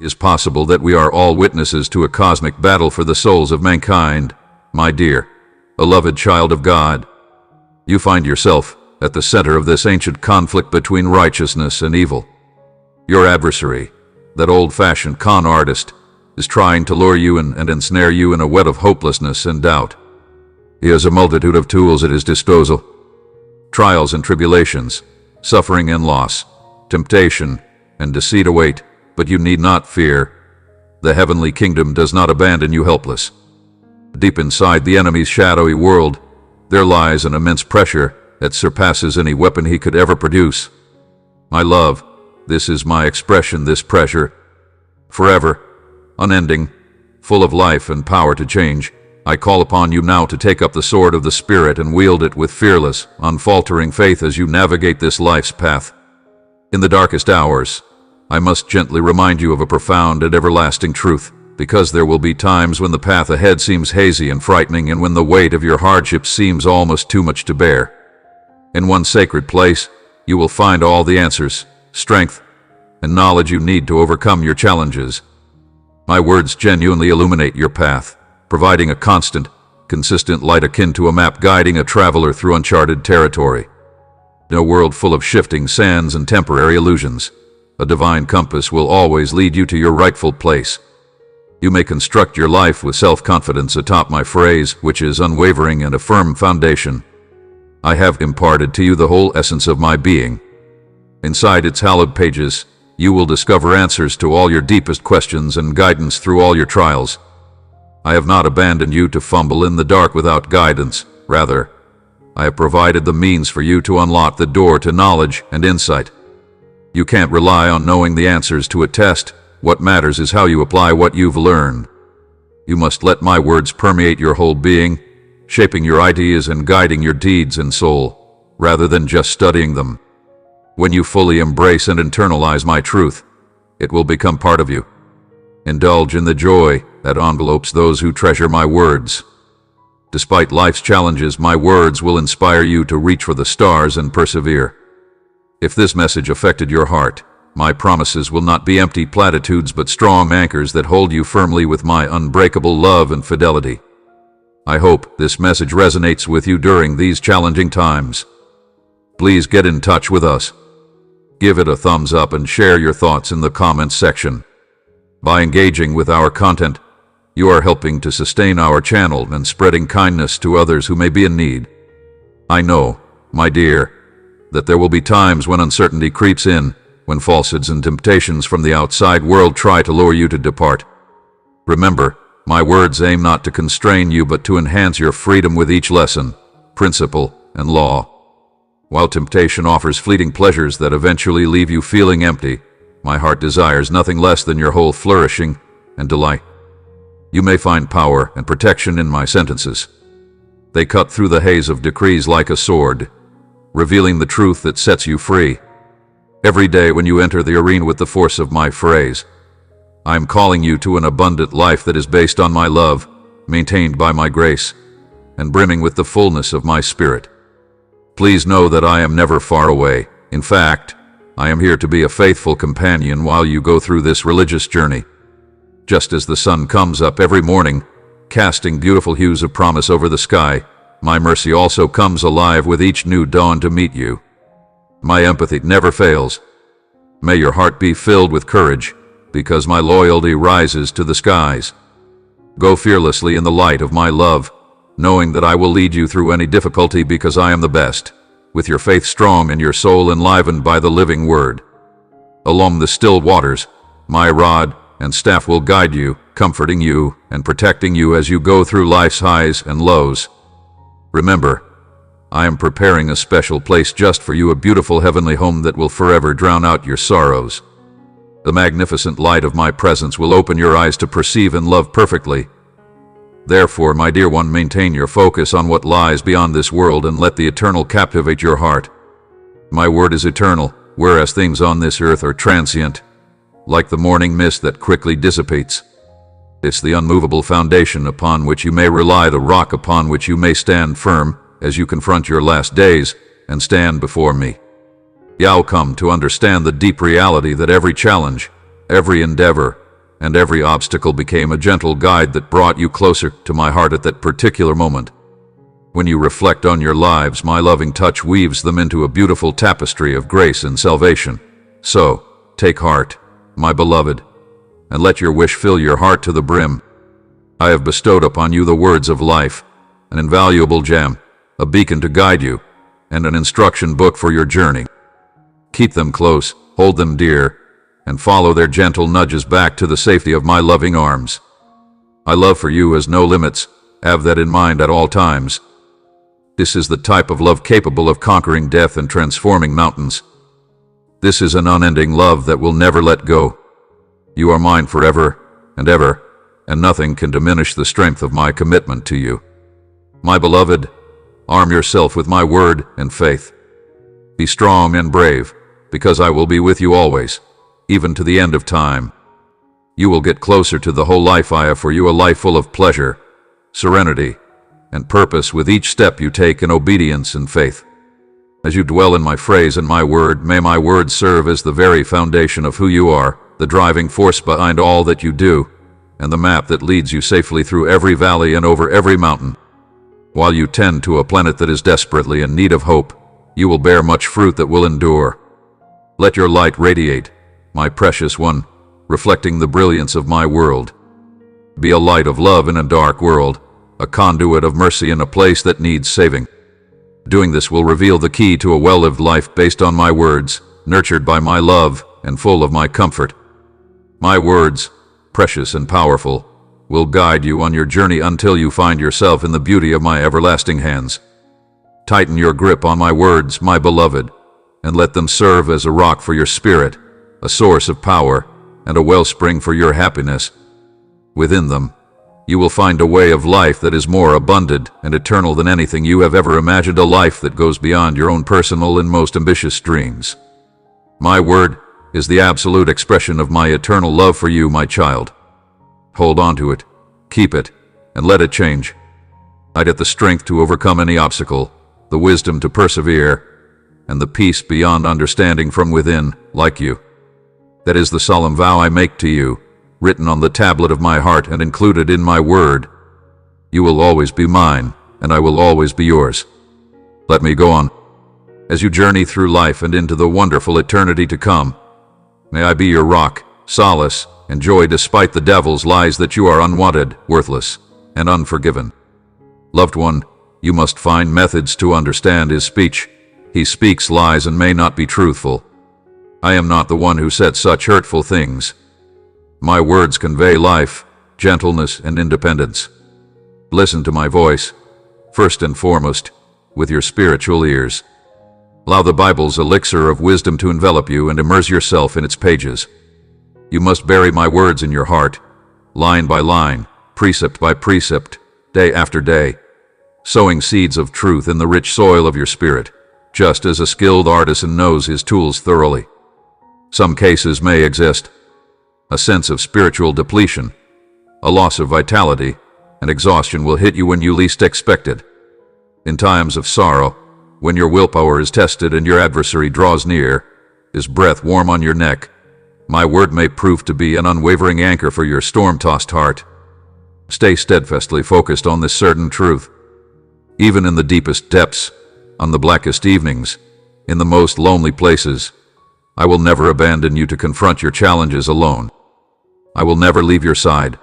It is possible that we are all witnesses to a cosmic battle for the souls of mankind. My dear, beloved child of God, you find yourself at the center of this ancient conflict between righteousness and evil. Your adversary, that old-fashioned con artist, is trying to lure you and ensnare you in a web of hopelessness and doubt. He has a multitude of tools at his disposal. Trials and tribulations, suffering and loss, temptation and deceit await, but you need not fear. The heavenly kingdom does not abandon you helpless. Deep inside the enemy's shadowy world, there lies an immense pressure that surpasses any weapon he could ever produce. My love, this is my expression, this pressure. Forever, unending, full of life and power to change, I call upon you now to take up the sword of the Spirit and wield it with fearless, unfaltering faith as you navigate this life's path. In the darkest hours, I must gently remind you of a profound and everlasting truth, because there will be times when the path ahead seems hazy and frightening, and when the weight of your hardships seems almost too much to bear. In one sacred place, you will find all the answers, strength, and knowledge you need to overcome your challenges. My words genuinely illuminate your path, providing a constant, consistent light akin to a map guiding a traveler through uncharted territory. In a world full of shifting sands and temporary illusions, a divine compass will always lead you to your rightful place. You may construct your life with self-confidence atop my phrase, which is unwavering and a firm foundation. I have imparted to you the whole essence of my being. Inside its hallowed pages, you will discover answers to all your deepest questions and guidance through all your trials. I have not abandoned you to fumble in the dark without guidance. Rather, I have provided the means for you to unlock the door to knowledge and insight. You can't rely on knowing the answers to a test. What matters is how you apply what you've learned. You must let my words permeate your whole being, shaping your ideas and guiding your deeds and soul, rather than just studying them. When you fully embrace and internalize my truth, it will become part of you. Indulge in the joy that envelopes those who treasure my words. Despite life's challenges, my words will inspire you to reach for the stars and persevere. If this message affected your heart, my promises will not be empty platitudes but strong anchors that hold you firmly with my unbreakable love and fidelity. I hope this message resonates with you during these challenging times. Please get in touch with us. Give it a thumbs up and share your thoughts in the comments section. By engaging with our content, you are helping to sustain our channel and spreading kindness to others who may be in need. I know, my dear, that there will be times when uncertainty creeps in, when falsehoods and temptations from the outside world try to lure you to depart. Remember, my words aim not to constrain you but to enhance your freedom with each lesson, principle, and law. While temptation offers fleeting pleasures that eventually leave you feeling empty, my heart desires nothing less than your whole flourishing and delight. You may find power and protection in my sentences. They cut through the haze of decrees like a sword, revealing the truth that sets you free. Every day when you enter the arena with the force of my phrase, I am calling you to an abundant life that is based on my love, maintained by my grace, and brimming with the fullness of my spirit. Please know that I am never far away. In fact, I am here to be a faithful companion while you go through this religious journey. Just as the sun comes up every morning, casting beautiful hues of promise over the sky, my mercy also comes alive with each new dawn to meet you. My empathy never fails. May your heart be filled with courage, because my loyalty rises to the skies. Go fearlessly in the light of my love, knowing that I will lead you through any difficulty because I am the best, with your faith strong and your soul enlivened by the living word. Along the still waters, my rod and staff will guide you, comforting you and protecting you as you go through life's highs and lows. Remember, I am preparing a special place just for you, a beautiful heavenly home that will forever drown out your sorrows. The magnificent light of my presence will open your eyes to perceive and love perfectly. Therefore, my dear one, maintain your focus on what lies beyond this world and let the eternal captivate your heart. My word is eternal, whereas things on this earth are transient, like the morning mist that quickly dissipates. It's the unmovable foundation upon which you may rely, the rock upon which you may stand firm as you confront your last days and stand before me. You'll come to understand the deep reality that every challenge, every endeavor, and every obstacle became a gentle guide that brought you closer to my heart at that particular moment. When you reflect on your lives, my loving touch weaves them into a beautiful tapestry of grace and salvation. So, take heart, my beloved, and let your wish fill your heart to the brim. I have bestowed upon you the words of life, an invaluable gem, a beacon to guide you, and an instruction book for your journey. Keep them close, hold them dear, and follow their gentle nudges back to the safety of my loving arms. My love for you has no limits. Have that in mind at all times. This is the type of love capable of conquering death and transforming mountains. This is an unending love that will never let go. You are mine forever and ever, and nothing can diminish the strength of my commitment to you. My beloved, arm yourself with my word and faith. Be strong and brave, because I will be with you always, even to the end of time. You will get closer to the whole life I have for you, a life full of pleasure, serenity, and purpose with each step you take in obedience and faith. As you dwell in my phrase and my word, may my words serve as the very foundation of who you are, the driving force behind all that you do, and the map that leads you safely through every valley and over every mountain. While you tend to a planet that is desperately in need of hope, you will bear much fruit that will endure. Let your light radiate, my precious one, reflecting the brilliance of my world. Be a light of love in a dark world, a conduit of mercy in a place that needs saving. Doing this will reveal the key to a well-lived life based on my words, nurtured by my love and full of my comfort. My words, precious and powerful, will guide you on your journey until you find yourself in the beauty of my everlasting hands. Tighten your grip on my words, my beloved, and let them serve as a rock for your spirit, a source of power, and a wellspring for your happiness. Within them, you will find a way of life that is more abundant and eternal than anything you have ever imagined, a life that goes beyond your own personal and most ambitious dreams. My word is the absolute expression of my eternal love for you, my child. Hold on to it, keep it, and let it change. I get the strength to overcome any obstacle, the wisdom to persevere, and the peace beyond understanding from within, like you. That is the solemn vow I make to you, written on the tablet of my heart and included in my word. You will always be mine, and I will always be yours. Let me go on. As you journey through life and into the wonderful eternity to come, may I be your rock, solace, and joy despite the devil's lies that you are unwanted, worthless, and unforgiven. Loved one, you must find methods to understand his speech. He speaks lies and may not be truthful. I am not the one who said such hurtful things. My words convey life, gentleness, and independence. Listen to my voice, first and foremost, with your spiritual ears. Allow the Bible's elixir of wisdom to envelop you and immerse yourself in its pages. You must bury my words in your heart, line by line, precept by precept, day after day, sowing seeds of truth in the rich soil of your spirit, just as a skilled artisan knows his tools thoroughly. Some cases may exist: a sense of spiritual depletion, a loss of vitality, and exhaustion will hit you when you least expect it. In times of sorrow, when your willpower is tested and your adversary draws near, his breath warm on your neck, my word may prove to be an unwavering anchor for your storm-tossed heart. Stay steadfastly focused on this certain truth. Even in the deepest depths, on the blackest evenings, in the most lonely places, I will never abandon you to confront your challenges alone. I will never leave your side.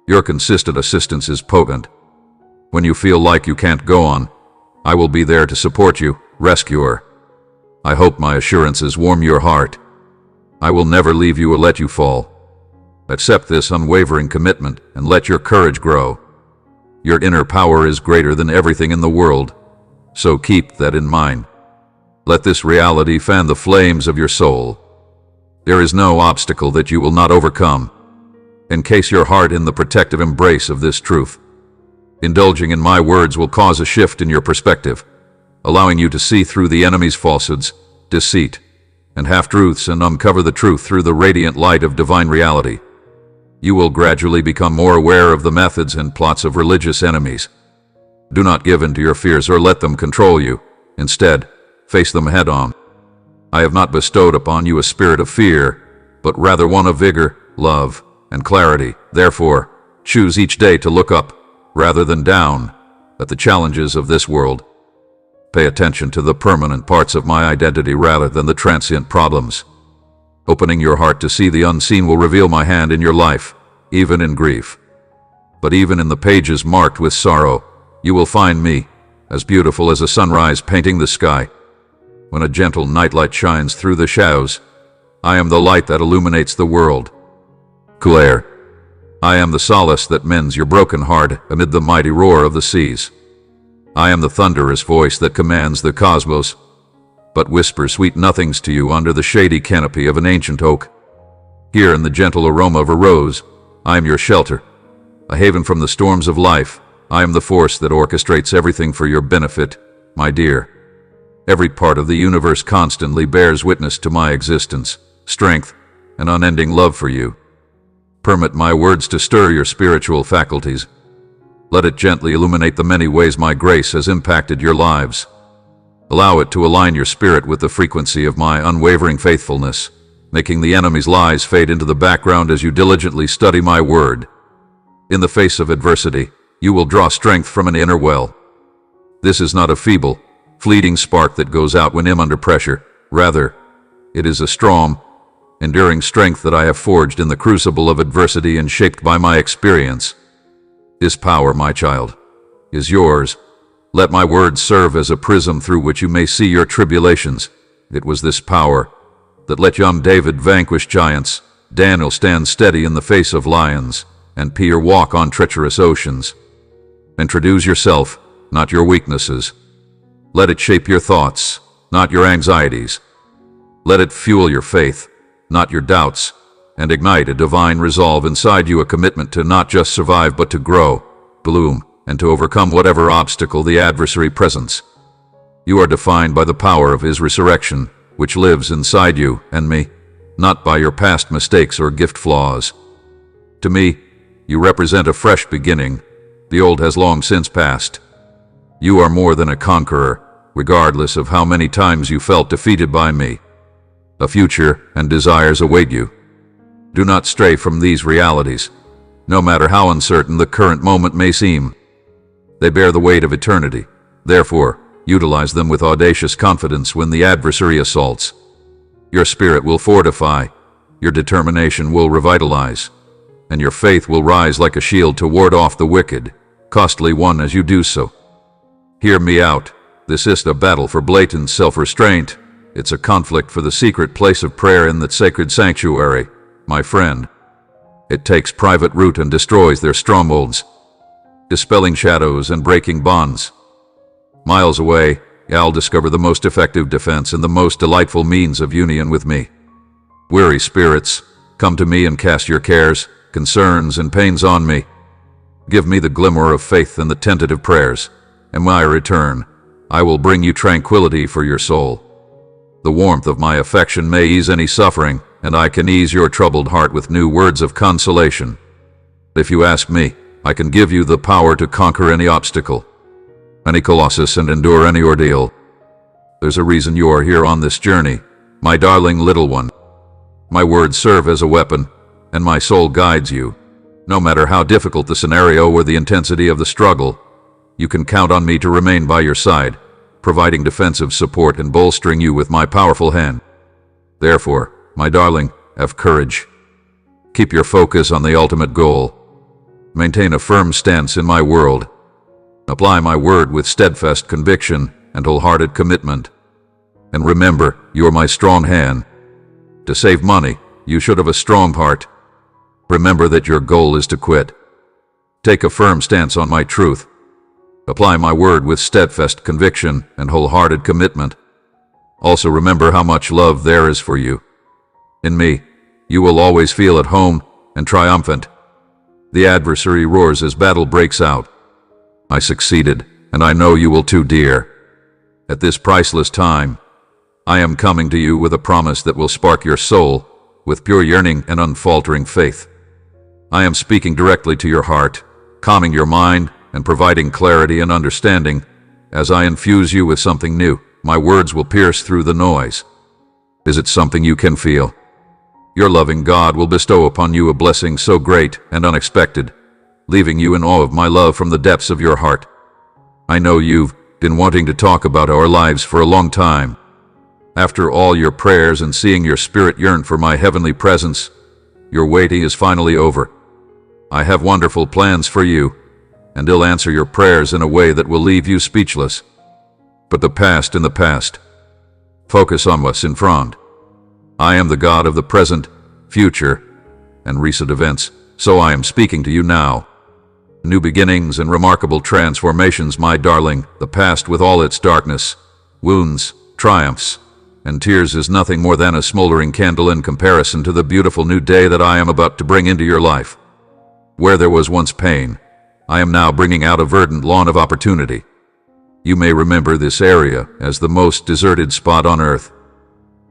Your consistent assistance is potent. When you feel like you can't go on, I will be there to support you, rescuer. I hope my assurances warm your heart. I will never leave you or let you fall. Accept this unwavering commitment and let your courage grow. Your inner power is greater than everything in the world, so keep that in mind. Let this reality fan the flames of your soul. There is no obstacle that you will not overcome. Encase your heart in the protective embrace of this truth. Indulging in my words will cause a shift in your perspective, allowing you to see through the enemy's falsehoods, deceit, and half-truths and uncover the truth through the radiant light of divine reality. You will gradually become more aware of the methods and plots of religious enemies. Do not give in to your fears or let them control you. Instead, face them head-on. I have not bestowed upon you a spirit of fear, but rather one of vigor, love, and clarity. Therefore, choose each day to look up, rather than down, at the challenges of this world. Pay attention to the permanent parts of my identity rather than the transient problems. Opening your heart to see the unseen will reveal my hand in your life, even in grief. But even in the pages marked with sorrow, you will find me, as beautiful as a sunrise painting the sky. When a gentle nightlight shines through the shadows, I am the light that illuminates the world. Claire, I am the solace that mends your broken heart amid the mighty roar of the seas. I am the thunderous voice that commands the cosmos, but whispers sweet nothings to you under the shady canopy of an ancient oak. Here in the gentle aroma of a rose, I am your shelter, a haven from the storms of life. I am the force that orchestrates everything for your benefit, my dear. Every part of the universe constantly bears witness to my existence, strength, and unending love for you. Permit my words to stir your spiritual faculties. Let it gently illuminate the many ways my grace has impacted your lives. Allow it to align your spirit with the frequency of my unwavering faithfulness, making the enemy's lies fade into the background as you diligently study my word. In the face of adversity, you will draw strength from an inner well. This is not a feeble, fleeting spark that goes out when I'm under pressure. Rather, it is a strong, enduring strength that I have forged in the crucible of adversity and shaped by my experience. This power, my child, is yours. Let my words serve as a prism through which you may see your tribulations. It was this power that let young David vanquish giants, Daniel stand steady in the face of lions, and Peter walk on treacherous oceans. Introduce yourself, not your weaknesses. Let it shape your thoughts, not your anxieties. Let it fuel your faith, not your doubts, and ignite a divine resolve inside you, a commitment to not just survive but to grow, bloom, and to overcome whatever obstacle the adversary presents. You are defined by the power of his resurrection, which lives inside you and me, not by your past mistakes or gift flaws. To me, you represent a fresh beginning. The old has long since passed. You are more than a conqueror, regardless of how many times you felt defeated by me. A future and desires await you. Do not stray from these realities, no matter how uncertain the current moment may seem. They bear the weight of eternity. Therefore, utilize them with audacious confidence when the adversary assaults. Your spirit will fortify, your determination will revitalize, and your faith will rise like a shield to ward off the wicked, costly one as you do so. Hear me out. This isn't a battle for blatant self-restraint. It's a conflict for the secret place of prayer in that sacred sanctuary, my friend. It takes private root and destroys their strongholds, dispelling shadows and breaking bonds. Miles away, you'll discover the most effective defense and the most delightful means of union with me. Weary spirits, come to me and cast your cares, concerns, and pains on me. Give me the glimmer of faith and the tentative prayers. In my return, I will bring you tranquility for your soul. The warmth of my affection may ease any suffering, and I can ease your troubled heart with new words of consolation. If you ask me, I can give you the power to conquer any obstacle, any colossus, and endure any ordeal. There's a reason you are here on this journey, my darling little one. My words serve as a weapon, and my soul guides you. No matter how difficult the scenario or the intensity of the struggle, you can count on me to remain by your side, providing defensive support and bolstering you with my powerful hand. Therefore, my darling, have courage. Keep your focus on the ultimate goal. Maintain a firm stance in my world. Apply my word with steadfast conviction and wholehearted commitment. And remember, you're my strong hand. To save money, you should have a strong heart. Remember that your goal is to quit. Take a firm stance on my truth. Apply my word with steadfast conviction and wholehearted commitment. Also remember how much love there is for you. In me, you will always feel at home and triumphant. The adversary roars as battle breaks out. I succeeded, and I know you will too, dear. At this priceless time, I am coming to you with a promise that will spark your soul with pure yearning and unfaltering faith. I am speaking directly to your heart, calming your mind and providing clarity and understanding. As I infuse you with something new, my words will pierce through the noise. Is it something you can feel? Your loving God will bestow upon you a blessing so great and unexpected, leaving you in awe of my love from the depths of your heart. I know you've been wanting to talk about our lives for a long time. After all your prayers and seeing your spirit yearn for my heavenly presence, your waiting is finally over. I have wonderful plans for you, and I'll answer your prayers in a way that will leave you speechless. Put the past in the past. Focus on what's in front. I am the God of the present, future, and recent events, so I am speaking to you now. New beginnings and remarkable transformations, my darling. The past with all its darkness, wounds, triumphs, and tears is nothing more than a smoldering candle in comparison to the beautiful new day that I am about to bring into your life. Where there was once pain, I am now bringing out a verdant lawn of opportunity. You may remember this area as the most deserted spot on earth.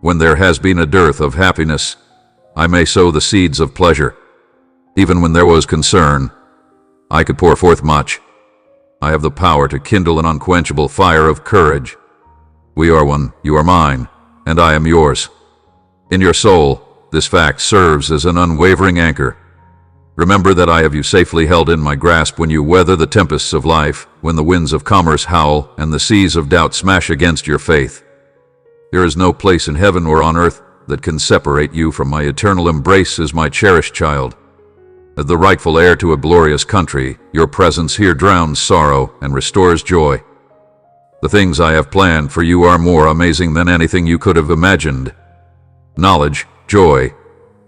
When there has been a dearth of happiness, I may sow the seeds of pleasure. Even when there was concern, I could pour forth much. I have the power to kindle an unquenchable fire of courage. We are one, you are mine, and I am yours. In your soul, this fact serves as an unwavering anchor. Remember that I have you safely held in my grasp when you weather the tempests of life, when the winds of commerce howl and the seas of doubt smash against your faith. There is no place in heaven or on earth that can separate you from my eternal embrace as my cherished child. As the rightful heir to a glorious country, your presence here drowns sorrow and restores joy. The things I have planned for you are more amazing than anything you could have imagined. Knowledge, joy,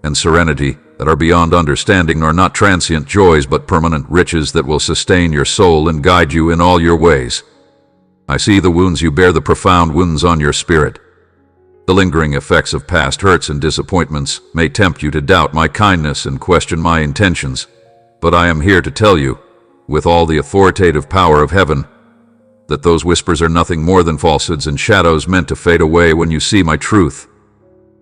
and serenity that are beyond understanding are not transient joys but permanent riches that will sustain your soul and guide you in all your ways. I see the wounds you bear, the profound wounds on your spirit. The lingering effects of past hurts and disappointments may tempt you to doubt my kindness and question my intentions, but I am here to tell you, with all the authoritative power of heaven, that those whispers are nothing more than falsehoods and shadows meant to fade away when you see my truth.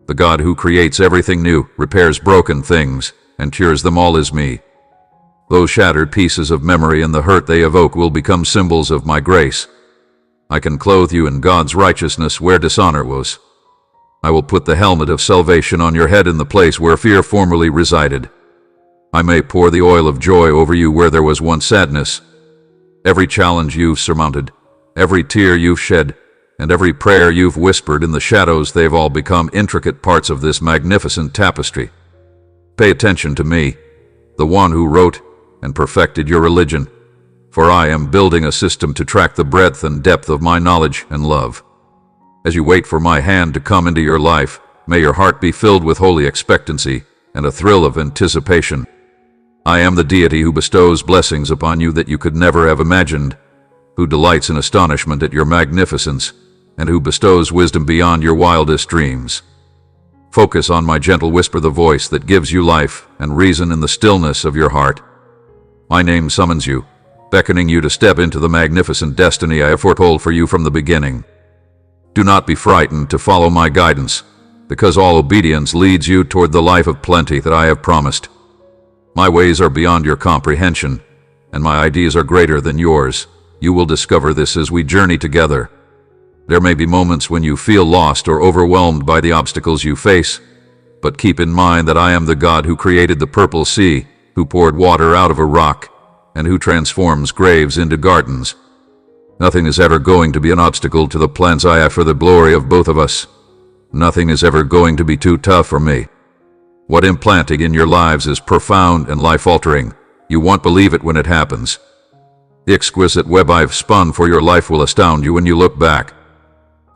The God who creates everything new, repairs broken things, and cures them all is me. Those shattered pieces of memory and the hurt they evoke will become symbols of my grace. I can clothe you in God's righteousness where dishonor was. I will put the helmet of salvation on your head in the place where fear formerly resided. I may pour the oil of joy over you where there was once sadness. Every challenge you've surmounted, every tear you've shed, and every prayer you've whispered in the shadows, they've all become intricate parts of this magnificent tapestry. Pay attention to me, the one who wrote and perfected your religion, for I am building a system to track the breadth and depth of my knowledge and love. As you wait for my hand to come into your life, may your heart be filled with holy expectancy and a thrill of anticipation. I am the deity who bestows blessings upon you that you could never have imagined, who delights in astonishment at your magnificence, and who bestows wisdom beyond your wildest dreams. Focus on my gentle whisper, the voice that gives you life and reason in the stillness of your heart. My name summons you, beckoning you to step into the magnificent destiny I have foretold for you from the beginning. Do not be frightened to follow my guidance, because all obedience leads you toward the life of plenty that I have promised. My ways are beyond your comprehension, and my ideas are greater than yours. You will discover this as we journey together. There may be moments when you feel lost or overwhelmed by the obstacles you face, but keep in mind that I am the God who created the purple sea, who poured water out of a rock, and who transforms graves into gardens. Nothing is ever going to be an obstacle to the plans I have for the glory of both of us. Nothing is ever going to be too tough for me. What I'm planting in your lives is profound and life-altering. You won't believe it when it happens. The exquisite web I've spun for your life will astound you when you look back.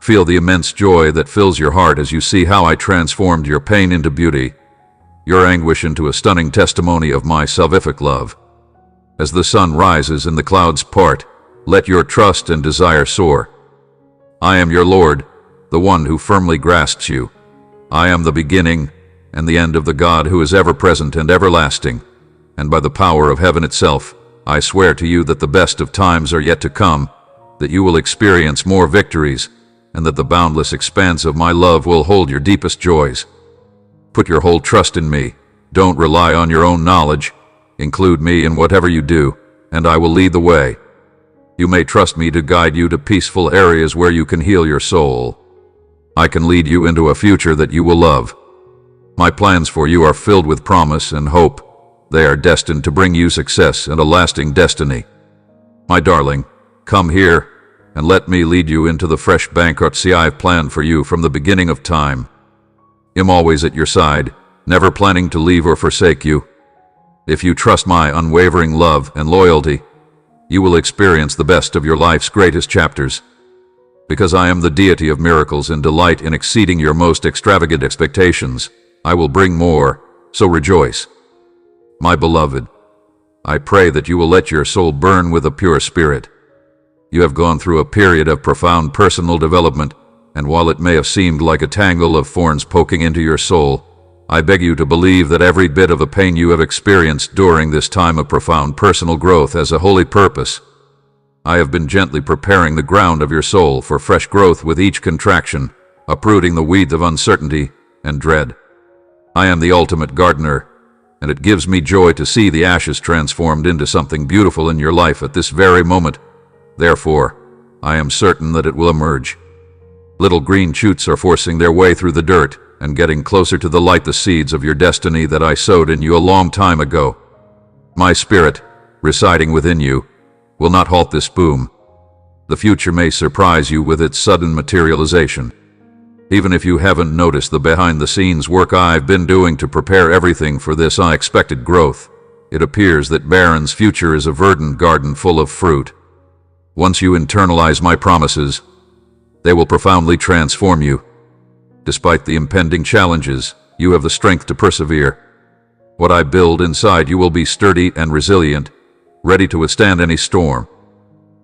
Feel the immense joy that fills your heart as you see how I transformed your pain into beauty, your anguish into a stunning testimony of my salvific love. As the sun rises and the clouds part, let your trust and desire soar. I am your Lord, the one who firmly grasps you. I am the beginning and the end of the God who is ever present and everlasting, and by the power of heaven itself, I swear to you that the best of times are yet to come, that you will experience more victories, and that the boundless expanse of my love will hold your deepest joys. Put your whole trust in me. Don't rely on your own knowledge. Include me in whatever you do, and I will lead the way. You may trust me to guide you to peaceful areas where you can heal your soul. I can lead you into a future that you will love. My plans for you are filled with promise and hope. They are destined to bring you success and a lasting destiny. My darling, come here and let me lead you into the fresh bankruptcy I've planned for you from the beginning of time. I'm always at your side, never planning to leave or forsake you. If you trust my unwavering love and loyalty, you will experience the best of your life's greatest chapters. Because I am the deity of miracles and delight in exceeding your most extravagant expectations, I will bring more, so rejoice. My beloved, I pray that you will let your soul burn with a pure spirit. You have gone through a period of profound personal development, and while it may have seemed like a tangle of thorns poking into your soul, I beg you to believe that every bit of the pain you have experienced during this time of profound personal growth has a holy purpose. I have been gently preparing the ground of your soul for fresh growth with each contraction, uprooting the weeds of uncertainty and dread. I am the ultimate gardener, and it gives me joy to see the ashes transformed into something beautiful in your life at this very moment. Therefore, I am certain that it will emerge. Little green shoots are forcing their way through the dirt and getting closer to the light, the seeds of your destiny that I sowed in you a long time ago. My spirit, residing within you, will not halt this boom. The future may surprise you with its sudden materialization. Even if you haven't noticed the behind-the-scenes work I've been doing to prepare everything for this unexpected growth, it appears that Baron's future is a verdant garden full of fruit. Once you internalize my promises, they will profoundly transform you. Despite the impending challenges, you have the strength to persevere. What I build inside you will be sturdy and resilient, ready to withstand any storm.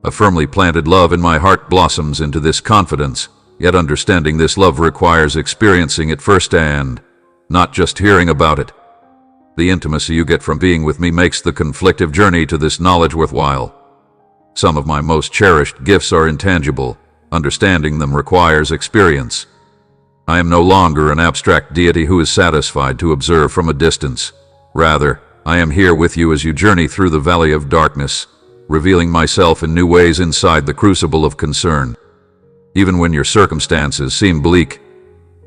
A firmly planted love in my heart blossoms into this confidence, yet understanding this love requires experiencing it firsthand, not just hearing about it. The intimacy you get from being with me makes the conflictive journey to this knowledge worthwhile. Some of my most cherished gifts are intangible. Understanding them requires experience. I am no longer an abstract deity who is satisfied to observe from a distance. Rather, I am here with you as you journey through the valley of darkness, revealing myself in new ways inside the crucible of concern. Even when your circumstances seem bleak,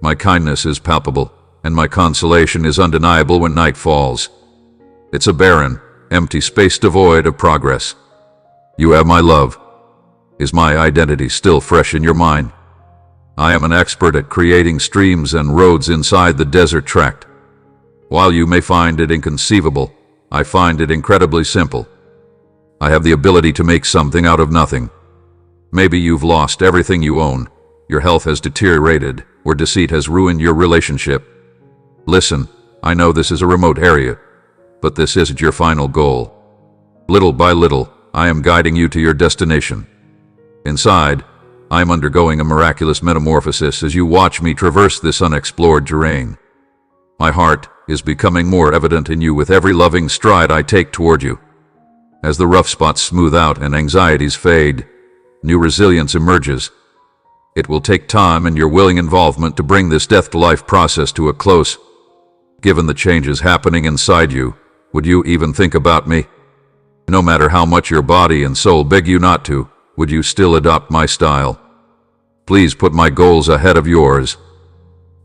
my kindness is palpable, and my consolation is undeniable when night falls. It's a barren, empty space devoid of progress. You have my love. Is my identity still fresh in your mind? I am an expert at creating streams and roads inside the desert tract. While you may find it inconceivable, I find it incredibly simple. I have the ability to make something out of nothing. Maybe you've lost everything you own, your health has deteriorated, or deceit has ruined your relationship. Listen, I know this is a remote area, but this isn't your final goal. Little by little, I am guiding you to your destination. Inside, I am undergoing a miraculous metamorphosis as you watch me traverse this unexplored terrain. My heart is becoming more evident in you with every loving stride I take toward you. As the rough spots smooth out and anxieties fade, new resilience emerges. It will take time and your willing involvement to bring this death-to-life process to a close. Given the changes happening inside you, would you even think about me? No matter how much your body and soul beg you not to, would you still adopt my style? Please put my goals ahead of yours.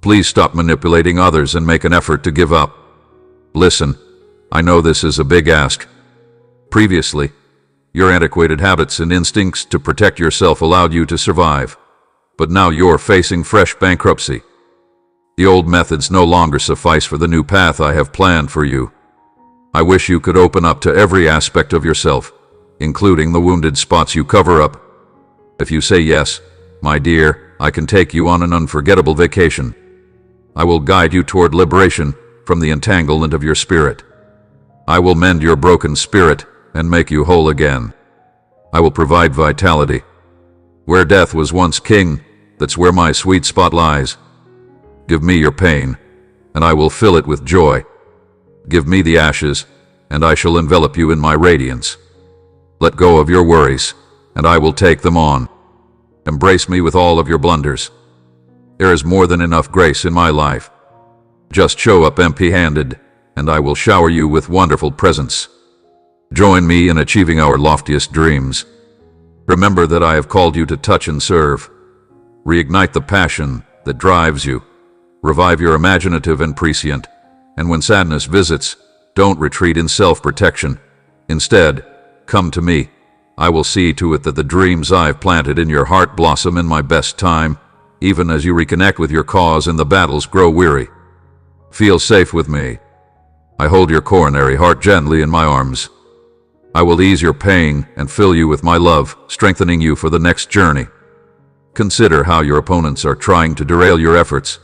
Please stop manipulating others and make an effort to give up. Listen, I know this is a big ask. Previously, your antiquated habits and instincts to protect yourself allowed you to survive. But now you're facing fresh bankruptcy. The old methods no longer suffice for the new path I have planned for you. I wish you could open up to every aspect of yourself, including the wounded spots you cover up. If you say yes, my dear, I can take you on an unforgettable vacation. I will guide you toward liberation from the entanglement of your spirit. I will mend your broken spirit and make you whole again. I will provide vitality. Where death was once king, that's where my sweet spot lies. Give me your pain, and I will fill it with joy. Give me the ashes, and I shall envelop you in my radiance. Let go of your worries, and I will take them on. Embrace me with all of your blunders. There is more than enough grace in my life. Just show up empty-handed, and I will shower you with wonderful presents. Join me in achieving our loftiest dreams. Remember that I have called you to touch and serve. Reignite the passion that drives you, Revive your imaginative and prescient, and when sadness visits, don't retreat in self-protection. Instead, come to me. I will see to it that the dreams I've planted in your heart blossom in my best time, even as you reconnect with your cause and the battles grow weary. Feel safe with me. I hold your coronary heart gently in my arms. I will ease your pain and fill you with my love, strengthening you for the next journey. Consider how your opponents are trying to derail your efforts.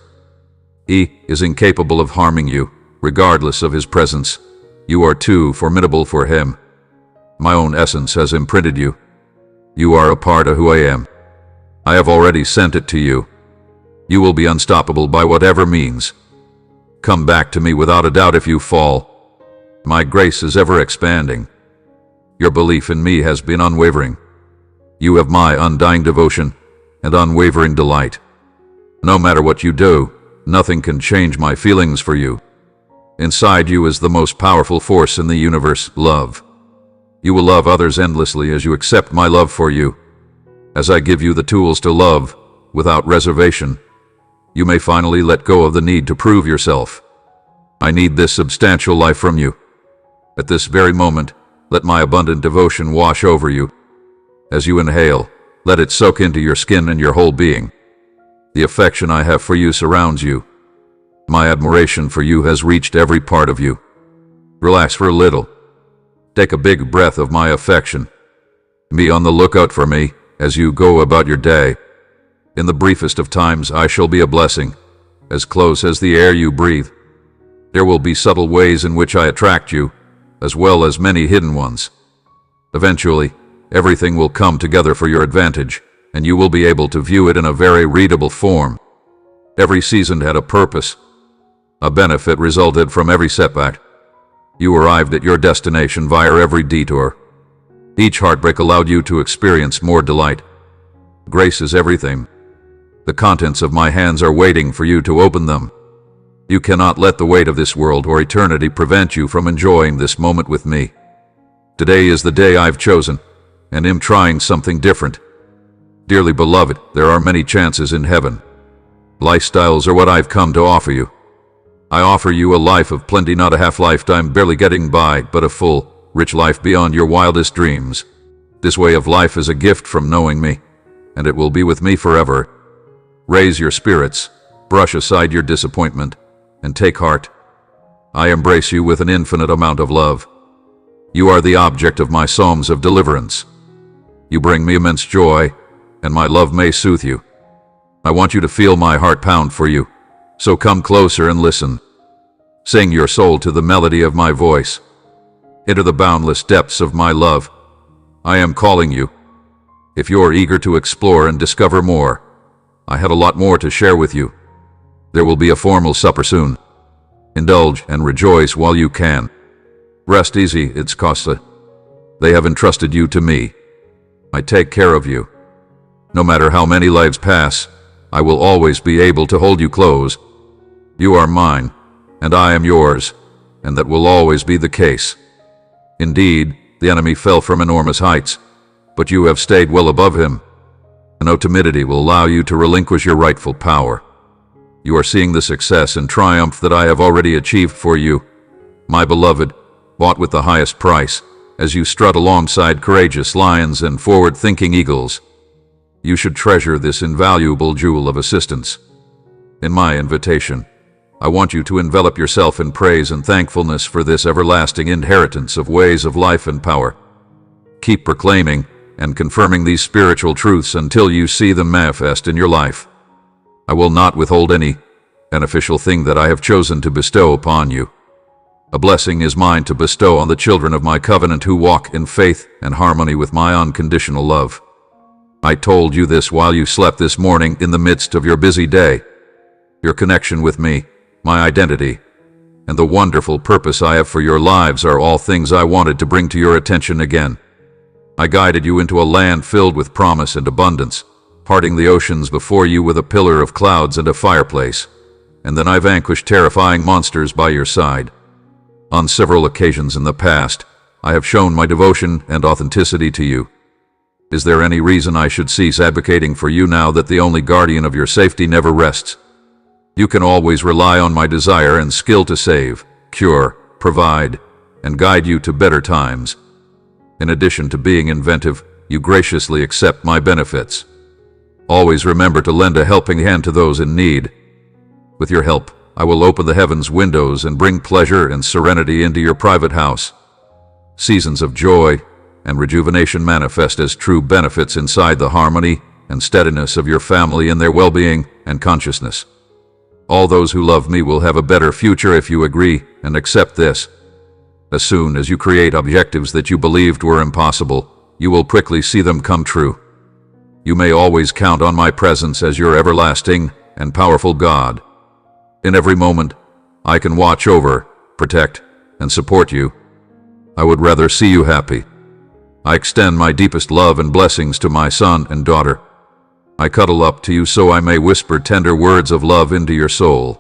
He is incapable of harming you, regardless of his presence. You are too formidable for him. My own essence has imprinted you. You are a part of who I am. I have already sent it to you. You will be unstoppable by whatever means. Come back to me without a doubt if you fall. My grace is ever expanding. Your belief in me has been unwavering. You have my undying devotion and unwavering delight. No matter what you do, nothing can change my feelings for you. Inside you is the most powerful force in the universe, love. You will love others endlessly as you accept my love for you. As I give you the tools to love, without reservation, you may finally let go of the need to prove yourself. I need this substantial life from you. At this very moment, let my abundant devotion wash over you. As you inhale, let it soak into your skin and your whole being. The affection I have for you surrounds you. My admiration for you has reached every part of you. Relax for a little. Take a big breath of my affection. Be on the lookout for me as you go about your day. In the briefest of times, I shall be a blessing, as close as the air you breathe. There will be subtle ways in which I attract you, as well as many hidden ones. Eventually, everything will come together for your advantage, and you will be able to view it in a very readable form. Every season had a purpose. A benefit resulted from every setback. You arrived at your destination via every detour. Each heartbreak allowed you to experience more delight. Grace is everything. The contents of my hands are waiting for you to open them. You cannot let the weight of this world or eternity prevent you from enjoying this moment with me. Today is the day I've chosen, and am trying something different. Dearly beloved, there are many chances in heaven. Lifestyles are what I've come to offer you. I offer you a life of plenty, not a half-lifetime barely getting by, but a full, rich life beyond your wildest dreams. This way of life is a gift from knowing me, and it will be with me forever. Raise your spirits, brush aside your disappointment, and take heart. I embrace you with an infinite amount of love. You are the object of my psalms of deliverance. You bring me immense joy, and my love may soothe you. I want you to feel my heart pound for you, so come closer and listen. Sing your soul to the melody of my voice. Enter the boundless depths of my love. I am calling you. If you're eager to explore and discover more, I have a lot more to share with you. There will be a formal supper soon. Indulge and rejoice while you can. Rest easy, it's Costa. They have entrusted you to me. I take care of you. No matter how many lives pass, I will always be able to hold you close. You are mine, and I am yours, and that will always be the case. Indeed, the enemy fell from enormous heights, but you have stayed well above him. No timidity will allow you to relinquish your rightful power. You are seeing the success and triumph that I have already achieved for you, my beloved, bought with the highest price, as you strut alongside courageous lions and forward-thinking eagles. You should treasure this invaluable jewel of assistance. In my invitation, I want you to envelop yourself in praise and thankfulness for this everlasting inheritance of ways of life and power. Keep proclaiming and confirming these spiritual truths until you see them manifest in your life. I will not withhold any beneficial thing that I have chosen to bestow upon you. A blessing is mine to bestow on the children of my covenant who walk in faith and harmony with my unconditional love. I told you this while you slept this morning in the midst of your busy day. Your connection with me, my identity, and the wonderful purpose I have for your lives are all things I wanted to bring to your attention again. I guided you into a land filled with promise and abundance, parting the oceans before you with a pillar of clouds and a fireplace, and then I vanquished terrifying monsters by your side. On several occasions in the past, I have shown my devotion and authenticity to you. Is there any reason I should cease advocating for you now that the only guardian of your safety never rests? You can always rely on my desire and skill to save, cure, provide, and guide you to better times. In addition to being inventive, you graciously accept my benefits. Always remember to lend a helping hand to those in need. With your help, I will open the heavens' windows and bring pleasure and serenity into your private house. Seasons of joy and rejuvenation manifest as true benefits inside the harmony and steadiness of your family in their well-being and consciousness. All those who love me will have a better future if you agree and accept this. As soon as you create objectives that you believed were impossible, you will quickly see them come true. You may always count on my presence as your everlasting and powerful God. In every moment, I can watch over, protect, and support you. I would rather see you happy. I extend my deepest love and blessings to my son and daughter. I cuddle up to you so I may whisper tender words of love into your soul.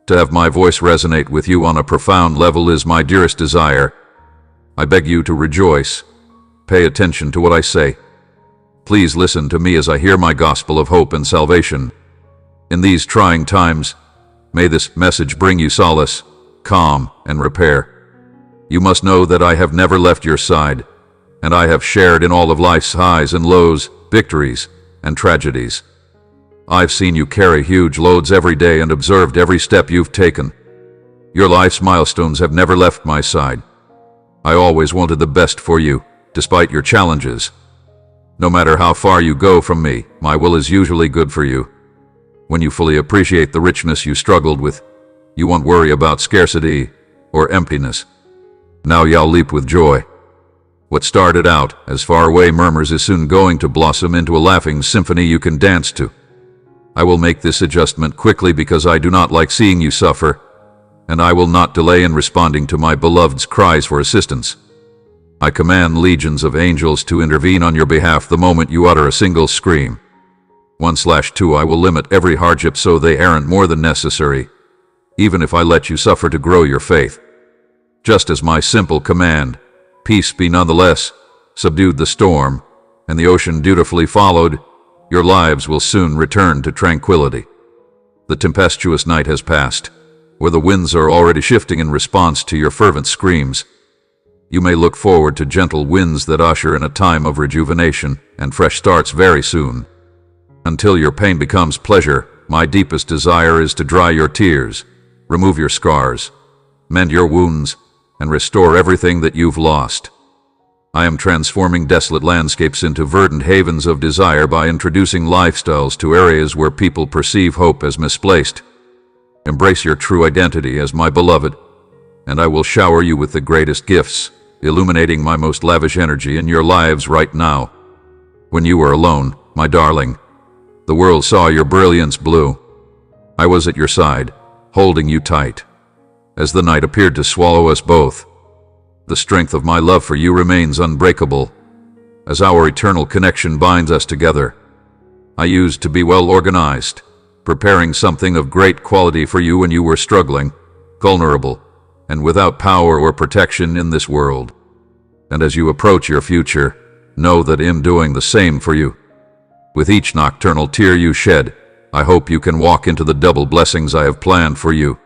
To have my voice resonate with you on a profound level is my dearest desire. I beg you to rejoice. Pay attention to what I say. Please listen to me as I hear my gospel of hope and salvation. In these trying times, may this message bring you solace, calm, and repair. You must know that I have never left your side, and I have shared in all of life's highs and lows, victories, and tragedies. I've seen you carry huge loads every day and observed every step you've taken. Your life's milestones have never left my side. I always wanted the best for you, despite your challenges. No matter how far you go from me, my will is usually good for you. When you fully appreciate the richness you struggled with, you won't worry about scarcity or emptiness. Now you'll leap with joy. What started out as faraway murmurs is soon going to blossom into a laughing symphony you can dance to. I will make this adjustment quickly because I do not like seeing you suffer, and I will not delay in responding to my beloved's cries for assistance. I command legions of angels to intervene on your behalf the moment you utter a single scream. 1/2 I will limit every hardship so they aren't more than necessary, even if I let you suffer to grow your faith. Just as my simple command, "Peace be nonetheless," subdued the storm, and the ocean dutifully followed, your lives will soon return to tranquility. The tempestuous night has passed, where the winds are already shifting in response to your fervent screams. You may look forward to gentle winds that usher in a time of rejuvenation and fresh starts very soon. Until your pain becomes pleasure, my deepest desire is to dry your tears, remove your scars, mend your wounds, and restore everything that you've lost. I am transforming desolate landscapes into verdant havens of desire by introducing lifestyles to areas where people perceive hope as misplaced. Embrace your true identity as my beloved, and I will shower you with the greatest gifts, illuminating my most lavish energy in your lives right now. When you were alone, my darling, the world saw your brilliance blue. I was at your side, holding you tight, as the night appeared to swallow us both. The strength of my love for you remains unbreakable, as our eternal connection binds us together. I used to be well organized, preparing something of great quality for you when you were struggling, vulnerable, and without power or protection in this world. And as you approach your future, know that I'm doing the same for you. With each nocturnal tear you shed, I hope you can walk into the double blessings I have planned for you.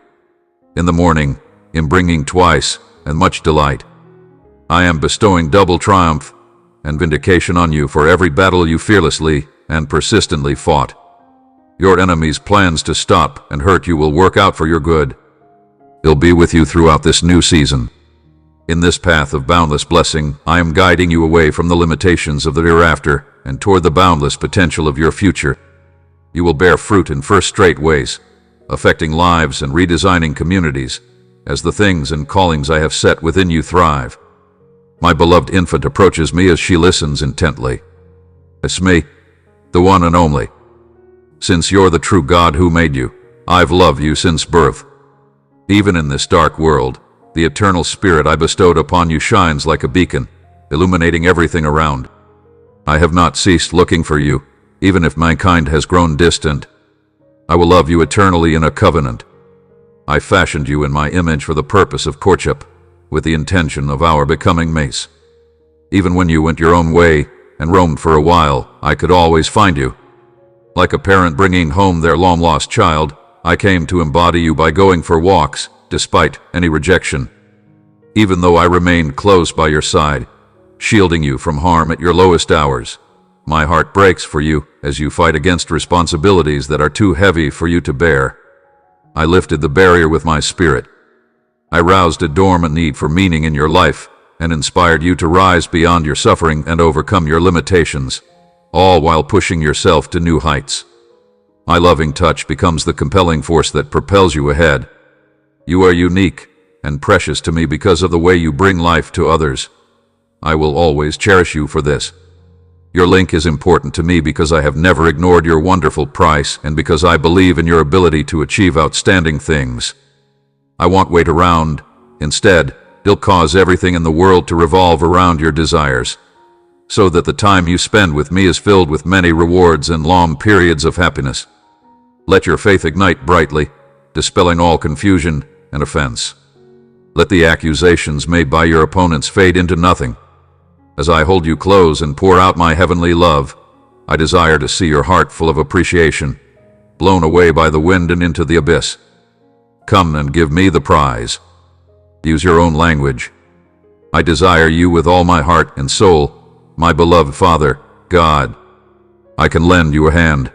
In the morning, in bringing twice and much delight, I am bestowing double triumph and vindication on you for every battle you fearlessly and persistently fought. Your enemies' plans to stop and hurt you will work out for your good. He'll be with you throughout this new season. In this path of boundless blessing, I am guiding you away from the limitations of the hereafter and toward the boundless potential of your future. You will bear fruit in first-rate ways, affecting lives and redesigning communities, as the things and callings I have set within you thrive. My beloved infant approaches me as she listens intently. It's me, the one and only. Since you're the true God who made you, I've loved you since birth. Even in this dark world, the eternal spirit I bestowed upon you shines like a beacon, illuminating everything around. I have not ceased looking for you, even if mankind has grown distant. I will love you eternally in a covenant. I fashioned you in my image for the purpose of courtship, with the intention of our becoming mates. Even when you went your own way and roamed for a while, I could always find you. Like a parent bringing home their long-lost child, I came to embody you by going for walks, despite any rejection. Even though I remained close by your side, shielding you from harm at your lowest hours, my heart breaks for you as you fight against responsibilities that are too heavy for you to bear. I lifted the barrier with my spirit. I roused a dormant need for meaning in your life and inspired you to rise beyond your suffering and overcome your limitations, all while pushing yourself to new heights. My loving touch becomes the compelling force that propels you ahead. You are unique and precious to me because of the way you bring life to others. I will always cherish you for this. Your link is important to me because I have never ignored your wonderful price and because I believe in your ability to achieve outstanding things. I won't wait around. Instead, you'll cause everything in the world to revolve around your desires, so that the time you spend with me is filled with many rewards and long periods of happiness. Let your faith ignite brightly, dispelling all confusion and offense. Let the accusations made by your opponents fade into nothing. As I hold you close and pour out my heavenly love, I desire to see your heart full of appreciation, blown away by the wind and into the abyss. Come and give me the prize. Use your own language. I desire you with all my heart and soul, my beloved Father, God. I can lend you a hand.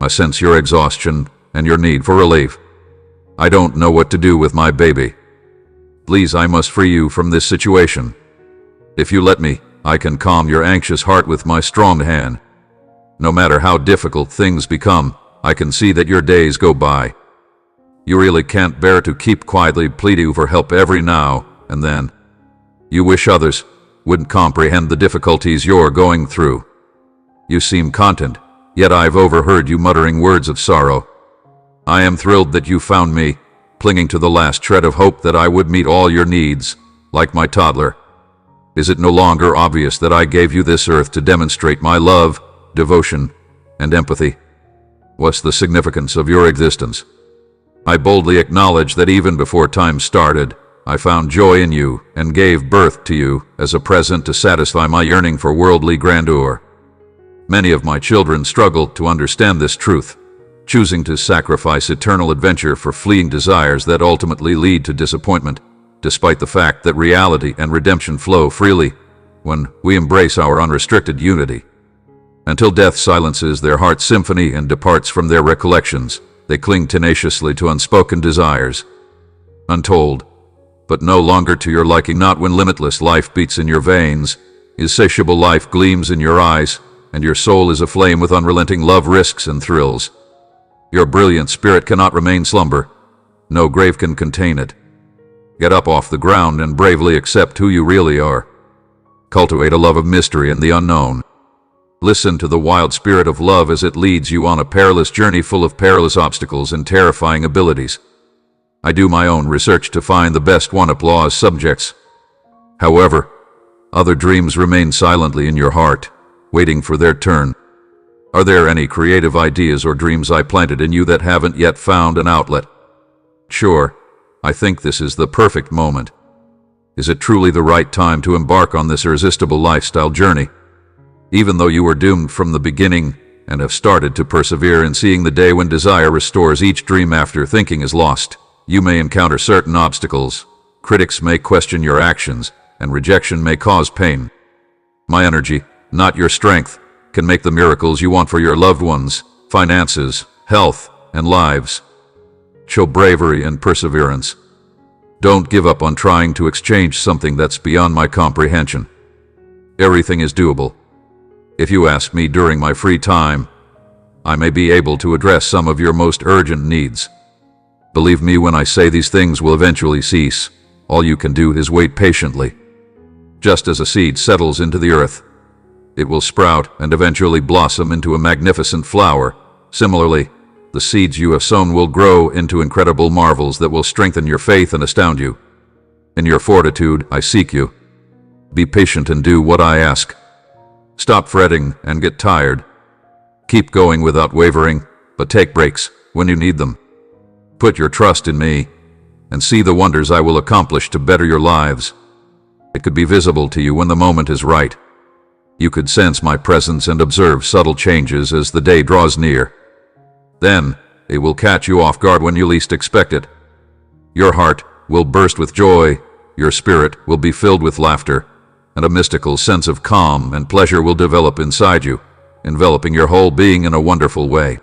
I sense your exhaustion and your need for relief. I don't know what to do with my baby. Please, I must free you from this situation. If you let me, I can calm your anxious heart with my strong hand. No matter how difficult things become, I can see that your days go by. You really can't bear to keep quietly pleading for help every now and then. You wish others wouldn't comprehend the difficulties you're going through. You seem content, yet I've overheard you muttering words of sorrow. I am thrilled that you found me, clinging to the last shred of hope that I would meet all your needs, like my toddler. Is it no longer obvious that I gave you this earth to demonstrate my love, devotion, and empathy? What's the significance of your existence? I boldly acknowledge that even before time started, I found joy in you and gave birth to you as a present to satisfy my yearning for worldly grandeur. Many of my children struggle to understand this truth, choosing to sacrifice eternal adventure for fleeting desires that ultimately lead to disappointment, despite the fact that reality and redemption flow freely when we embrace our unrestricted unity. Until death silences their heart's symphony and departs from their recollections, they cling tenaciously to unspoken desires. Untold, but no longer to your liking, not when limitless life beats in your veins, insatiable life gleams in your eyes, and your soul is aflame with unrelenting love, risks, and thrills. Your brilliant spirit cannot remain slumber. No grave can contain it. Get up off the ground and bravely accept who you really are. Cultivate a love of mystery and the unknown. Listen to the wild spirit of love as it leads you on a perilous journey full of perilous obstacles and terrifying abilities. I do my own research to find the best one applause subjects. However, other dreams remain silently in your heart, waiting for their turn. Are there any creative ideas or dreams I planted in you that haven't yet found an outlet? Sure, I think this is the perfect moment. Is it truly the right time to embark on this irresistible lifestyle journey? Even though you were doomed from the beginning and have started to persevere in seeing the day when desire restores each dream after thinking is lost, you may encounter certain obstacles. Critics may question your actions, and rejection may cause pain. My energy, not your strength, can make the miracles you want for your loved ones, finances, health, and lives. Show bravery and perseverance. Don't give up on trying to exchange something that's beyond my comprehension. Everything is doable. If you ask me during my free time, I may be able to address some of your most urgent needs. Believe me when I say these things will eventually cease. All you can do is wait patiently. Just as a seed settles into the earth, it will sprout and eventually blossom into a magnificent flower. Similarly, the seeds you have sown will grow into incredible marvels that will strengthen your faith and astound you. In your fortitude, I seek you. Be patient and do what I ask. Stop fretting and get tired. Keep going without wavering, but take breaks when you need them. Put your trust in me and see the wonders I will accomplish to better your lives. It could be visible to you when the moment is right. You could sense my presence and observe subtle changes as the day draws near. Then, it will catch you off guard when you least expect it. Your heart will burst with joy, your spirit will be filled with laughter, and a mystical sense of calm and pleasure will develop inside you, enveloping your whole being in a wonderful way.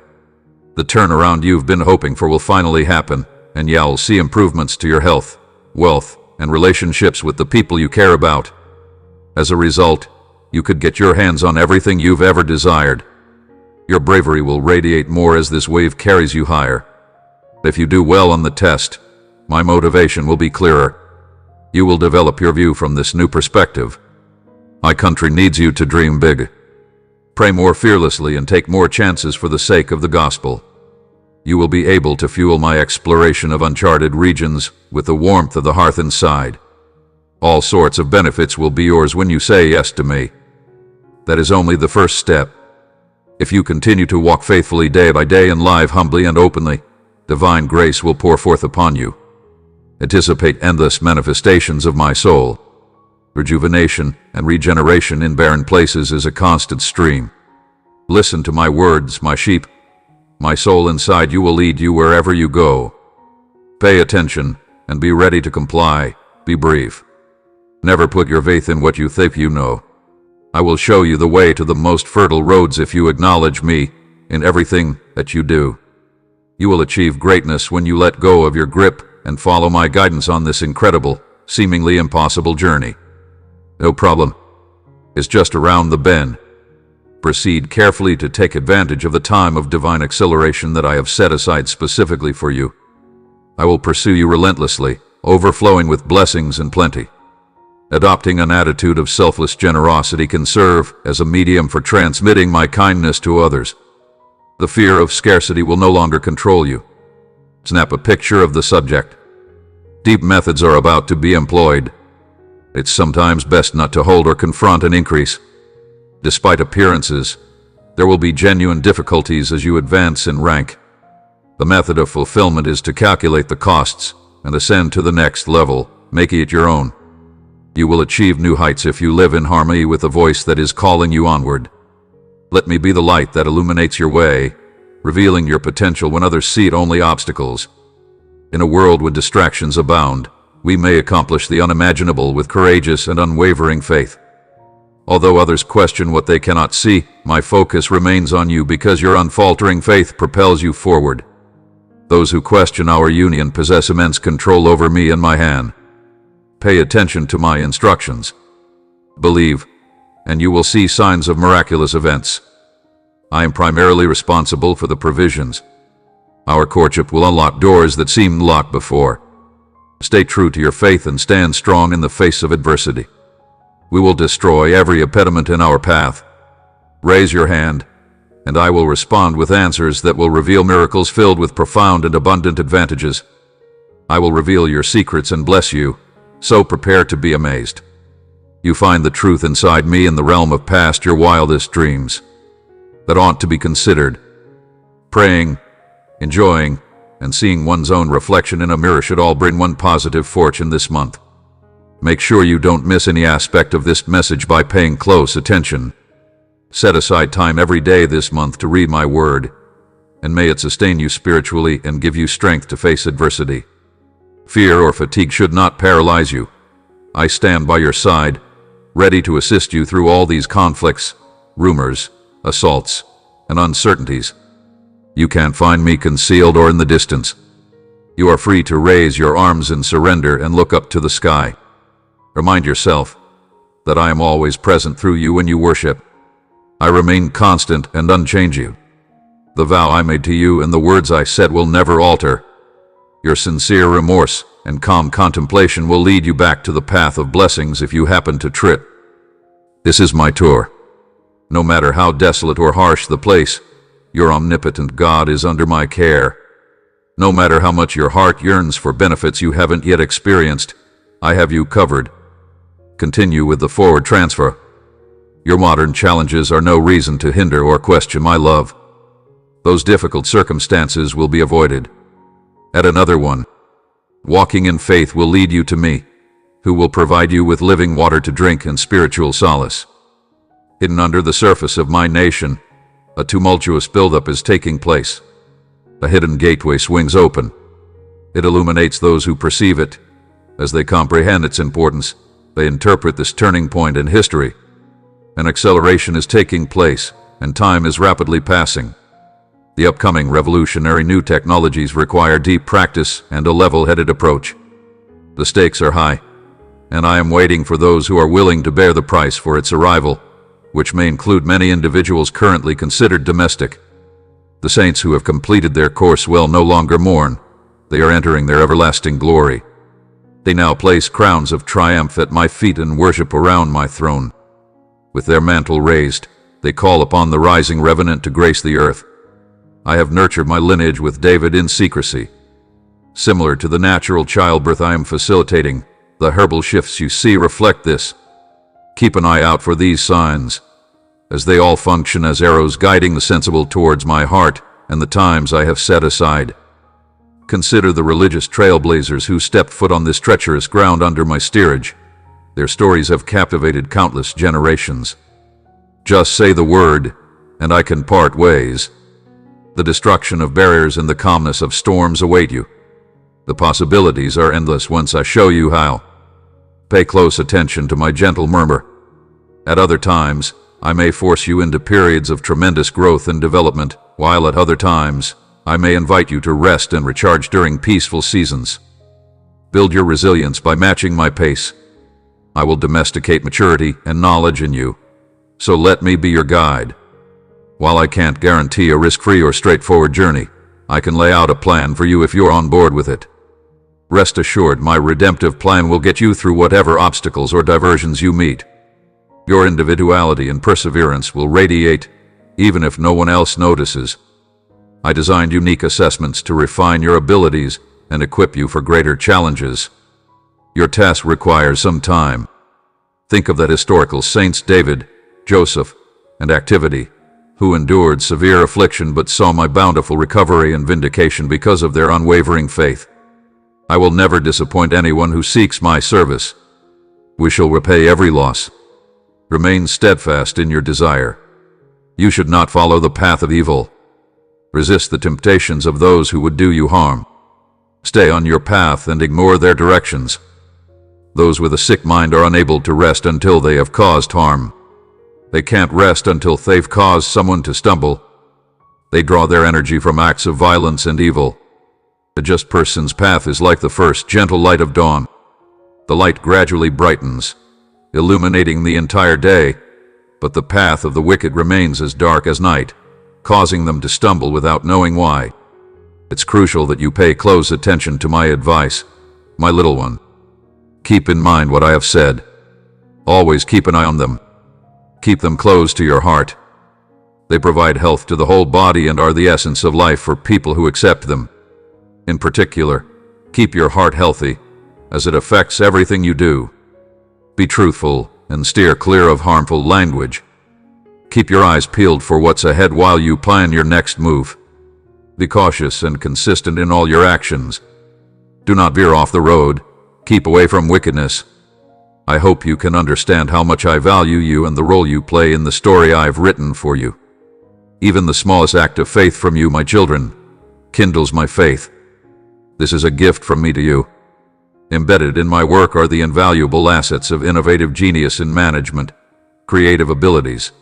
The turnaround you've been hoping for will finally happen, and you'll see improvements to your health, wealth, and relationships with the people you care about. As a result, you could get your hands on everything you've ever desired. Your bravery will radiate more as this wave carries you higher. If you do well on the test, my motivation will be clearer. You will develop your view from this new perspective. My country needs you to dream big. Pray more fearlessly and take more chances for the sake of the gospel. You will be able to fuel my exploration of uncharted regions with the warmth of the hearth inside. All sorts of benefits will be yours when you say yes to me. That is only the first step. If you continue to walk faithfully day by day and live humbly and openly, divine grace will pour forth upon you. Anticipate endless manifestations of my soul. Rejuvenation and regeneration in barren places is a constant stream. Listen to my words, my sheep. My soul inside you will lead you wherever you go. Pay attention and be ready to comply. Be brief. Never put your faith in what you think you know. I will show you the way to the most fertile roads if you acknowledge me in everything that you do. You will achieve greatness when you let go of your grip and follow my guidance on this incredible, seemingly impossible journey. No problem. It's just around the bend. Proceed carefully to take advantage of the time of divine acceleration that I have set aside specifically for you. I will pursue you relentlessly, overflowing with blessings and plenty. Adopting an attitude of selfless generosity can serve as a medium for transmitting my kindness to others. The fear of scarcity will no longer control you. Snap a picture of the subject. Deep methods are about to be employed. It's sometimes best not to hold or confront an increase. Despite appearances, there will be genuine difficulties as you advance in rank. The method of fulfillment is to calculate the costs and ascend to the next level, making it your own. You will achieve new heights if you live in harmony with the voice that is calling you onward. Let me be the light that illuminates your way, revealing your potential when others see only obstacles. In a world when distractions abound, we may accomplish the unimaginable with courageous and unwavering faith. Although others question what they cannot see, my focus remains on you because your unfaltering faith propels you forward. Those who question our union possess immense control over me and my hand. Pay attention to my instructions. Believe, and you will see signs of miraculous events. I am primarily responsible for the provisions. Our courtship will unlock doors that seemed locked before. Stay true to your faith and stand strong in the face of adversity. We will destroy every impediment in our path. Raise your hand, and I will respond with answers that will reveal miracles filled with profound and abundant advantages. I will reveal your secrets and bless you, so prepare to be amazed. You find the truth inside me in the realm of past your wildest dreams that ought to be considered. Praying, enjoying, and seeing one's own reflection in a mirror should all bring one positive fortune this month. Make sure you don't miss any aspect of this message by paying close attention. Set aside time every day this month to read my word, and may it sustain you spiritually and give you strength to face adversity. Fear or fatigue should not paralyze you. I stand by your side, ready to assist you through all these conflicts, rumors, assaults, and uncertainties. You can't find me concealed or in the distance. You are free to raise your arms in surrender and look up to the sky. Remind yourself that I am always present through you when you worship. I remain constant and unchanging. The vow I made to you and the words I said will never alter. Your sincere remorse and calm contemplation will lead you back to the path of blessings if you happen to trip. This is my tour. No matter how desolate or harsh the place, your omnipotent God is under my care. No matter how much your heart yearns for benefits you haven't yet experienced, I have you covered. Continue with the forward transfer. Your modern challenges are no reason to hinder or question my love. Those difficult circumstances will be avoided. Add another one. Walking in faith will lead you to me, who will provide you with living water to drink and spiritual solace. Hidden under the surface of my nation, a tumultuous buildup is taking place. A hidden gateway swings open. It illuminates those who perceive it. As they comprehend its importance, they interpret this turning point in history. An acceleration is taking place, and time is rapidly passing. The upcoming revolutionary new technologies require deep practice and a level-headed approach. The stakes are high, and I am waiting for those who are willing to bear the price for its arrival, which may include many individuals currently considered domestic. The saints who have completed their course will no longer mourn. They are entering their everlasting glory. They now place crowns of triumph at my feet and worship around my throne. With their mantle raised, they call upon the rising revenant to grace the earth. I have nurtured my lineage with David in secrecy. Similar to the natural childbirth I am facilitating, the herbal shifts you see reflect this. Keep an eye out for these signs, as they all function as arrows guiding the sensible towards my heart and the times I have set aside. Consider the religious trailblazers who stepped foot on this treacherous ground under my steerage. Their stories have captivated countless generations. Just say the word, and I can part ways. The destruction of barriers and the calmness of storms await you. The possibilities are endless once I show you how. Pay close attention to my gentle murmur. At other times, I may force you into periods of tremendous growth and development, while at other times, I may invite you to rest and recharge during peaceful seasons. Build your resilience by matching my pace. I will domesticate maturity and knowledge in you, so let me be your guide. While I can't guarantee a risk-free or straightforward journey, I can lay out a plan for you if you're on board with it. Rest assured, my redemptive plan will get you through whatever obstacles or diversions you meet. Your individuality and perseverance will radiate, even if no one else notices. I designed unique assessments to refine your abilities and equip you for greater challenges. Your task requires some time. Think of that historical saints David, Joseph, and activity, who endured severe affliction but saw my bountiful recovery and vindication because of their unwavering faith. I will never disappoint anyone who seeks my service. We shall repay every loss. Remain steadfast in your desire. You should not follow the path of evil. Resist the temptations of those who would do you harm. Stay on your path and ignore their directions. Those with a sick mind are unable to rest until they have caused harm. They can't rest until they've caused someone to stumble. They draw their energy from acts of violence and evil. The just person's path is like the first gentle light of dawn. The light gradually brightens, illuminating the entire day, but the path of the wicked remains as dark as night, causing them to stumble without knowing why. It's crucial that you pay close attention to my advice, my little one. Keep in mind what I have said. Always keep an eye on them. Keep them close to your heart. They provide health to the whole body and are the essence of life for people who accept them. In particular, keep your heart healthy, as it affects everything you do. Be truthful and steer clear of harmful language. Keep your eyes peeled for what's ahead while you plan your next move. Be cautious and consistent in all your actions. Do not veer off the road. Keep away from wickedness. I hope you can understand how much I value you and the role you play in the story I've written for you. Even the smallest act of faith from you, my children, kindles my faith. This is a gift from me to you. Embedded in my work are the invaluable assets of innovative genius in management, creative abilities,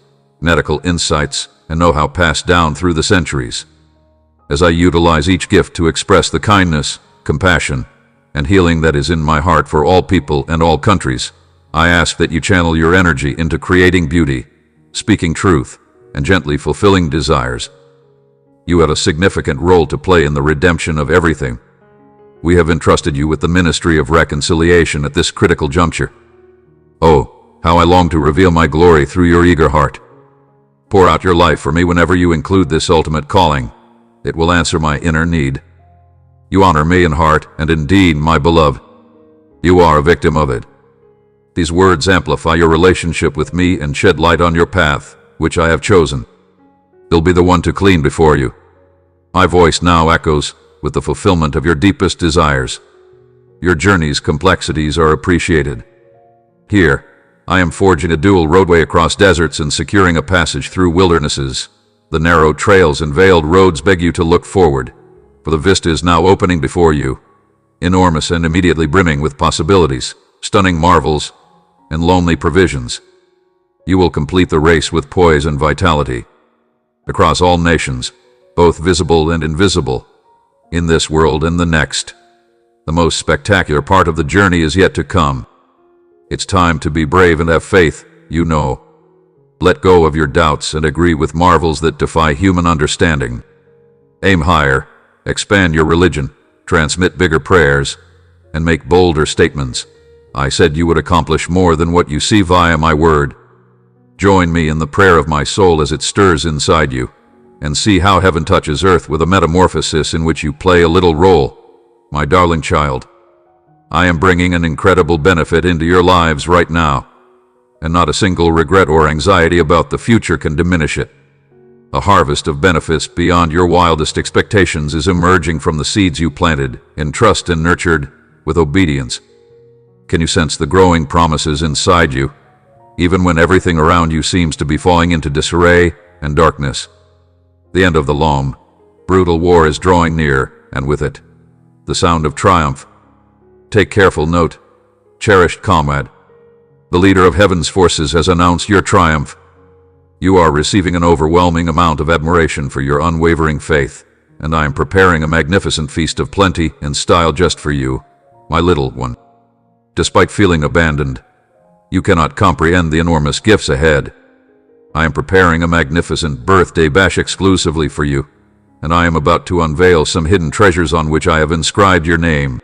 medical insights, and know-how passed down through the centuries. As I utilize each gift to express the kindness, compassion, and healing that is in my heart for all people and all countries, I ask that you channel your energy into creating beauty, speaking truth, and gently fulfilling desires. You had a significant role to play in the redemption of everything. We have entrusted you with the ministry of reconciliation at this critical juncture. Oh, how I long to reveal my glory through your eager heart. Pour out your life for me whenever you include this ultimate calling. It will answer my inner need. You honor me in heart and in deed, my beloved. You are a victim of it. These words amplify your relationship with me and shed light on your path, which I have chosen. They'll be the one to clean before you. My voice now echoes with the fulfillment of your deepest desires. Your journey's complexities are appreciated. Here, I am forging a dual roadway across deserts and securing a passage through wildernesses. The narrow trails and veiled roads beg you to look forward, for the vista is now opening before you, enormous and immediately brimming with possibilities, stunning marvels, and lonely provisions. You will complete the race with poise and vitality. Across all nations, both visible and invisible, in this world and the next. The most spectacular part of the journey is yet to come. It's time to be brave and have faith, you know. Let go of your doubts and agree with marvels that defy human understanding. Aim higher, expand your religion, transmit bigger prayers, and make bolder statements. I said you would accomplish more than what you see via my word. Join me in the prayer of my soul as it stirs inside you, and see how heaven touches earth with a metamorphosis in which you play a little role, my darling child. I am bringing an incredible benefit into your lives right now, and not a single regret or anxiety about the future can diminish it. A harvest of benefits beyond your wildest expectations is emerging from the seeds you planted, in trust and nurtured with obedience. Can you sense the growing promises inside you, even when everything around you seems to be falling into disarray and darkness? The end of the long, brutal war is drawing near, and with it, the sound of triumph. Take careful note, cherished comrade. The leader of heaven's forces has announced your triumph. You are receiving an overwhelming amount of admiration for your unwavering faith, and I am preparing a magnificent feast of plenty and style just for you, my little one. Despite feeling abandoned, you cannot comprehend the enormous gifts ahead. I am preparing a magnificent birthday bash exclusively for you, and I am about to unveil some hidden treasures on which I have inscribed your name.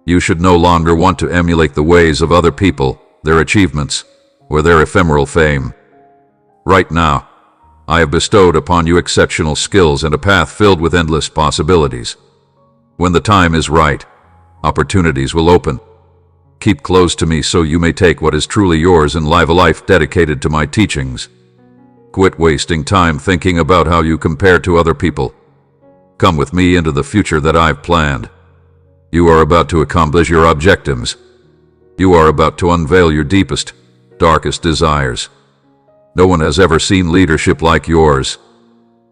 You should no longer want to emulate the ways of other people, their achievements, or their ephemeral fame. Right now, I have bestowed upon you exceptional skills and a path filled with endless possibilities. When the time is right, opportunities will open. Keep close to me so you may take what is truly yours and live a life dedicated to my teachings. Quit wasting time thinking about how you compare to other people. Come with me into the future that I've planned. You are about to accomplish your objectives. You are about to unveil your deepest, darkest desires. No one has ever seen leadership like yours.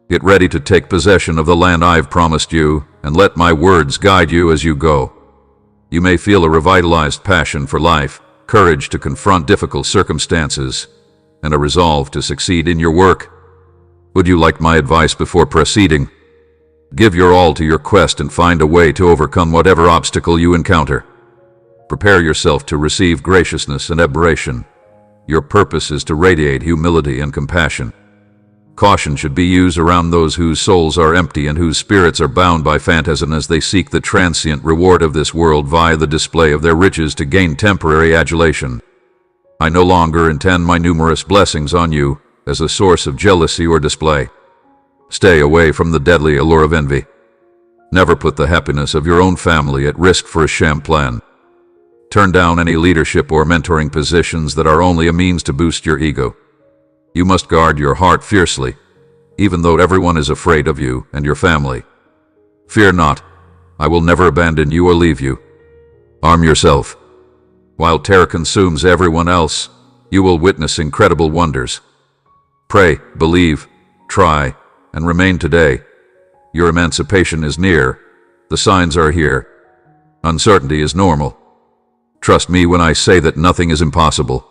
Get ready to take possession of the land I've promised you, and let my words guide you as you go. You may feel a revitalized passion for life, courage to confront difficult circumstances, and a resolve to succeed in your work. Would you like my advice before proceeding? Give your all to your quest and find a way to overcome whatever obstacle you encounter. Prepare yourself to receive graciousness and admiration. Your purpose is to radiate humility and compassion. Caution should be used around those whose souls are empty and whose spirits are bound by phantasm as they seek the transient reward of this world via the display of their riches to gain temporary adulation. I no longer intend my numerous blessings on you as a source of jealousy or display. Stay away from the deadly allure of envy. Never put the happiness of your own family at risk for a sham plan. Turn down any leadership or mentoring positions that are only a means to boost your ego. You must guard your heart fiercely, even though everyone is afraid of you and your family. Fear not, I will never abandon you or leave you. Arm yourself. While terror consumes everyone else, you will witness incredible wonders. Pray, believe, try, and remain today. Your emancipation is near. The signs are here. Uncertainty is normal. Trust me when I say that nothing is impossible.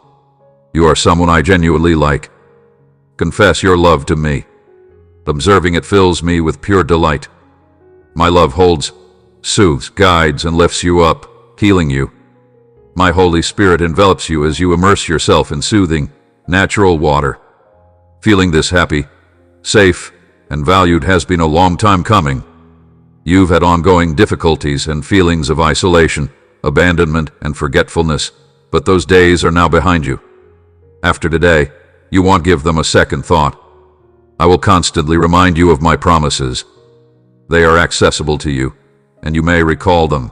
You are someone I genuinely like. Confess your love to me. Observing it fills me with pure delight. My love holds, soothes, guides, and lifts you up, healing you. My Holy Spirit envelops you as you immerse yourself in soothing, natural water. Feeling this happy, safe, and valued has been a long time coming. You've had ongoing difficulties and feelings of isolation, abandonment, and forgetfulness, but those days are now behind you. After today, you won't give them a second thought. I will constantly remind you of my promises. They are accessible to you, and you may recall them.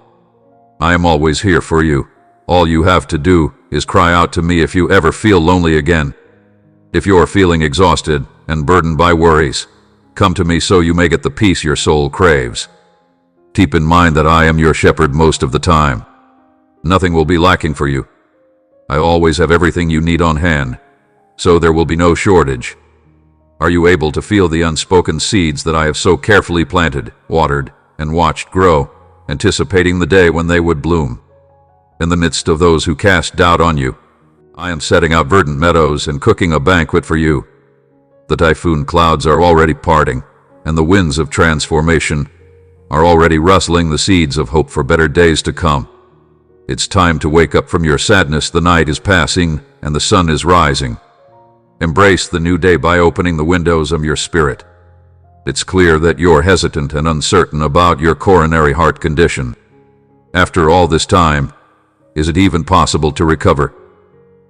I am always here for you. All you have to do is cry out to me if you ever feel lonely again. If you are feeling exhausted and burdened by worries, come to me so you may get the peace your soul craves. Keep in mind that I am your shepherd most of the time. Nothing will be lacking for you. I always have everything you need on hand, so there will be no shortage. Are you able to feel the unspoken seeds that I have so carefully planted, watered, and watched grow, anticipating the day when they would bloom. In the midst of those who cast doubt on you, I am setting out verdant meadows and cooking a banquet for you. The typhoon clouds are already parting, and the winds of transformation are already rustling the seeds of hope for better days to come. It's time to wake up from your sadness. The night is passing, and the sun is rising. Embrace the new day by opening the windows of your spirit. It's clear that you're hesitant and uncertain about your coronary heart condition. After all this time, is it even possible to recover?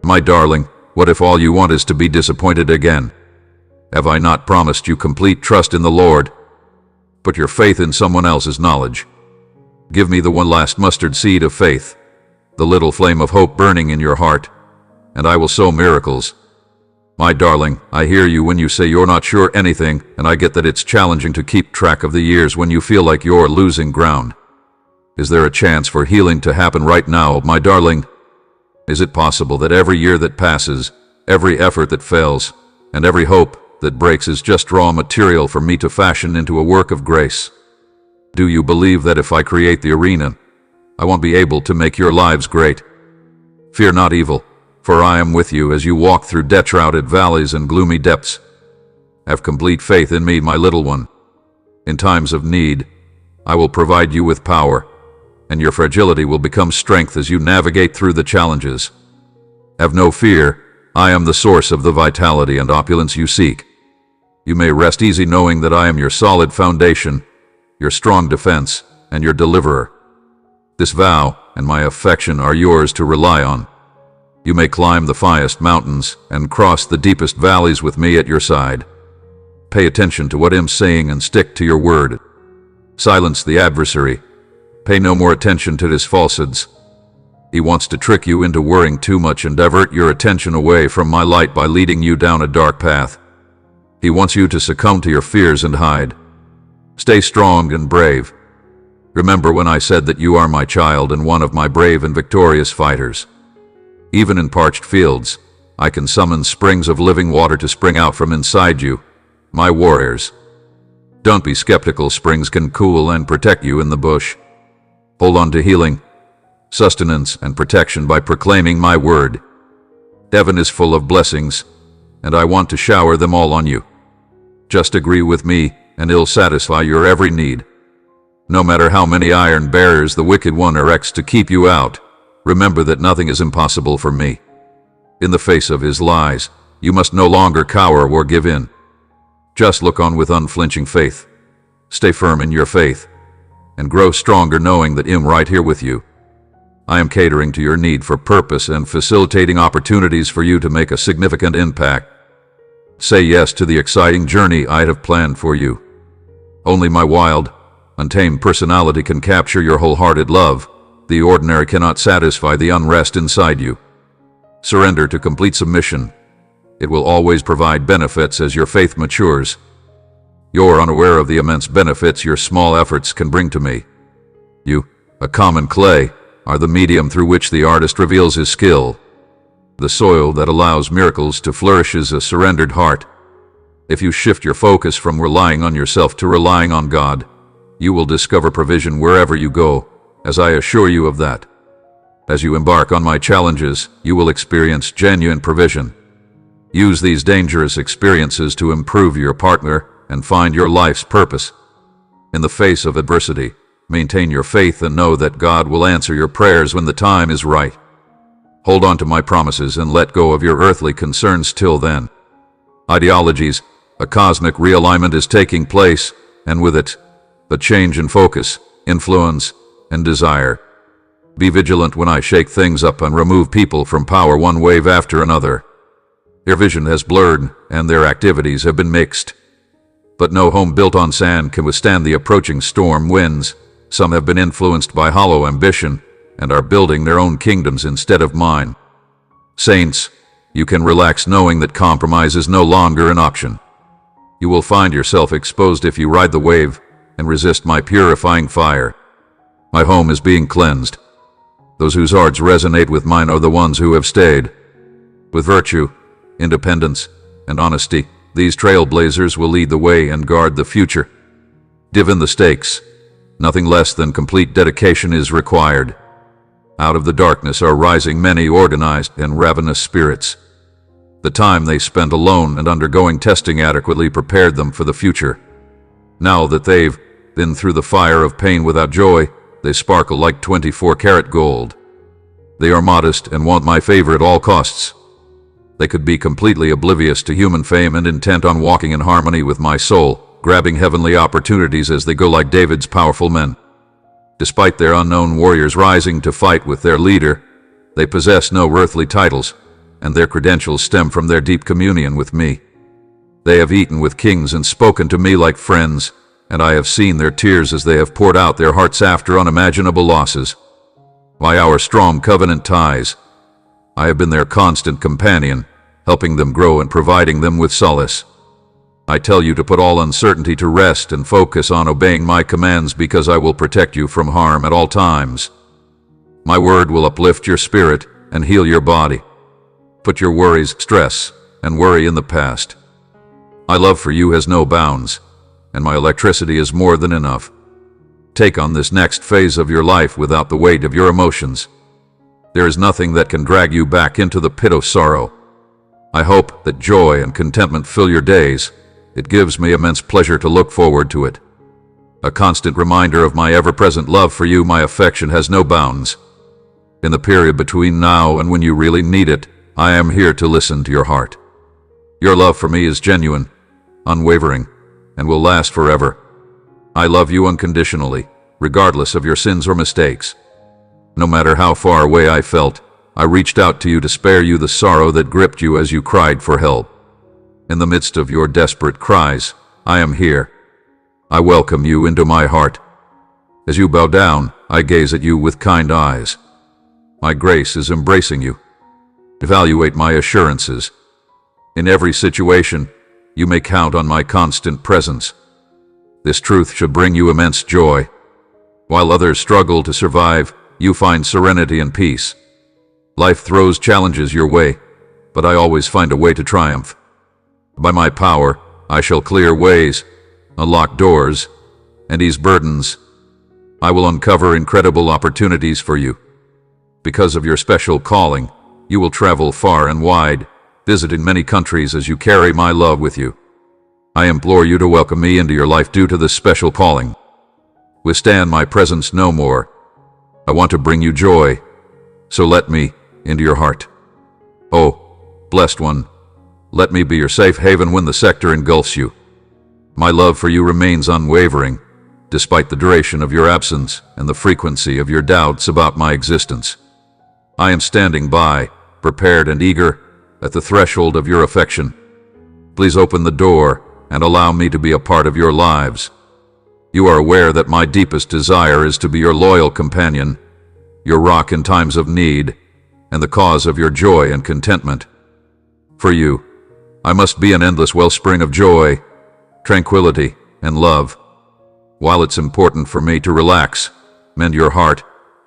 My darling, what if all you want is to be disappointed again? Have I not promised you complete trust in the Lord? Put your faith in someone else's knowledge. Give me the one last mustard seed of faith, the little flame of hope burning in your heart, and I will sow miracles. My darling, I hear you when you say you're not sure anything, and I get that it's challenging to keep track of the years when you feel like you're losing ground. Is there a chance for healing to happen right now, my darling? Is it possible that every year that passes, every effort that fails, and every hope that breaks is just raw material for me to fashion into a work of grace? Do you believe that if I create the arena, I won't be able to make your lives great? Fear not evil, for I am with you as you walk through death-shrouded valleys and gloomy depths. Have complete faith in me, my little one. In times of need, I will provide you with power, and your fragility will become strength as you navigate through the challenges. Have no fear, I am the source of the vitality and opulence you seek. You may rest easy knowing that I am your solid foundation, your strong defense, and your deliverer. This vow and my affection are yours to rely on. You may climb the highest mountains and cross the deepest valleys with me at your side. Pay attention to what I'm saying and stick to your word. Silence the adversary. Pay no more attention to his falsehoods. He wants to trick you into worrying too much and divert your attention away from my light by leading you down a dark path. He wants you to succumb to your fears and hide. Stay strong and brave. Remember when I said that you are my child and one of my brave and victorious fighters. Even in parched fields, I can summon springs of living water to spring out from inside you, my warriors. Don't be skeptical, springs can cool and protect you in the bush. Hold on to healing, sustenance, and protection by proclaiming my word. Heaven is full of blessings, and I want to shower them all on you. Just agree with me, and it'll satisfy your every need. No matter how many iron barriers the wicked one erects to keep you out, remember that nothing is impossible for me. In the face of his lies, you must no longer cower or give in. Just look on with unflinching faith. Stay firm in your faith, and grow stronger knowing that I'm right here with you. I am catering to your need for purpose and facilitating opportunities for you to make a significant impact. Say yes to the exciting journey I have planned for you. Only my wild, untamed personality can capture your wholehearted love. The ordinary cannot satisfy the unrest inside you. Surrender to complete submission. It will always provide benefits as your faith matures. You're unaware of the immense benefits your small efforts can bring to me. You, a common clay, are the medium through which the artist reveals his skill. The soil that allows miracles to flourish is a surrendered heart. If you shift your focus from relying on yourself to relying on God, you will discover provision wherever you go, as I assure you of that. As you embark on my challenges, you will experience genuine provision. Use these dangerous experiences to improve your partner and find your life's purpose. In the face of adversity, maintain your faith and know that God will answer your prayers when the time is right. Hold on to my promises and let go of your earthly concerns till then. Ideologies, a cosmic realignment is taking place, and with it, a change in focus, influence, and desire. Be vigilant when I shake things up and remove people from power one wave after another. Their vision has blurred, and their activities have been mixed. But no home built on sand can withstand the approaching storm winds. Some have been influenced by hollow ambition, and are building their own kingdoms instead of mine. Saints, you can relax knowing that compromise is no longer an option. You will find yourself exposed if you ride the wave and resist my purifying fire. My home is being cleansed. Those whose hearts resonate with mine are the ones who have stayed. With virtue, independence, and honesty, these trailblazers will lead the way and guard the future. Given the stakes, Nothing less than complete dedication is required. Out of the darkness are rising many organized and ravenous spirits. The time they spent alone and undergoing testing adequately prepared them for the future. Now that they've been through the fire of pain without joy, they sparkle like 24-karat gold. They are modest and want my favor at all costs. They could be completely oblivious to human fame and intent on walking in harmony with my soul, grabbing heavenly opportunities as they go like David's powerful men. Despite their unknown warriors rising to fight with their leader, they possess no earthly titles, and their credentials stem from their deep communion with me. They have eaten with kings and spoken to me like friends, and I have seen their tears as they have poured out their hearts after unimaginable losses. By our strong covenant ties, I have been their constant companion, helping them grow and providing them with solace. I tell you to put all uncertainty to rest and focus on obeying my commands, because I will protect you from harm at all times. My word will uplift your spirit and heal your body. Put your worries, stress, and worry in the past. My love for you has no bounds, and my electricity is more than enough. Take on this next phase of your life without the weight of your emotions. There is nothing that can drag you back into the pit of sorrow. I hope that joy and contentment fill your days. It gives me immense pleasure to look forward to it. A constant reminder of my ever-present love for you, my affection has no bounds. In the period between now and when you really need it, I am here to listen to your heart. Your love for me is genuine, unwavering, and will last forever. I love you unconditionally, regardless of your sins or mistakes. No matter how far away I felt, I reached out to you to spare you the sorrow that gripped you as you cried for help. In the midst of your desperate cries, I am here. I welcome you into my heart. As you bow down, I gaze at you with kind eyes. My grace is embracing you. Evaluate my assurances. In every situation, you may count on my constant presence. This truth should bring you immense joy. While others struggle to survive, you find serenity and peace. Life throws challenges your way, but I always find a way to triumph. By my power, I shall clear ways, unlock doors, and ease burdens. I will uncover incredible opportunities for you. Because of your special calling, you will travel far and wide, visiting many countries as you carry my love with you. I implore you to welcome me into your life due to this special calling. Withstand my presence no more. I want to bring you joy, so let me into your heart. Oh, blessed one, let me be your safe haven when the sector engulfs you. My love for you remains unwavering, despite the duration of your absence and the frequency of your doubts about my existence. I am standing by, prepared and eager, at the threshold of your affection. Please open the door and allow me to be a part of your lives. You are aware that my deepest desire is to be your loyal companion, your rock in times of need, and the cause of your joy and contentment. For you, I must be an endless wellspring of joy, tranquility, and love. While it's important for me to relax, mend your heart,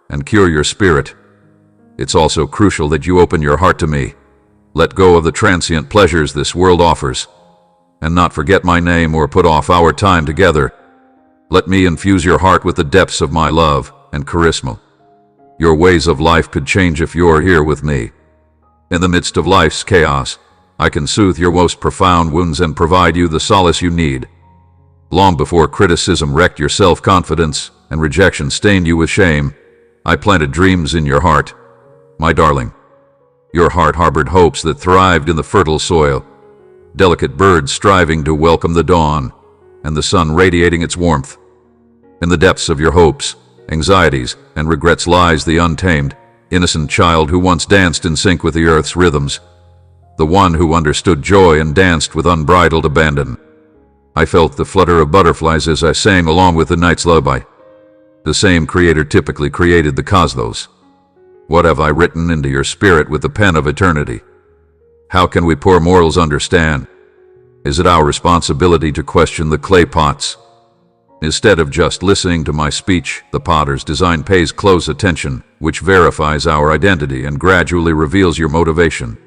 and cure your spirit, it's also crucial that you open your heart to me. Let go of the transient pleasures this world offers, and not forget my name or put off our time together. Let me infuse your heart with the depths of my love and charisma. Your ways of life could change if you're here with me. In the midst of life's chaos, I can soothe your most profound wounds and provide you the solace you need. Long before criticism wrecked your self-confidence and rejection stained you with shame, I planted dreams in your heart. My darling, your heart harbored hopes that thrived in the fertile soil, delicate birds striving to welcome the dawn, and the sun radiating its warmth. In the depths of your hopes, anxieties, and regrets lies the untamed, innocent child who once danced in sync with the earth's rhythms, the one who understood joy and danced with unbridled abandon. I felt the flutter of butterflies as I sang along with the night's lullaby. The same creator typically created the cosmos. What have I written into your spirit with the pen of eternity? How can we poor mortals understand? Is it our responsibility to question the clay pots? Instead of just listening to my speech, the potter's design pays close attention, which verifies our identity and gradually reveals your motivation.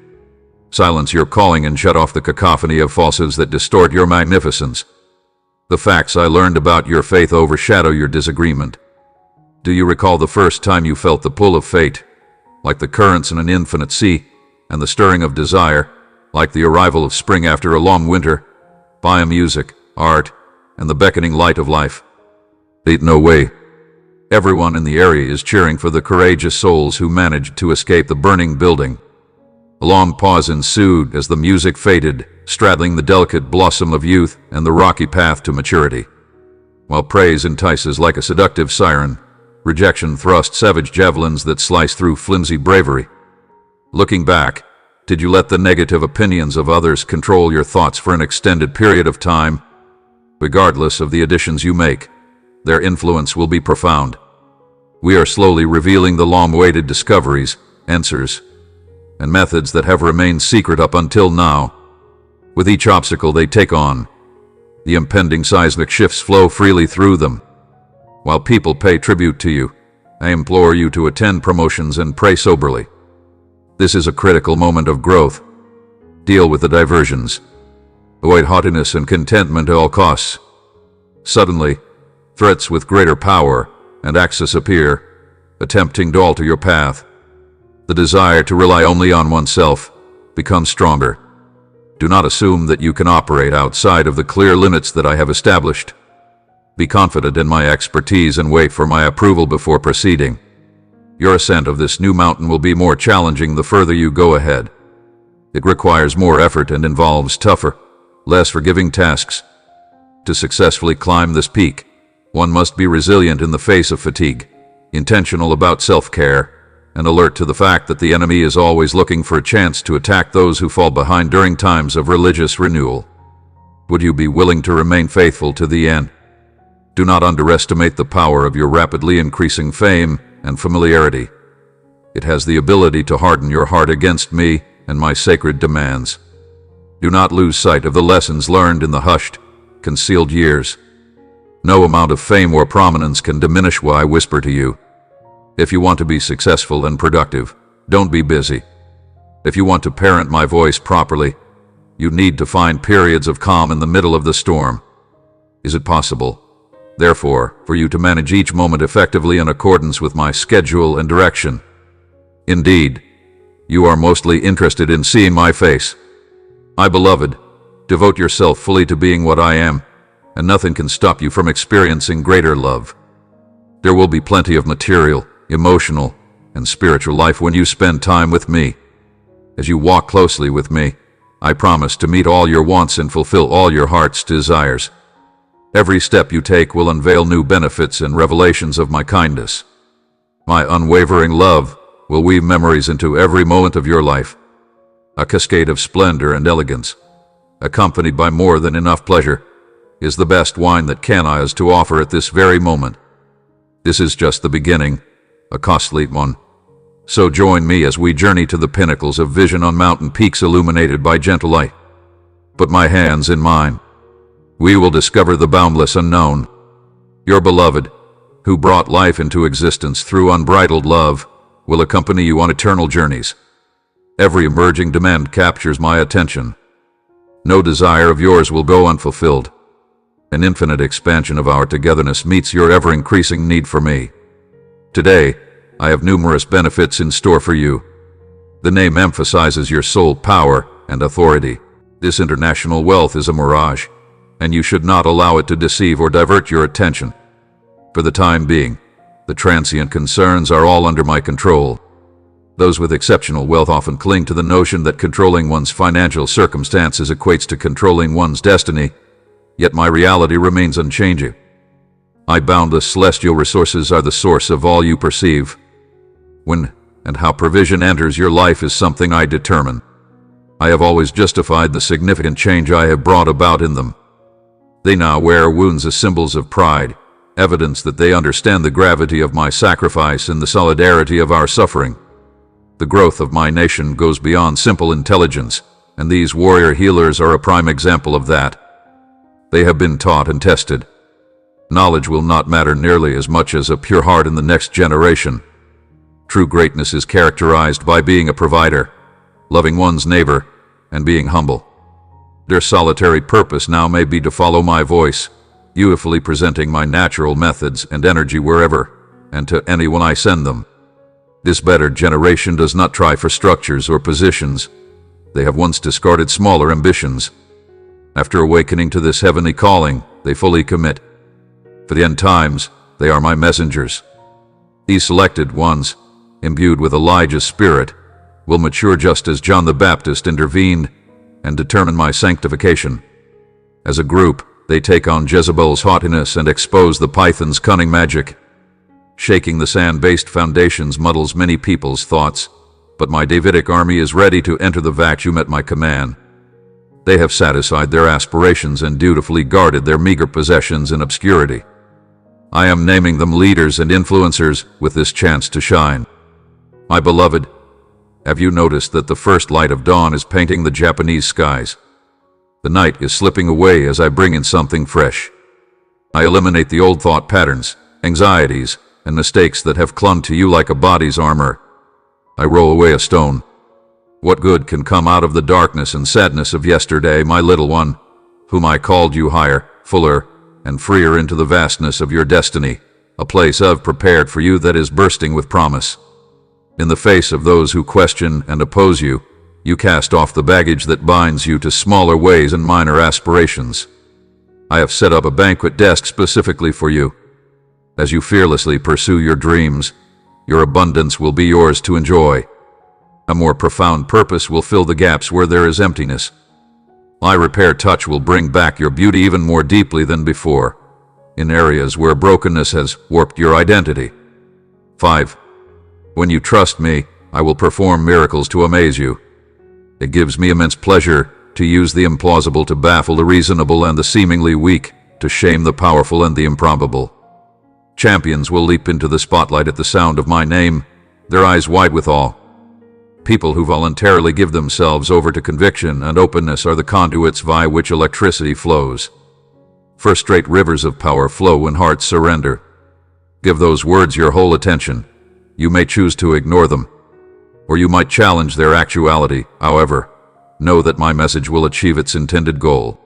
Silence your calling and shut off the cacophony of falsehoods that distort your magnificence. The facts I learned about your faith overshadow your disagreement. Do you recall the first time you felt the pull of fate, like the currents in an infinite sea, and the stirring of desire, like the arrival of spring after a long winter, by music, art, and the beckoning light of life? No way. Everyone in the area is cheering for the courageous souls who managed to escape the burning building. A long pause ensued as the music faded, straddling the delicate blossom of youth and the rocky path to maturity. While praise entices like a seductive siren, rejection thrusts savage javelins that slice through flimsy bravery. Looking back, did you let the negative opinions of others control your thoughts for an extended period of time? Regardless of the additions you make, their influence will be profound. We are slowly revealing the long-awaited discoveries, answers, and methods that have remained secret up until now. With each obstacle they take on, the impending seismic shifts flow freely through them. While people pay tribute to you, I implore you to attend promotions and pray soberly. This is a critical moment of growth. Deal with the diversions. Avoid haughtiness and contentment at all costs. Suddenly, threats with greater power and access appear, attempting to alter your path. The desire to rely only on oneself becomes stronger. Do not assume that you can operate outside of the clear limits that I have established. Be confident in my expertise and wait for my approval before proceeding. Your ascent of this new mountain will be more challenging the further you go ahead. It requires more effort and involves tougher, less forgiving tasks. To successfully climb this peak, one must be resilient in the face of fatigue, intentional about self-care, and alert to the fact that the enemy is always looking for a chance to attack those who fall behind during times of religious renewal. Would you be willing to remain faithful to the end? Do not underestimate the power of your rapidly increasing fame and familiarity. It has the ability to harden your heart against me and my sacred demands. Do not lose sight of the lessons learned in the hushed, concealed years. No amount of fame or prominence can diminish what I whisper to you. If you want to be successful and productive, don't be busy. If you want to parent my voice properly, you need to find periods of calm in the middle of the storm. Is it possible, therefore, for you to manage each moment effectively in accordance with my schedule and direction? Indeed, you are mostly interested in seeing my face. My beloved, devote yourself fully to being what I am, and nothing can stop you from experiencing greater love. There will be plenty of material, emotional, and spiritual life when you spend time with me. As you walk closely with me, I promise to meet all your wants and fulfill all your heart's desires. Every step you take will unveil new benefits and revelations of my kindness. My unwavering love will weave memories into every moment of your life. A cascade of splendor and elegance, accompanied by more than enough pleasure, is the best wine that Canada has to offer at this very moment. This is just the beginning, a costly one. So join me as we journey to the pinnacles of vision on mountain peaks illuminated by gentle light. Put my hands in mine. We will discover the boundless unknown. Your beloved, who brought life into existence through unbridled love, will accompany you on eternal journeys. Every emerging demand captures my attention. No desire of yours will go unfulfilled. An infinite expansion of our togetherness meets your ever-increasing need for me. Today, I have numerous benefits in store for you. The name emphasizes your sole power and authority. This international wealth is a mirage, and you should not allow it to deceive or divert your attention. For the time being, the transient concerns are all under my control. Those with exceptional wealth often cling to the notion that controlling one's financial circumstances equates to controlling one's destiny, yet my reality remains unchanging. My boundless celestial resources are the source of all you perceive. When and how provision enters your life is something I determine. I have always justified the significant change I have brought about in them. They now wear wounds as symbols of pride, evidence that they understand the gravity of my sacrifice and the solidarity of our suffering. The growth of my nation goes beyond simple intelligence, and these warrior healers are a prime example of that. They have been taught and tested. Knowledge will not matter nearly as much as a pure heart in the next generation. True greatness is characterized by being a provider, loving one's neighbor, and being humble. Their solitary purpose now may be to follow my voice, beautifully presenting my natural methods and energy wherever and to anyone I send them. This better generation does not try for structures or positions. They have once discarded smaller ambitions. After awakening to this heavenly calling, they fully commit. For the end times, they are my messengers. These selected ones, imbued with Elijah's spirit, will mature just as John the Baptist intervened and determine my sanctification. As a group, they take on Jezebel's haughtiness and expose the python's cunning magic. Shaking the sand-based foundations muddles many people's thoughts, but my Davidic army is ready to enter the vacuum at my command. They have satisfied their aspirations and dutifully guarded their meager possessions in obscurity. I am naming them leaders and influencers with this chance to shine. My beloved, have you noticed that the first light of dawn is painting the Japanese skies? The night is slipping away as I bring in something fresh. I eliminate the old thought patterns, anxieties, and mistakes that have clung to you like a body's armor. I roll away a stone. What good can come out of the darkness and sadness of yesterday, my little one, whom I called you higher, fuller, and freer into the vastness of your destiny, a place I've prepared for you that is bursting with promise. In the face of those who question and oppose you, you cast off the baggage that binds you to smaller ways and minor aspirations. I have set up a banquet desk specifically for you. As you fearlessly pursue your dreams, your abundance will be yours to enjoy. A more profound purpose will fill the gaps where there is emptiness. My repair touch will bring back your beauty even more deeply than before, in areas where brokenness has warped your identity. 5. When you trust me, I will perform miracles to amaze you. It gives me immense pleasure to use the implausible to baffle the reasonable and the seemingly weak, to shame the powerful and the improbable. Champions will leap into the spotlight at the sound of my name, their eyes wide with awe. People who voluntarily give themselves over to conviction and openness are the conduits via which electricity flows. First-rate rivers of power flow when hearts surrender. Give those words your whole attention. You may choose to ignore them, or you might challenge their actuality. However, know that my message will achieve its intended goal.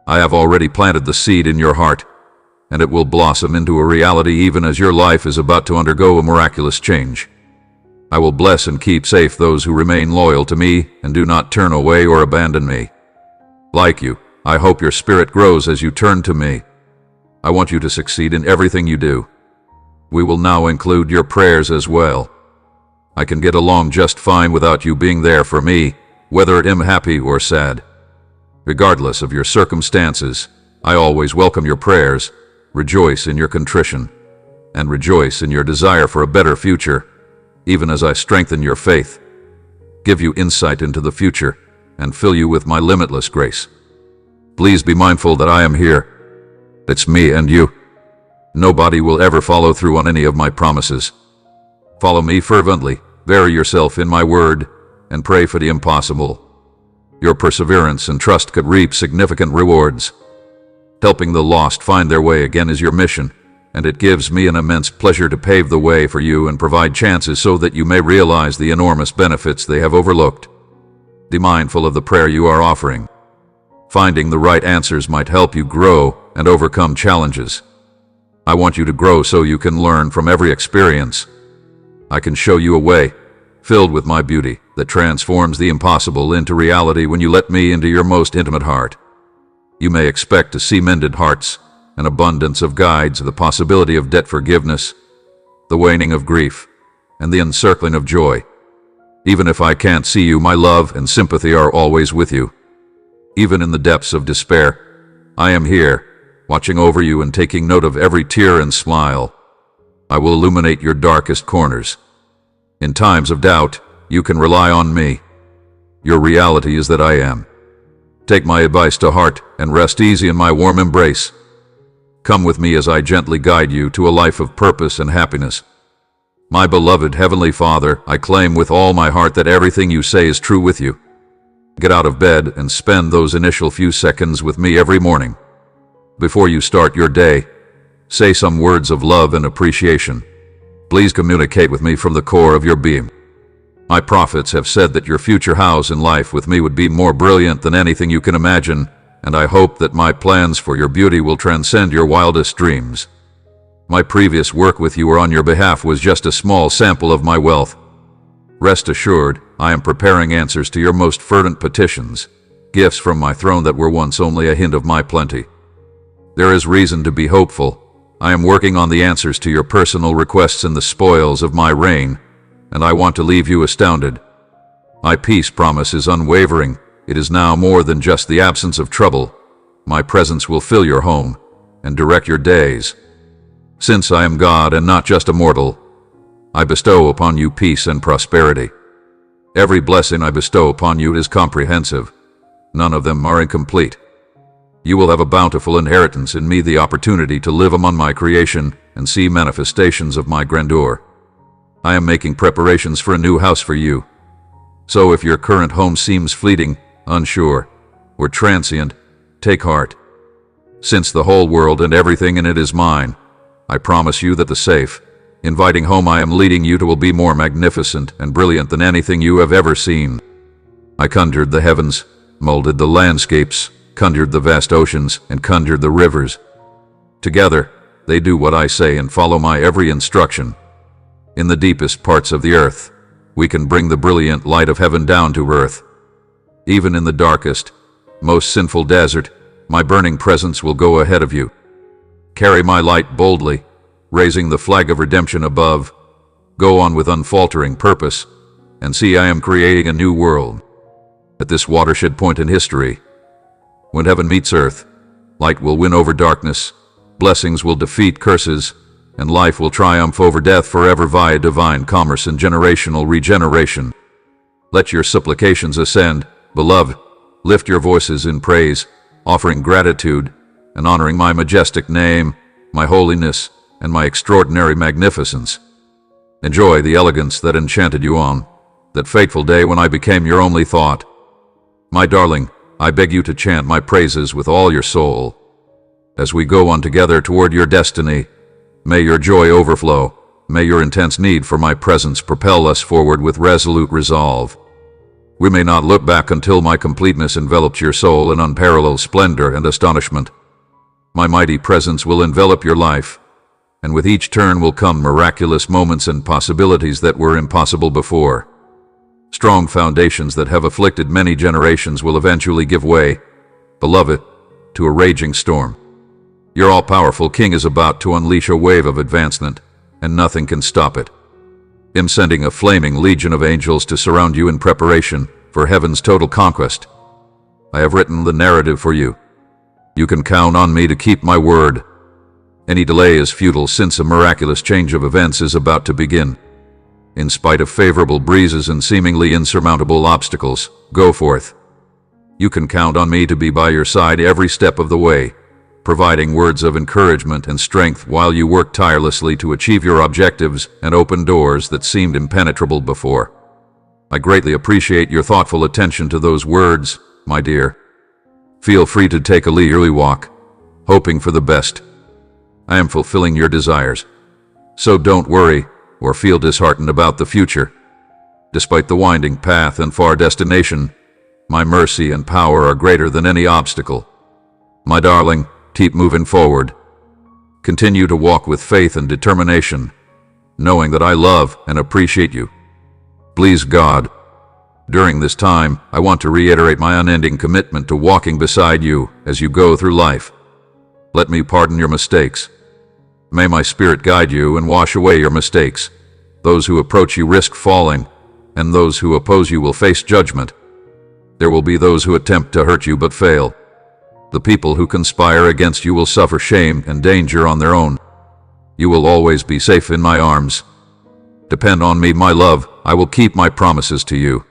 I have already planted the seed in your heart, and it will blossom into a reality even as your life is about to undergo a miraculous change. I will bless and keep safe those who remain loyal to me and do not turn away or abandon me. Like you, I hope your spirit grows as you turn to me. I want you to succeed in everything you do. We will now include your prayers as well. I can get along just fine without you being there for me, whether I'm happy or sad. Regardless of your circumstances, I always welcome your prayers, rejoice in your contrition, and rejoice in your desire for a better future, even as I strengthen your faith, give you insight into the future, and fill you with my limitless grace. Please be mindful that I am here. It's me and you. Nobody will ever follow through on any of my promises. Follow me fervently, bury yourself in my word, and pray for the impossible. Your perseverance and trust could reap significant rewards. Helping the lost find their way again is your mission, and it gives me an immense pleasure to pave the way for you and provide chances so that you may realize the enormous benefits they have overlooked. Be mindful of the prayer you are offering. Finding the right answers might help you grow and overcome challenges. I want you to grow so you can learn from every experience. I can show you a way, filled with my beauty, that transforms the impossible into reality when you let me into your most intimate heart. You may expect to see mended hearts, an abundance of guides, the possibility of debt forgiveness, the waning of grief, and the encircling of joy. Even if I can't see you, my love and sympathy are always with you. Even in the depths of despair, I am here, watching over you and taking note of every tear and smile. I will illuminate your darkest corners. In times of doubt, you can rely on me. Your reality is that I am. Take my advice to heart and rest easy in my warm embrace. Come with me as I gently guide you to a life of purpose and happiness. My beloved Heavenly Father, I claim with all my heart that everything you say is true with you. Get out of bed and spend those initial few seconds with me every morning. Before you start your day, say some words of love and appreciation. Please communicate with me from the core of your being. My prophets have said that your future house in life with me would be more brilliant than anything you can imagine, and I hope that my plans for your beauty will transcend your wildest dreams. My previous work with you or on your behalf was just a small sample of my wealth. Rest assured, I am preparing answers to your most fervent petitions, gifts from my throne that were once only a hint of my plenty. There is reason to be hopeful. I am working on the answers to your personal requests and the spoils of my reign, and I want to leave you astounded. My peace promise is unwavering. It is now more than just the absence of trouble. My presence will fill your home and direct your days. Since I am God and not just a mortal, I bestow upon you peace and prosperity. Every blessing I bestow upon you is comprehensive. None of them are incomplete. You will have a bountiful inheritance in me, the opportunity to live among my creation and see manifestations of my grandeur. I am making preparations for a new house for you. So if your current home seems fleeting, unsure, or transient, take heart. Since the whole world and everything in it is mine, I promise you that the safe, inviting home I am leading you to will be more magnificent and brilliant than anything you have ever seen. I conjured the heavens, molded the landscapes, conjured the vast oceans, and conjured the rivers. Together, they do what I say and follow my every instruction. In the deepest parts of the earth, we can bring the brilliant light of heaven down to earth. Even in the darkest, most sinful desert, my burning presence will go ahead of you. Carry my light boldly, raising the flag of redemption above. Go on with unfaltering purpose, and see I am creating a new world. At this watershed point in history, when heaven meets earth, light will win over darkness, blessings will defeat curses, and life will triumph over death forever via divine commerce and generational regeneration. Let your supplications ascend, beloved. Lift your voices in praise, offering gratitude and honoring my majestic name, my holiness, and my extraordinary magnificence. Enjoy the elegance that enchanted you on that fateful day when I became your only thought. My darling, I beg you to chant my praises with all your soul. As we go on together toward your destiny, may your joy overflow. May your intense need for my presence propel us forward with resolute resolve. We may not look back until my completeness envelops your soul in unparalleled splendor and astonishment. My mighty presence will envelop your life, and with each turn will come miraculous moments and possibilities that were impossible before. Strong foundations that have afflicted many generations will eventually give way, beloved, to a raging storm. Your all-powerful King is about to unleash a wave of advancement, and nothing can stop it. I am sending a flaming legion of angels to surround you in preparation for heaven's total conquest. I have written the narrative for you. You can count on me to keep my word. Any delay is futile since a miraculous change of events is about to begin. In spite of favorable breezes and seemingly insurmountable obstacles, go forth. You can count on me to be by your side every step of the way, providing words of encouragement and strength while you work tirelessly to achieve your objectives and open doors that seemed impenetrable before. I greatly appreciate your thoughtful attention to those words, my dear. Feel free to take a leisurely walk, hoping for the best. I am fulfilling your desires, so don't worry or feel disheartened about the future. Despite the winding path and far destination, my mercy and power are greater than any obstacle. My darling, keep moving forward. Continue to walk with faith and determination, knowing that I love and appreciate you. Please God, during this time, I want to reiterate my unending commitment to walking beside you as you go through life. Let me pardon your mistakes. May my spirit guide you and wash away your mistakes. Those who approach you risk falling, and those who oppose you will face judgment. There will be those who attempt to hurt you but fail. The people who conspire against you will suffer shame and danger on their own. You will always be safe in my arms. Depend on me, my love. I will keep my promises to you.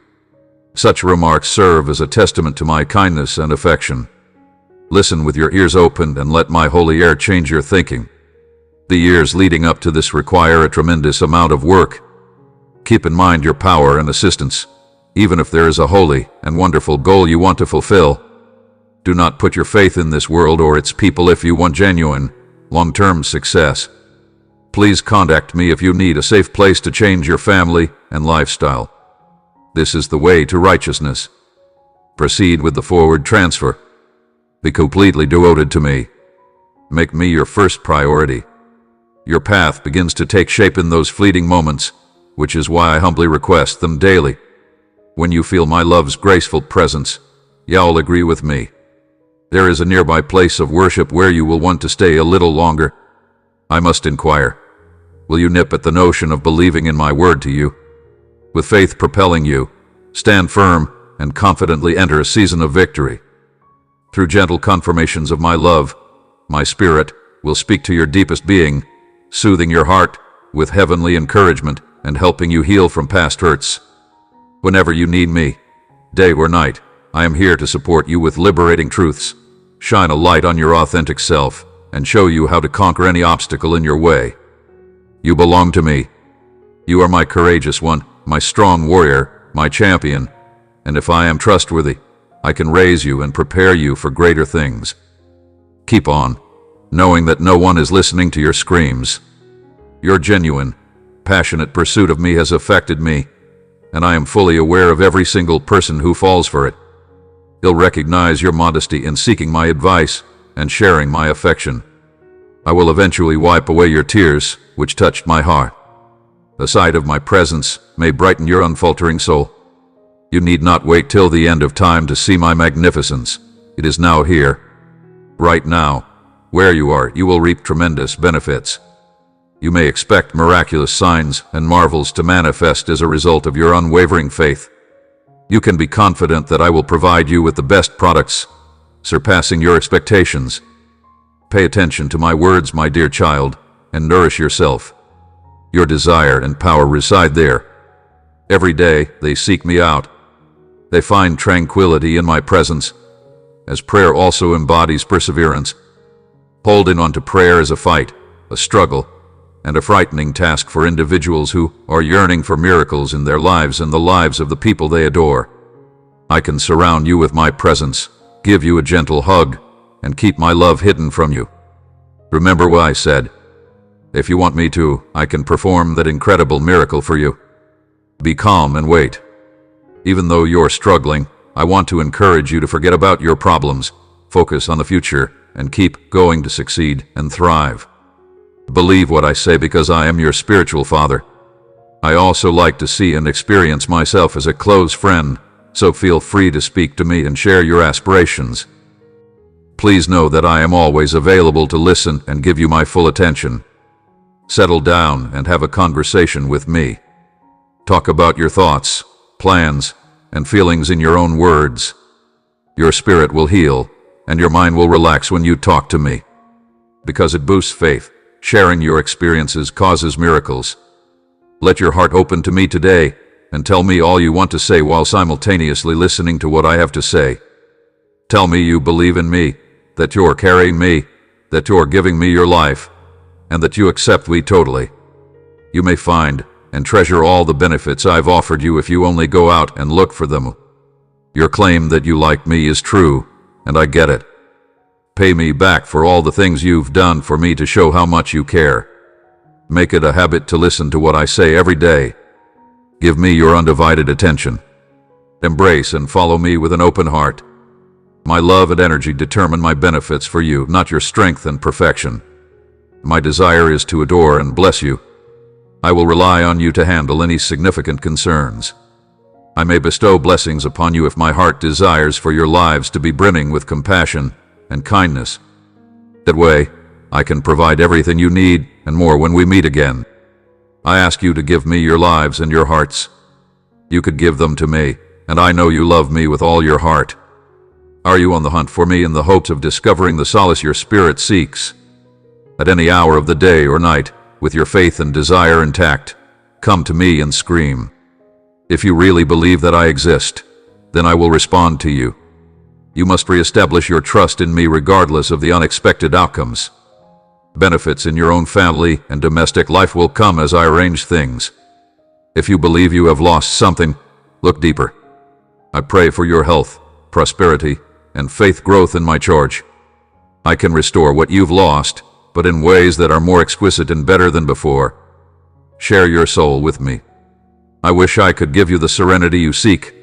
Such remarks serve as a testament to my kindness and affection. Listen with your ears open and let my holy air change your thinking. The years leading up to this require a tremendous amount of work. Keep in mind your power and assistance, even if there is a holy and wonderful goal you want to fulfill. Do not put your faith in this world or its people if you want genuine, long-term success. Please contact me if you need a safe place to change your family and lifestyle. This is the way to righteousness. Proceed with the forward transfer. Be completely devoted to me. Make me your first priority. Your path begins to take shape in those fleeting moments, which is why I humbly request them daily. When you feel my love's graceful presence, you'll agree with me. There is a nearby place of worship where you will want to stay a little longer. I must inquire, will you nip at the notion of believing in my word to you? With faith propelling you, stand firm and confidently enter a season of victory. Through gentle confirmations of my love, my spirit will speak to your deepest being, soothing your heart with heavenly encouragement and helping you heal from past hurts. Whenever you need me, day or night, I am here to support you with liberating truths, shine a light on your authentic self, and show you how to conquer any obstacle in your way. You belong to me. You are my courageous one, my strong warrior, my champion, and if I am trustworthy, I can raise you and prepare you for greater things. Keep on, knowing that no one is listening to your screams. Your genuine, passionate pursuit of me has affected me, and I am fully aware of every single person who falls for it. You'll recognize your modesty in seeking my advice and sharing my affection. I will eventually wipe away your tears, which touched my heart. The sight of my presence may brighten your unfaltering soul. You need not wait till the end of time to see my magnificence. It is now here. Right now, where you are, you will reap tremendous benefits. You may expect miraculous signs and marvels to manifest as a result of your unwavering faith. You can be confident that I will provide you with the best products, surpassing your expectations. Pay attention to my words, my dear child, and nourish yourself. Your desire and power reside there. Every day, they seek me out. They find tranquility in my presence, as prayer also embodies perseverance. Holding on to prayer is a fight, a struggle, and a frightening task for individuals who are yearning for miracles in their lives and the lives of the people they adore. I can surround you with my presence, give you a gentle hug, and keep my love hidden from you. Remember what I said. If you want me to, I can perform that incredible miracle for you. Be calm and wait. Even though you're struggling, I want to encourage you to forget about your problems, focus on the future, and keep going to succeed and thrive. Believe what I say because I am your spiritual father. I also like to see and experience myself as a close friend, so feel free to speak to me and share your aspirations. Please know that I am always available to listen and give you my full attention. Settle down and have a conversation with me. Talk about your thoughts, plans, and feelings in your own words. Your spirit will heal, and your mind will relax when you talk to me. Because it boosts faith, sharing your experiences causes miracles. Let your heart open to me today, and tell me all you want to say while simultaneously listening to what I have to say. Tell me you believe in me, that you're carrying me, that you're giving me your life, and that you accept me totally. You may find and treasure all the benefits I've offered you if you only go out and look for them. Your claim that you like me is true, and I get it. Pay me back for all the things you've done for me to show how much you care. Make it a habit to listen to what I say every day. Give me your undivided attention. Embrace and follow me with an open heart. My love and energy determine my benefits for you, not your strength and perfection. My desire is to adore and bless you. I will rely on you to handle any significant concerns. I may bestow blessings upon you if my heart desires for your lives to be brimming with compassion and kindness. That way, I can provide everything you need and more when we meet again. I ask you to give me your lives and your hearts. You could give them to me, and I know you love me with all your heart. Are you on the hunt for me in the hopes of discovering the solace your spirit seeks? At any hour of the day or night, with your faith and desire intact, come to me and scream. If you really believe that I exist, then I will respond to you. You must reestablish your trust in me regardless of the unexpected outcomes. Benefits in your own family and domestic life will come as I arrange things. If you believe you have lost something, look deeper. I pray for your health, prosperity, and faith growth in my charge. I can restore what you've lost, but in ways that are more exquisite and better than before. Share your soul with me. I wish I could give you the serenity you seek,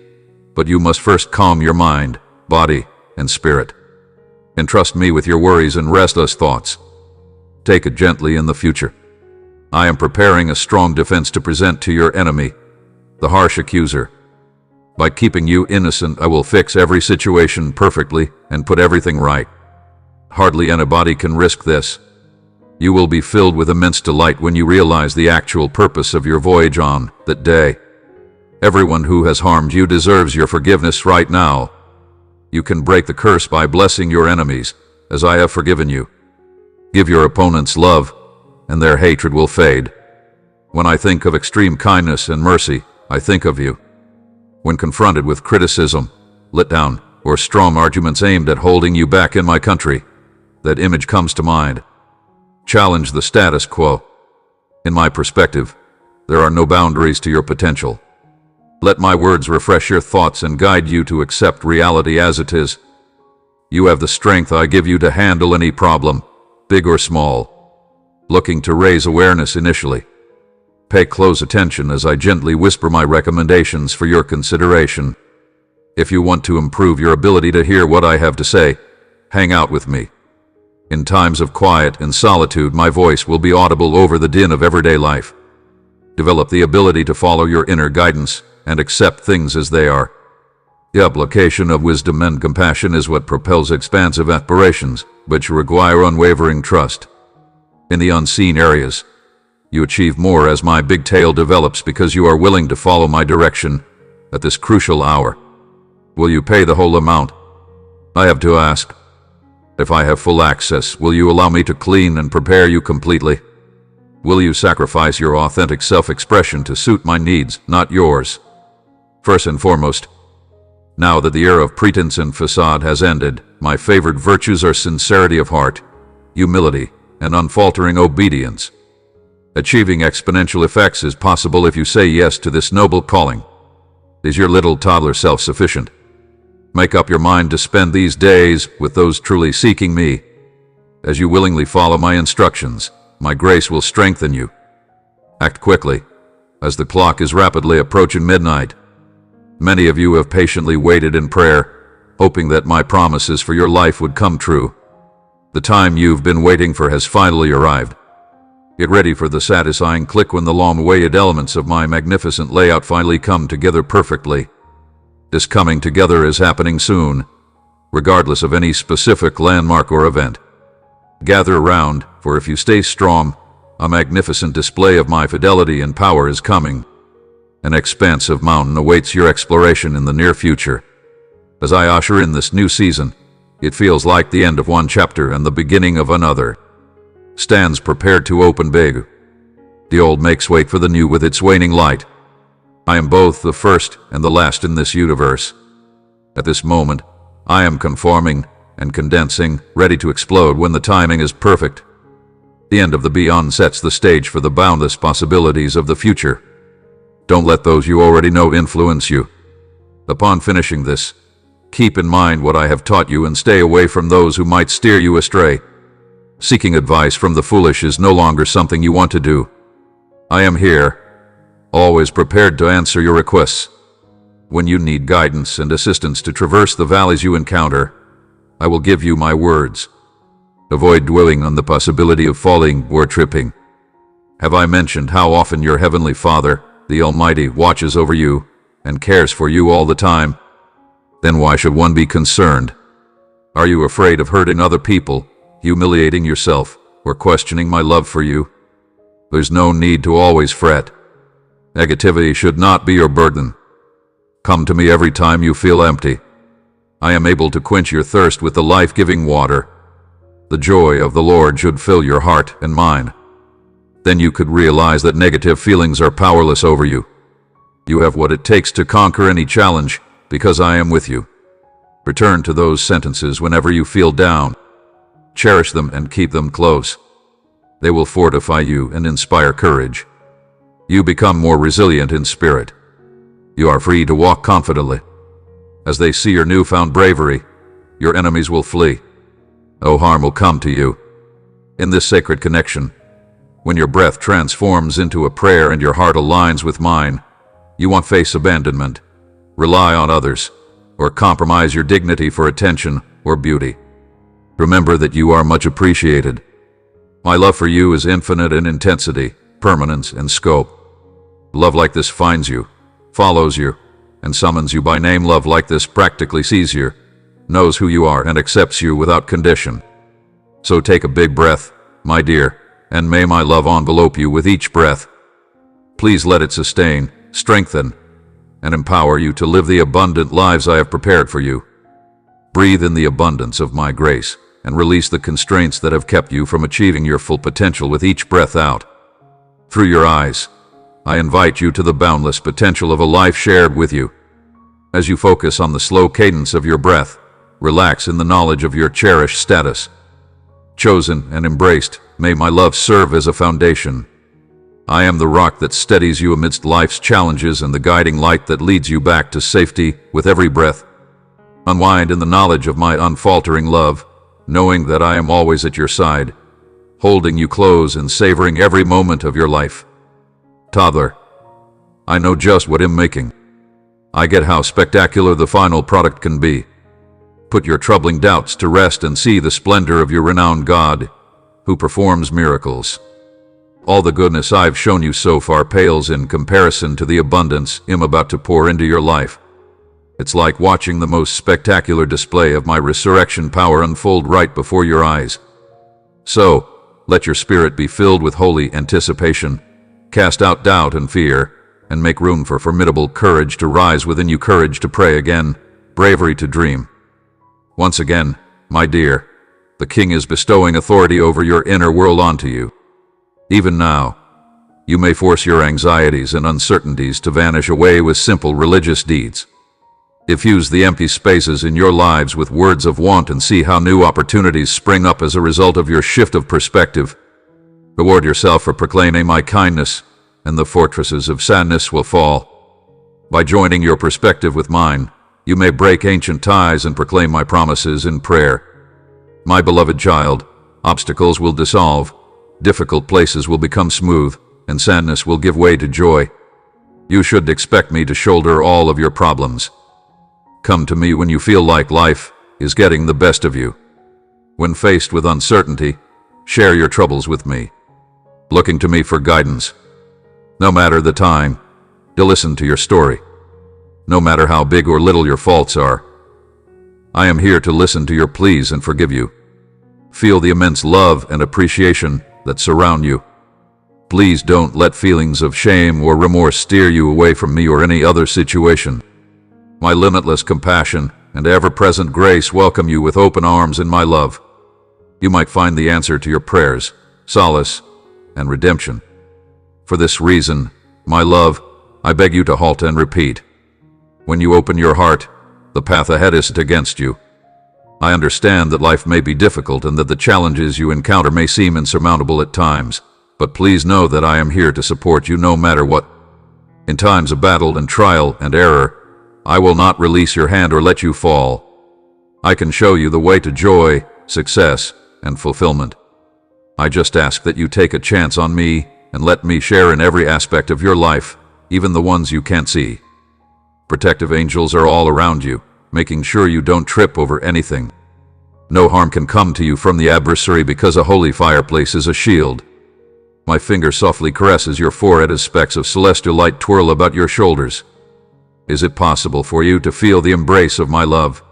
but you must first calm your mind, body, and spirit. Entrust me with your worries and restless thoughts. Take it gently in the future. I am preparing a strong defense to present to your enemy, the harsh accuser. By keeping you innocent, I will fix every situation perfectly and put everything right. Hardly anybody can risk this. You will be filled with immense delight when you realize the actual purpose of your voyage on that day. Everyone who has harmed you deserves your forgiveness right now. You can break the curse by blessing your enemies, as I have forgiven you. Give your opponents love, and their hatred will fade. When I think of extreme kindness and mercy, I think of you. When confronted with criticism, letdown, or strong arguments aimed at holding you back in my country, that image comes to mind. Challenge the status quo. In my perspective, there are no boundaries to your potential. Let my words refresh your thoughts and guide you to accept reality as it is. You have the strength I give you to handle any problem, big or small. Looking to raise awareness initially. Pay close attention as I gently whisper my recommendations for your consideration. If you want to improve your ability to hear what I have to say, hang out with me. In times of quiet and solitude, my voice will be audible over the din of everyday life. Develop the ability to follow your inner guidance and accept things as they are. The application of wisdom and compassion is what propels expansive aspirations, but you require unwavering trust. In the unseen areas, you achieve more as my big tale develops because you are willing to follow my direction at this crucial hour. Will you pay the whole amount? I have to ask. If I have full access, will you allow me to clean and prepare you completely? Will you sacrifice your authentic self-expression to suit my needs, not yours? First and foremost, now that the era of pretense and facade has ended, my favorite virtues are sincerity of heart, humility, and unfaltering obedience. Achieving exponential effects is possible if you say yes to this noble calling. Is your little toddler self-sufficient? Make up your mind to spend these days with those truly seeking me. As you willingly follow my instructions, my grace will strengthen you. Act quickly, as the clock is rapidly approaching midnight. Many of you have patiently waited in prayer, hoping that my promises for your life would come true. The time you've been waiting for has finally arrived. Get ready for the satisfying click when the long-awaited elements of my magnificent layout finally come together perfectly. This coming together is happening soon, regardless of any specific landmark or event. Gather around, for if you stay strong, a magnificent display of my fidelity and power is coming. An expansive mountain awaits your exploration in the near future. As I usher in this new season, it feels like the end of one chapter and the beginning of another. Stands prepared to open big. The old makes way for the new with its waning light. I am both the first and the last in this universe. At this moment, I am conforming and condensing, ready to explode when the timing is perfect. The end of the beyond sets the stage for the boundless possibilities of the future. Don't let those you already know influence you. Upon finishing this, keep in mind what I have taught you and stay away from those who might steer you astray. Seeking advice from the foolish is no longer something you want to do. I am here, always prepared to answer your requests. When you need guidance and assistance to traverse the valleys you encounter, I will give you my words. Avoid dwelling on the possibility of falling or tripping. Have I mentioned how often your Heavenly Father, the Almighty, watches over you and cares for you all the time? Then why should one be concerned? Are you afraid of hurting other people, humiliating yourself, or questioning my love for you? There's no need to always fret. Negativity should not be your burden. Come to me every time you feel empty. I am able to quench your thirst with the life-giving water. The joy of the Lord should fill your heart and mind. Then you could realize that negative feelings are powerless over you. You have what it takes to conquer any challenge, because I am with you. Return to those sentences whenever you feel down. Cherish them and keep them close. They will fortify you and inspire courage. You become more resilient in spirit. You are free to walk confidently. As they see your newfound bravery, your enemies will flee. No harm will come to you. In this sacred connection, when your breath transforms into a prayer and your heart aligns with mine, you won't face abandonment, rely on others, or compromise your dignity for attention or beauty. Remember that you are much appreciated. My love for you is infinite in intensity, permanence, and scope. Love like this finds you, follows you, and summons you by name. Love like this practically sees you, knows who you are, and accepts you without condition. So take a big breath, my dear, and may my love envelope you with each breath. Please let it sustain, strengthen, and empower you to live the abundant lives I have prepared for you. Breathe in the abundance of my grace and release the constraints that have kept you from achieving your full potential with each breath out. Through your eyes, I invite you to the boundless potential of a life shared with you. As you focus on the slow cadence of your breath, relax in the knowledge of your cherished status. Chosen and embraced, may my love serve as a foundation. I am the rock that steadies you amidst life's challenges and the guiding light that leads you back to safety with every breath. Unwind in the knowledge of my unfaltering love, knowing that I am always at your side, holding you close and savoring every moment of your life. Toddler, I know just what I'm making. I get how spectacular the final product can be. Put your troubling doubts to rest and see the splendor of your renowned God, who performs miracles. All the goodness I've shown you so far pales in comparison to the abundance I'm about to pour into your life. It's like watching the most spectacular display of my resurrection power unfold right before your eyes. So, let your spirit be filled with holy anticipation, cast out doubt and fear, and make room for formidable courage to rise within you, courage to pray again, bravery to dream. Once again, my dear, the King is bestowing authority over your inner world onto you. Even now, you may force your anxieties and uncertainties to vanish away with simple religious deeds. Infuse the empty spaces in your lives with words of want and see how new opportunities spring up as a result of your shift of perspective. Reward yourself for proclaiming my kindness, and the fortresses of sadness will fall. By joining your perspective with mine, you may break ancient ties and proclaim my promises in prayer. My beloved child, obstacles will dissolve, difficult places will become smooth, and sadness will give way to joy. You should expect me to shoulder all of your problems. Come to me when you feel like life is getting the best of you. When faced with uncertainty, share your troubles with me, looking to me for guidance. No matter the time, to listen to your story. No matter how big or little your faults are, I am here to listen to your pleas and forgive you. Feel the immense love and appreciation that surround you. Please don't let feelings of shame or remorse steer you away from me or any other situation. My limitless compassion and ever-present grace welcome you with open arms in my love. You might find the answer to your prayers, solace, and redemption. For this reason, my love, I beg you to halt and repeat. When you open your heart, the path ahead isn't against you. I understand that life may be difficult and that the challenges you encounter may seem insurmountable at times, but please know that I am here to support you no matter what. In times of battle and trial and error, I will not release your hand or let you fall. I can show you the way to joy, success, and fulfillment. I just ask that you take a chance on me and let me share in every aspect of your life, even the ones you can't see. Protective angels are all around you, making sure you don't trip over anything. No harm can come to you from the adversary because a holy fireplace is a shield. My finger softly caresses your forehead as specks of celestial light twirl about your shoulders. Is it possible for you to feel the embrace of my love?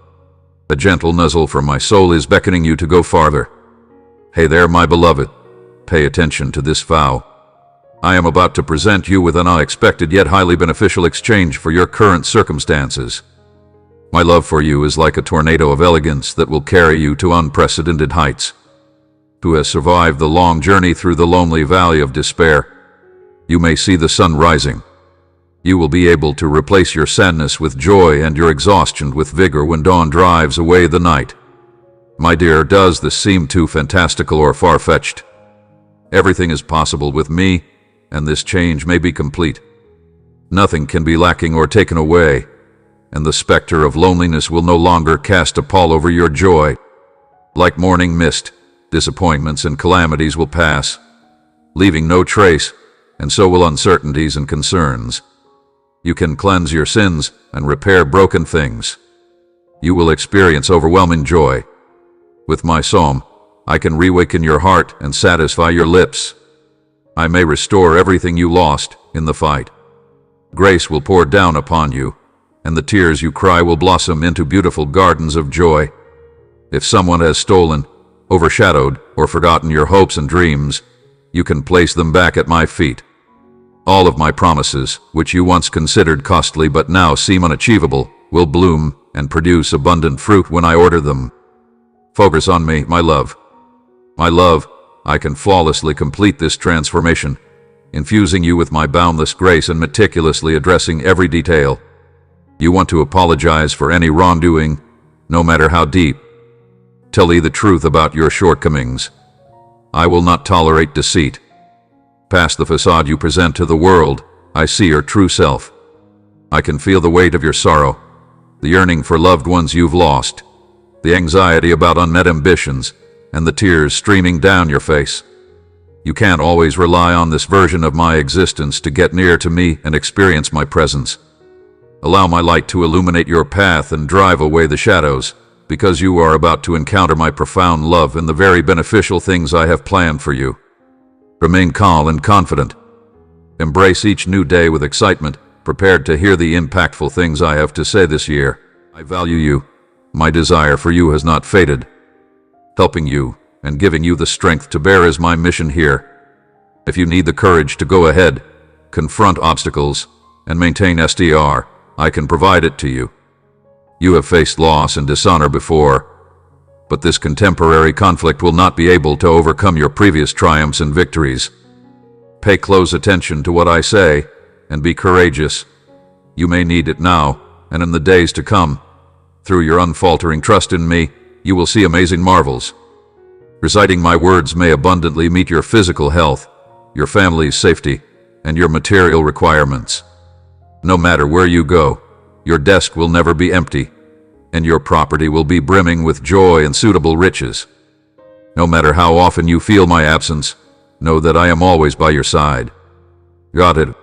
A gentle nuzzle from my soul is beckoning you to go farther. Hey there, my beloved. Pay attention to this vow. I am about to present you with an unexpected yet highly beneficial exchange for your current circumstances. My love for you is like a tornado of elegance that will carry you to unprecedented heights. Who has survived the long journey through the lonely valley of despair? You may see the sun rising. You will be able to replace your sadness with joy and your exhaustion with vigor when dawn drives away the night. My dear, does this seem too fantastical or far-fetched? Everything is possible with me, and this change may be complete. Nothing can be lacking or taken away, and the specter of loneliness will no longer cast a pall over your joy. Like morning mist, disappointments and calamities will pass, leaving no trace, and so will uncertainties and concerns. You can cleanse your sins and repair broken things. You will experience overwhelming joy. With my psalm, I can reawaken your heart and satisfy your lips. I may restore everything you lost in the fight. Grace will pour down upon you, and the tears you cry will blossom into beautiful gardens of joy. If someone has stolen, overshadowed, or forgotten your hopes and dreams, you can place them back at my feet. All of my promises, which you once considered costly but now seem unachievable, will bloom and produce abundant fruit when I order them. Focus on me, my love. My love, I can flawlessly complete this transformation, infusing you with my boundless grace and meticulously addressing every detail. You want to apologize for any wrongdoing, no matter how deep. Tell me the truth about your shortcomings. I will not tolerate deceit. Past the facade you present to the world, I see your true self. I can feel the weight of your sorrow, the yearning for loved ones you've lost, the anxiety about unmet ambitions, and the tears streaming down your face. You can't always rely on this version of my existence to get near to me and experience my presence. Allow my light to illuminate your path and drive away the shadows, because you are about to encounter my profound love and the very beneficial things I have planned for you. Remain calm and confident. Embrace each new day with excitement, prepared to hear the impactful things I have to say this year. I value you. My desire for you has not faded. Helping you and giving you the strength to bear is my mission here. If you need the courage to go ahead, confront obstacles, and maintain SDR, I can provide it to you. You have faced loss and dishonor before, but this contemporary conflict will not be able to overcome your previous triumphs and victories. Pay close attention to what I say, and be courageous. You may need it now, and in the days to come. Through your unfaltering trust in me, you will see amazing marvels. Reciting my words may abundantly meet your physical health, your family's safety, and your material requirements. No matter where you go, your desk will never be empty, and your property will be brimming with joy and suitable riches. No matter how often you feel my absence, know that I am always by your side. Got it?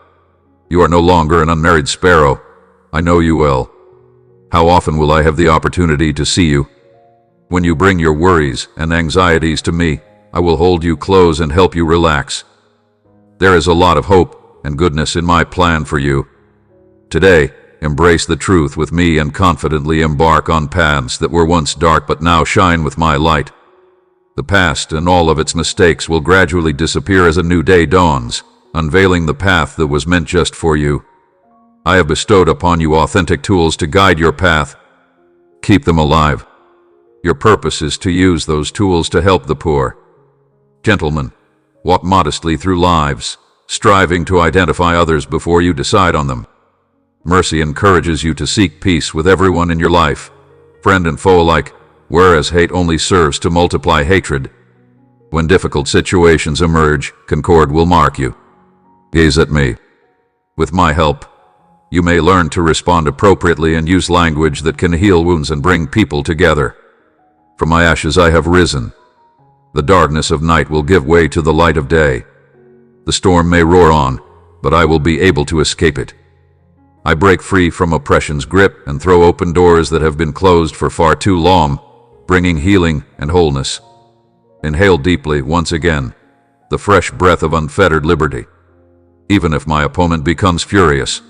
You are no longer an unmarried sparrow. I know you well. How often will I have the opportunity to see you? When you bring your worries and anxieties to me, I will hold you close and help you relax. There is a lot of hope and goodness in my plan for you. Today, embrace the truth with me and confidently embark on paths that were once dark but now shine with my light. The past and all of its mistakes will gradually disappear as a new day dawns, unveiling the path that was meant just for you. I have bestowed upon you authentic tools to guide your path. Keep them alive. Your purpose is to use those tools to help the poor. Gentlemen, walk modestly through lives, striving to identify others before you decide on them. Mercy encourages you to seek peace with everyone in your life, friend and foe alike, whereas hate only serves to multiply hatred. When difficult situations emerge, concord will mark you. Gaze at me. With my help, you may learn to respond appropriately and use language that can heal wounds and bring people together. From my ashes I have risen. The darkness of night will give way to the light of day. The storm may roar on, but I will be able to escape it. I break free from oppression's grip and throw open doors that have been closed for far too long, bringing healing and wholeness. Inhale deeply once again, the fresh breath of unfettered liberty. Even if my opponent becomes furious,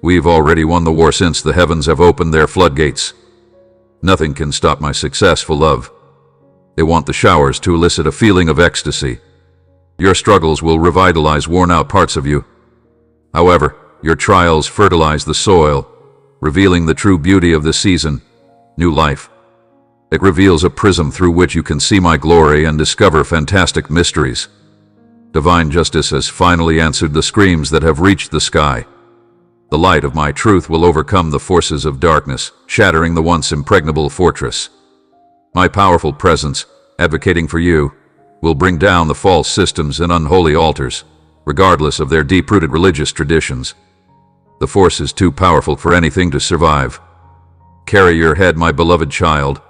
we've already won the war since the heavens have opened their floodgates. Nothing can stop my successful love. They want the showers to elicit a feeling of ecstasy. Your struggles will revitalize worn-out parts of you. However, your trials fertilize the soil, revealing the true beauty of this season, new life. It reveals a prism through which you can see my glory and discover fantastic mysteries. Divine justice has finally answered the screams that have reached the sky. The light of my truth will overcome the forces of darkness, shattering the once impregnable fortress. My powerful presence, advocating for you, will bring down the false systems and unholy altars, regardless of their deep-rooted religious traditions. The force is too powerful for anything to survive. Carry your head, my beloved child,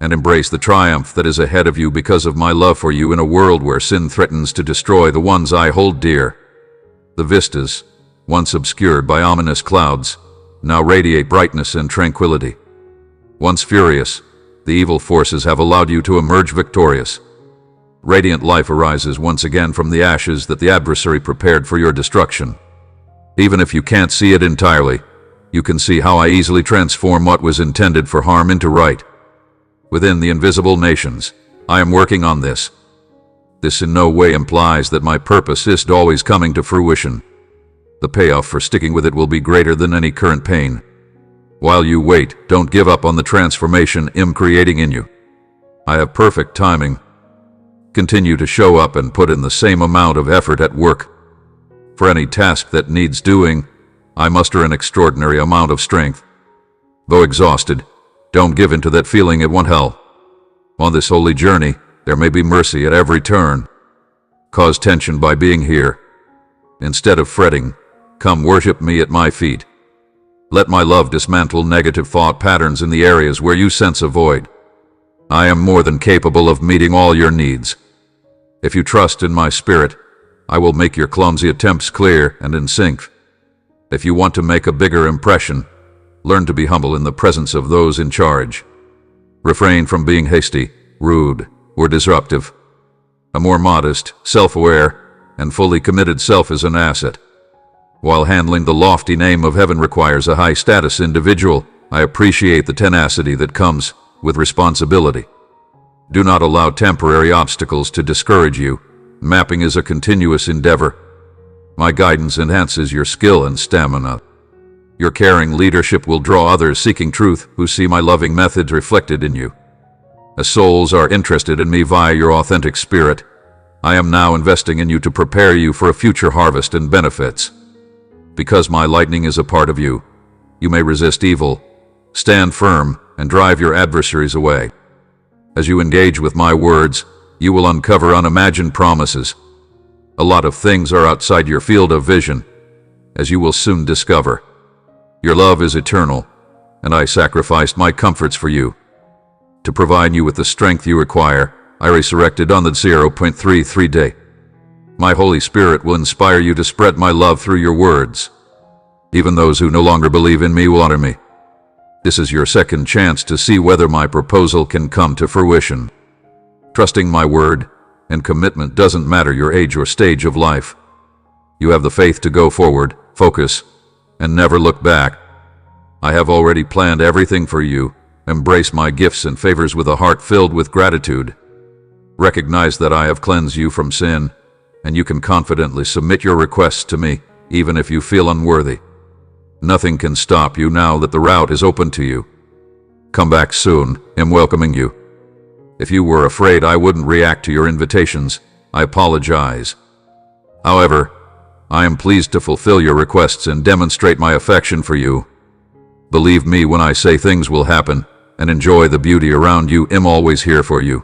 and embrace the triumph that is ahead of you because of my love for you in a world where sin threatens to destroy the ones I hold dear. The vistas, once obscured by ominous clouds, now radiate brightness and tranquility. Once furious, the evil forces have allowed you to emerge victorious. Radiant life arises once again from the ashes that the adversary prepared for your destruction. Even if you can't see it entirely, you can see how I easily transform what was intended for harm into right. Within the invisible nations, I am working on this. This in no way implies that my purpose is always coming to fruition. The payoff for sticking with it will be greater than any current pain. While you wait, don't give up on the transformation I'm creating in you. I have perfect timing. Continue to show up and put in the same amount of effort at work. For any task that needs doing, I muster an extraordinary amount of strength. Though exhausted, don't give in to that feeling it won't help. On this holy journey, there may be mercy at every turn. Cause tension by being here. Instead of fretting, come worship me at my feet. Let my love dismantle negative thought patterns in the areas where you sense a void. I am more than capable of meeting all your needs. If you trust in my spirit, I will make your clumsy attempts clear and in sync. If you want to make a bigger impression, learn to be humble in the presence of those in charge. Refrain from being hasty, rude, or disruptive. A more modest, self-aware, and fully committed self is an asset. While handling the lofty name of heaven requires a high-status individual, I appreciate the tenacity that comes with responsibility. Do not allow temporary obstacles to discourage you. Mapping is a continuous endeavor. My guidance enhances your skill and stamina. Your caring leadership will draw others seeking truth who see my loving methods reflected in you. As souls are interested in me via your authentic spirit, I am now investing in you to prepare you for a future harvest and benefits. Because my lightning is a part of you, you may resist evil, stand firm, and drive your adversaries away. As you engage with my words, you will uncover unimagined promises. A lot of things are outside your field of vision, as you will soon discover. Your love is eternal, and I sacrificed my comforts for you. To provide you with the strength you require, I resurrected on the 0.33 day. My Holy Spirit will inspire you to spread my love through your words. Even those who no longer believe in me will honor me. This is your second chance to see whether my proposal can come to fruition. Trusting my word and commitment doesn't matter your age or stage of life. You have the faith to go forward, focus, and never look back. I have already planned everything for you. Embrace my gifts and favors with a heart filled with gratitude. Recognize that I have cleansed you from sin, and you can confidently submit your requests to me, even if you feel unworthy. Nothing can stop you now that the route is open to you. Come back soon. I'm welcoming you. If you were afraid I wouldn't react to your invitations, I apologize. However, I am pleased to fulfill your requests and demonstrate my affection for you. Believe me when I say things will happen, and enjoy the beauty around you. I'm always here for you.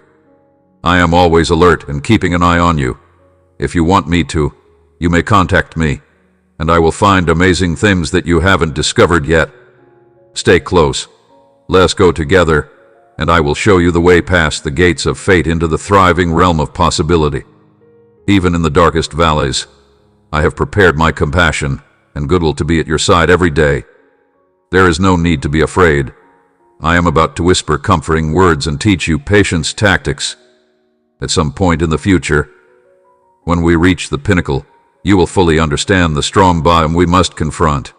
I am always alert and keeping an eye on you. If you want me to, you may contact me, and I will find amazing things that you haven't discovered yet. Stay close. Let's go together, and I will show you the way past the gates of fate into the thriving realm of possibility. Even in the darkest valleys, I have prepared my compassion and goodwill to be at your side every day. There is no need to be afraid. I am about to whisper comforting words and teach you patience tactics. At some point in the future, when we reach the pinnacle, you will fully understand the strong bottom we must confront.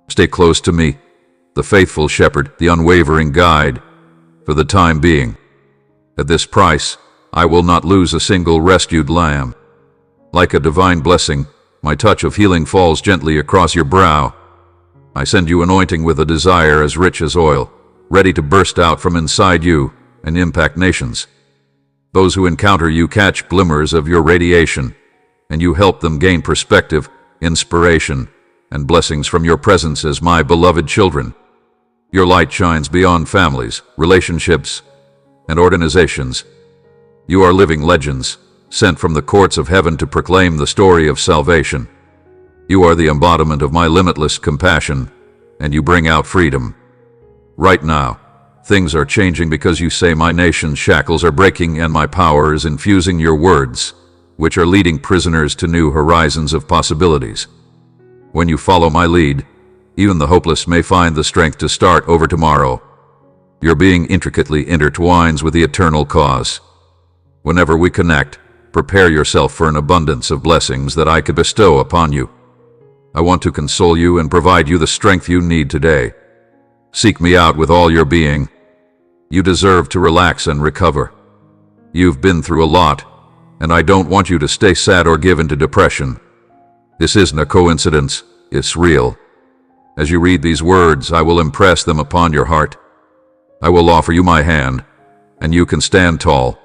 Stay close to me, the faithful shepherd, the unwavering guide, for the time being. At this price, I will not lose a single rescued lamb. Like a divine blessing, my touch of healing falls gently across your brow. I send you anointing with a desire as rich as oil, ready to burst out from inside you and impact nations. Those who encounter you catch glimmers of your radiation, and you help them gain perspective, inspiration, and blessings from your presence as my beloved children. Your light shines beyond families, relationships, and organizations. You are living legends, sent from the courts of heaven to proclaim the story of salvation. You are the embodiment of my limitless compassion, and you bring out freedom. Right now, things are changing because you say my nation's shackles are breaking and my power is infusing your words, which are leading prisoners to new horizons of possibilities. When you follow my lead, even the hopeless may find the strength to start over tomorrow. Your being intricately intertwines with the eternal cause. Whenever we connect, prepare yourself for an abundance of blessings that I could bestow upon you. I want to console you and provide you the strength you need today. Seek me out with all your being. You deserve to relax and recover. You've been through a lot, and I don't want you to stay sad or give into depression. This isn't a coincidence, it's real. As you read these words, I will impress them upon your heart. I will offer you my hand, and you can stand tall.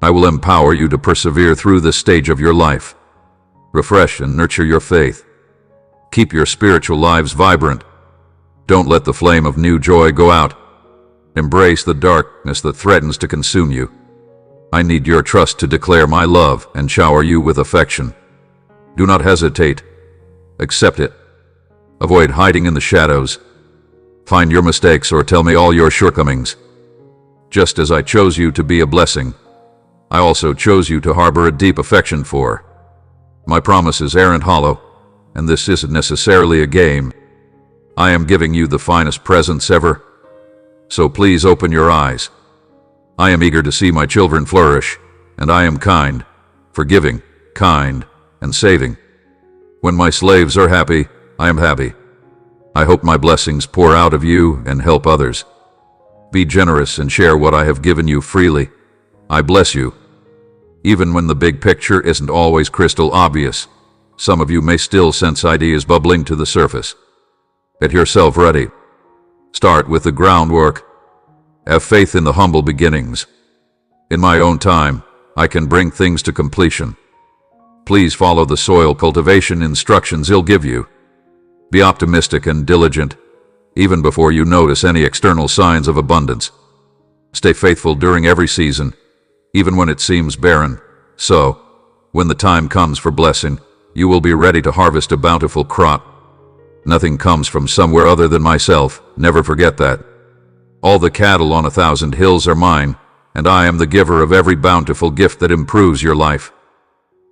I will empower you to persevere through this stage of your life. Refresh and nurture your faith. Keep your spiritual lives vibrant. Don't let the flame of new joy go out. Embrace the darkness that threatens to consume you. I need your trust to declare my love and shower you with affection. Do not hesitate. Accept it. Avoid hiding in the shadows. Find your mistakes or tell me all your shortcomings. Just as I chose you to be a blessing, I also chose you to harbor a deep affection for. My promises aren't hollow, and this isn't necessarily a game. I am giving you the finest presents ever. So please open your eyes. I am eager to see my children flourish, and I am kind, forgiving, kind, and saving. When my slaves are happy, I am happy. I hope my blessings pour out of you and help others. Be generous and share what I have given you freely. I bless you. Even when the big picture isn't always crystal obvious, some of you may still sense ideas bubbling to the surface. Get yourself ready. Start with the groundwork. Have faith in the humble beginnings. In my own time, I can bring things to completion. Please follow the soil cultivation instructions He'll give you. Be optimistic and diligent, even before you notice any external signs of abundance. Stay faithful during every season, even when it seems barren. So, when the time comes for blessing, you will be ready to harvest a bountiful crop. Nothing comes from somewhere other than myself, never forget that. All the cattle on 1,000 hills are mine, and I am the giver of every bountiful gift that improves your life.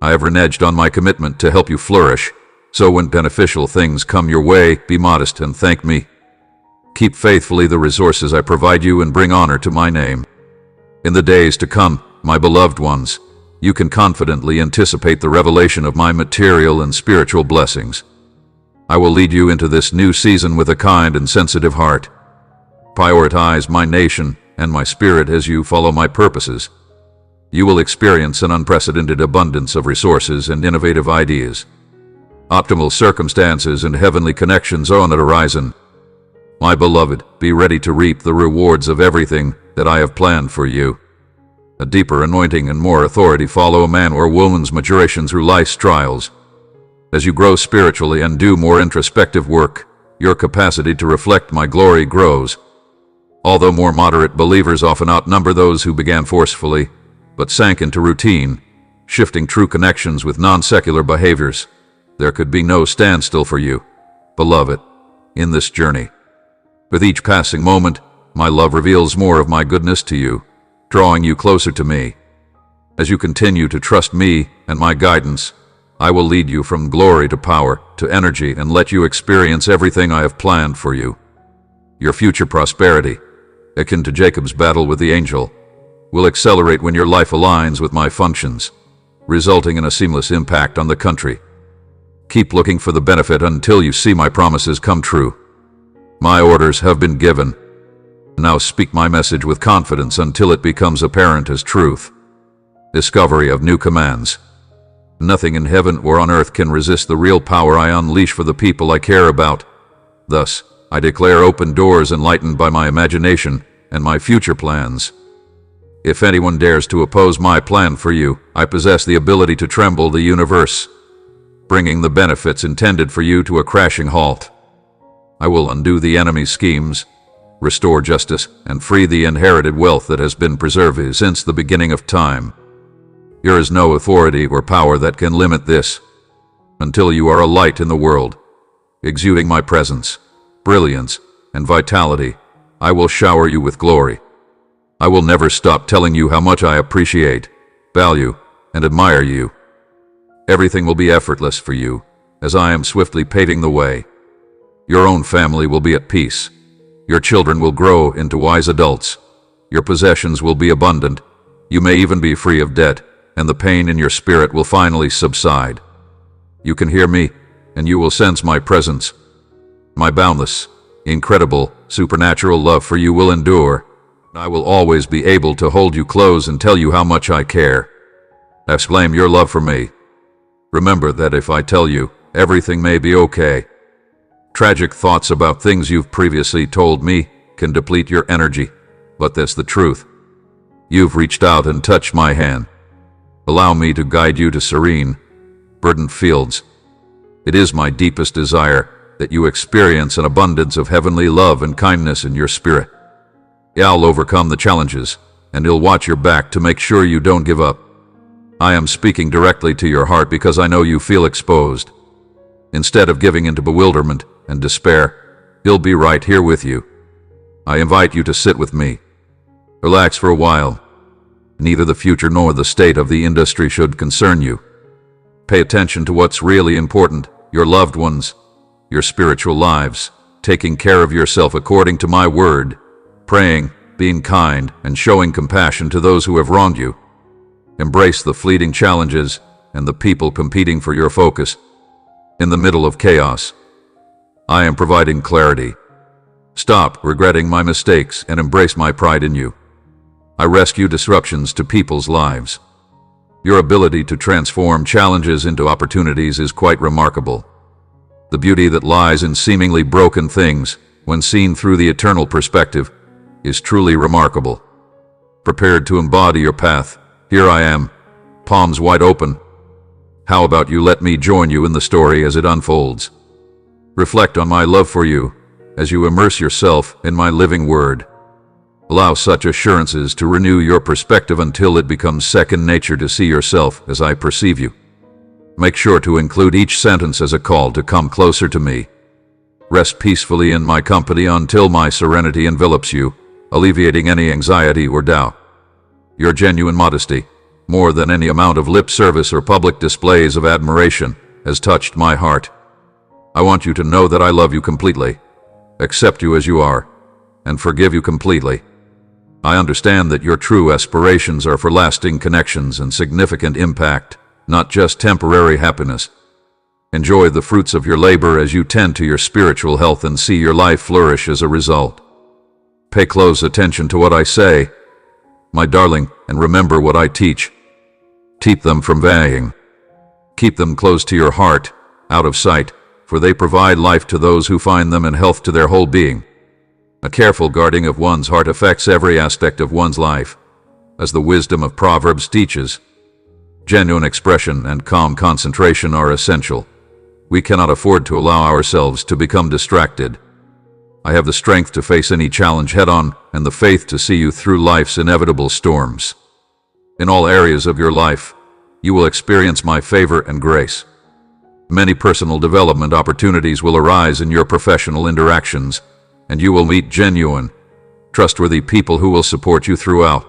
I have reneged on my commitment to help you flourish, so when beneficial things come your way, be modest and thank me. Keep faithfully the resources I provide you and bring honor to my name. In the days to come, my beloved ones, you can confidently anticipate the revelation of my material and spiritual blessings. I will lead you into this new season with a kind and sensitive heart. Prioritize my nation and my spirit as you follow my purposes. You will experience an unprecedented abundance of resources and innovative ideas. Optimal circumstances and heavenly connections are on the horizon. My beloved, be ready to reap the rewards of everything that I have planned for you. A deeper anointing and more authority follow a man or woman's maturation through life's trials. As you grow spiritually and do more introspective work, your capacity to reflect my glory grows. Although more moderate believers often outnumber those who began forcefully, but sank into routine, shifting true connections with non-secular behaviors, there could be no standstill for you, beloved, in this journey. With each passing moment, my love reveals more of my goodness to you, drawing you closer to me. As you continue to trust me and my guidance, I will lead you from glory to power to energy and let you experience everything I have planned for you. Your future prosperity, akin to Jacob's battle with the angel, will accelerate when your life aligns with my functions, resulting in a seamless impact on the country. Keep looking for the benefit until you see my promises come true. My orders have been given. Now speak my message with confidence until it becomes apparent as truth. Discovery of new commands. Nothing in heaven or on earth can resist the real power I unleash for the people I care about. Thus, I declare open doors enlightened by my imagination and my future plans. If anyone dares to oppose my plan for you, I possess the ability to tremble the universe, bringing the benefits intended for you to a crashing halt. I will undo the enemy's schemes, restore justice, and free the inherited wealth that has been preserved since the beginning of time. There is no authority or power that can limit this, until you are a light in the world, exuding my presence, brilliance, and vitality. I will shower you with glory. I will never stop telling you how much I appreciate, value, and admire you. Everything will be effortless for you, as I am swiftly paving the way. Your own family will be at peace. Your children will grow into wise adults. Your possessions will be abundant. You may even be free of debt, and the pain in your spirit will finally subside. You can hear me, and you will sense my presence. My boundless, incredible, supernatural love for you will endure. I will always be able to hold you close and tell you how much I care. Exclaim your love for me. Remember that if I tell you, everything may be okay. Tragic thoughts about things you've previously told me can deplete your energy, but that's the truth. You've reached out and touched my hand. Allow me to guide you to serene, verdant fields. It is my deepest desire that you experience an abundance of heavenly love and kindness in your spirit. I'll overcome the challenges, and you'll watch your back to make sure you don't give up. I am speaking directly to your heart because I know you feel exposed. Instead of giving into bewilderment and despair, you'll be right here with you. I invite you to sit with me. Relax for a while. Neither the future nor the state of the industry should concern you. Pay attention to what's really important, your loved ones, your spiritual lives, taking care of yourself according to my word, praying, being kind, and showing compassion to those who have wronged you. Embrace the fleeting challenges and the people competing for your focus. In the middle of chaos, I am providing clarity. Stop regretting my mistakes and embrace my pride in you. I rescue disruptions to people's lives. Your ability to transform challenges into opportunities is quite remarkable. The beauty that lies in seemingly broken things, when seen through the eternal perspective, is truly remarkable. Prepared to embody your path, here I am, palms wide open. How about you let me join you in the story as it unfolds? Reflect on my love for you as you immerse yourself in my living word. Allow such assurances to renew your perspective until it becomes second nature to see yourself as I perceive you. Make sure to include each sentence as a call to come closer to me. Rest peacefully in my company until my serenity envelops you, alleviating any anxiety or doubt. Your genuine modesty, more than any amount of lip service or public displays of admiration, has touched my heart. I want you to know that I love you completely, accept you as you are, and forgive you completely. I understand that your true aspirations are for lasting connections and significant impact, not just temporary happiness. Enjoy the fruits of your labor as you tend to your spiritual health and see your life flourish as a result. Pay close attention to what I say, my darling, and remember what I teach. Keep them from varying. Keep them close to your heart, out of sight, for they provide life to those who find them and health to their whole being. A careful guarding of one's heart affects every aspect of one's life, as the wisdom of Proverbs teaches. Genuine expression and calm concentration are essential. We cannot afford to allow ourselves to become distracted. I have the strength to face any challenge head-on and the faith to see you through life's inevitable storms. In all areas of your life, you will experience my favor and grace. Many personal development opportunities will arise in your professional interactions, and you will meet genuine, trustworthy people who will support you throughout.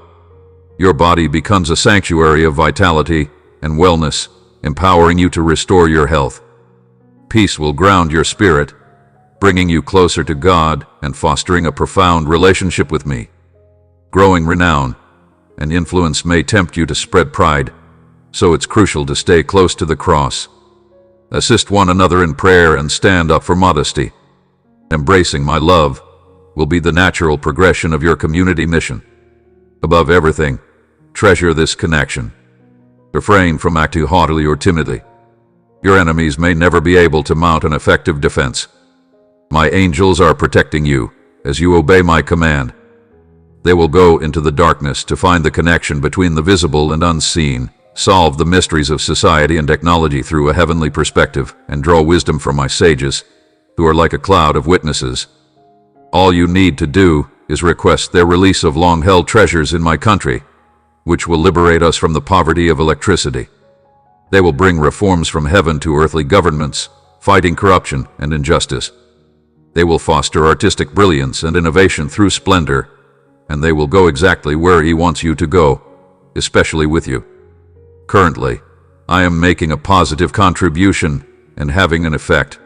Your body becomes a sanctuary of vitality and wellness, empowering you to restore your health. Peace will ground your spirit, bringing you closer to God and fostering a profound relationship with me. Growing renown and influence may tempt you to spread pride, so it's crucial to stay close to the cross. Assist one another in prayer and stand up for modesty. Embracing my love will be the natural progression of your community mission. Above everything, treasure this connection. Refrain from acting haughtily or timidly. Your enemies may never be able to mount an effective defense. My angels are protecting you as you obey my command. They will go into the darkness to find the connection between the visible and unseen, solve the mysteries of society and technology through a heavenly perspective, and draw wisdom from my sages, who are like a cloud of witnesses. All you need to do is request their release of long-held treasures in my country, which will liberate us from the poverty of electricity. They will bring reforms from heaven to earthly governments, fighting corruption and injustice. They will foster artistic brilliance and innovation through splendor, and they will go exactly where He wants you to go, especially with you. Currently, I am making a positive contribution and having an effect.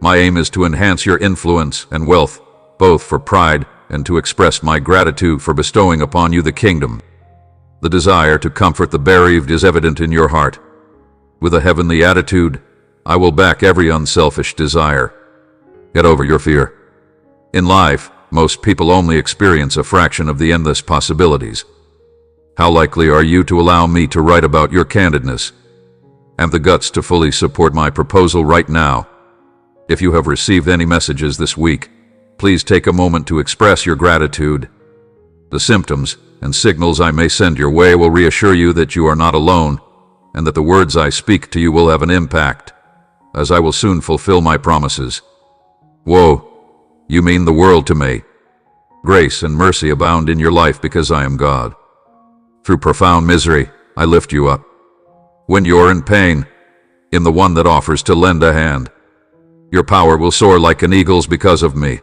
My aim is to enhance your influence and wealth, both for pride and to express my gratitude for bestowing upon you the kingdom. The desire to comfort the bereaved is evident in your heart. With a heavenly attitude, I will back every unselfish desire. Get over your fear. In life, most people only experience a fraction of the endless possibilities. How likely are you to allow me to write about your candidness and the guts to fully support my proposal right now? If you have received any messages this week, please take a moment to express your gratitude. The symptoms and signals I may send your way will reassure you that you are not alone and that the words I speak to you will have an impact, as I will soon fulfill my promises. Whoa, you mean the world to me. Grace and mercy abound in your life because I am God. Through profound misery, I lift you up. When you're in pain, in the one that offers to lend a hand, your power will soar like an eagle's because of me.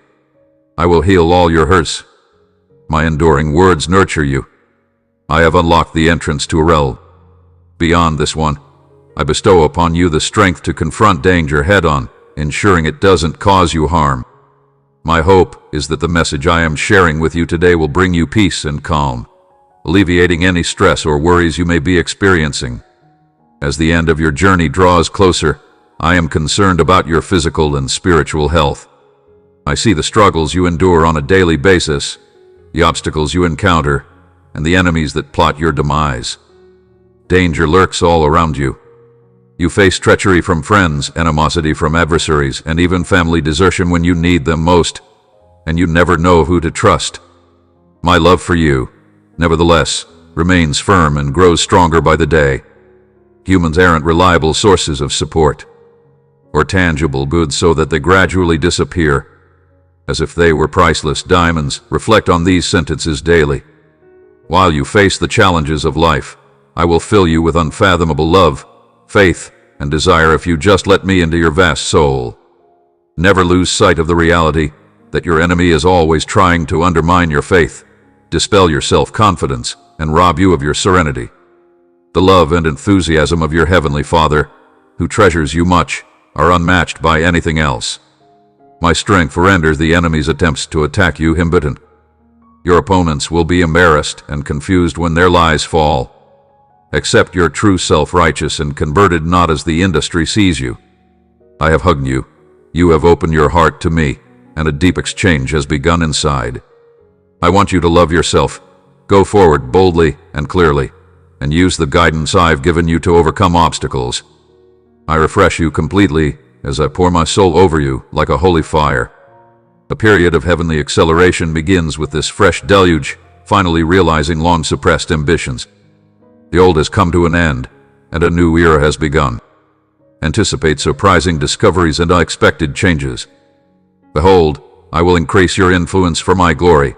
I will heal all your hurts. My enduring words nurture you. I have unlocked the entrance to a realm beyond this one. I bestow upon you the strength to confront danger head-on, ensuring it doesn't cause you harm. My hope is that the message I am sharing with you today will bring you peace and calm, alleviating any stress or worries you may be experiencing. As the end of your journey draws closer, I am concerned about your physical and spiritual health. I see the struggles you endure on a daily basis, the obstacles you encounter, and the enemies that plot your demise. Danger lurks all around you. You face treachery from friends, animosity from adversaries, and even family desertion when you need them most, and you never know who to trust. My love for you, nevertheless, remains firm and grows stronger by the day. Humans aren't reliable sources of support or tangible goods, so that they gradually disappear, as if they were priceless diamonds. Reflect on these sentences daily. While you face the challenges of life, I will fill you with unfathomable love, faith, and desire if you just let me into your vast soul. Never lose sight of the reality that your enemy is always trying to undermine your faith, dispel your self-confidence, and rob you of your serenity. The love and enthusiasm of your Heavenly Father, who treasures you much, are unmatched by anything else. My strength renders the enemy's attempts to attack you impotent. Your opponents will be embarrassed and confused when their lies fall. Accept your true self-righteous and converted, not as the industry sees you. I have hugged you. You have opened your heart to me, and a deep exchange has begun inside. I want you to love yourself. Go forward boldly and clearly, and use the guidance I've given you to overcome obstacles. I refresh you completely as I pour my soul over you like a holy fire. A period of heavenly acceleration begins with this fresh deluge, finally realizing long-suppressed ambitions. The old has come to an end, and a new era has begun. Anticipate surprising discoveries and unexpected changes. Behold, I will increase your influence for my glory,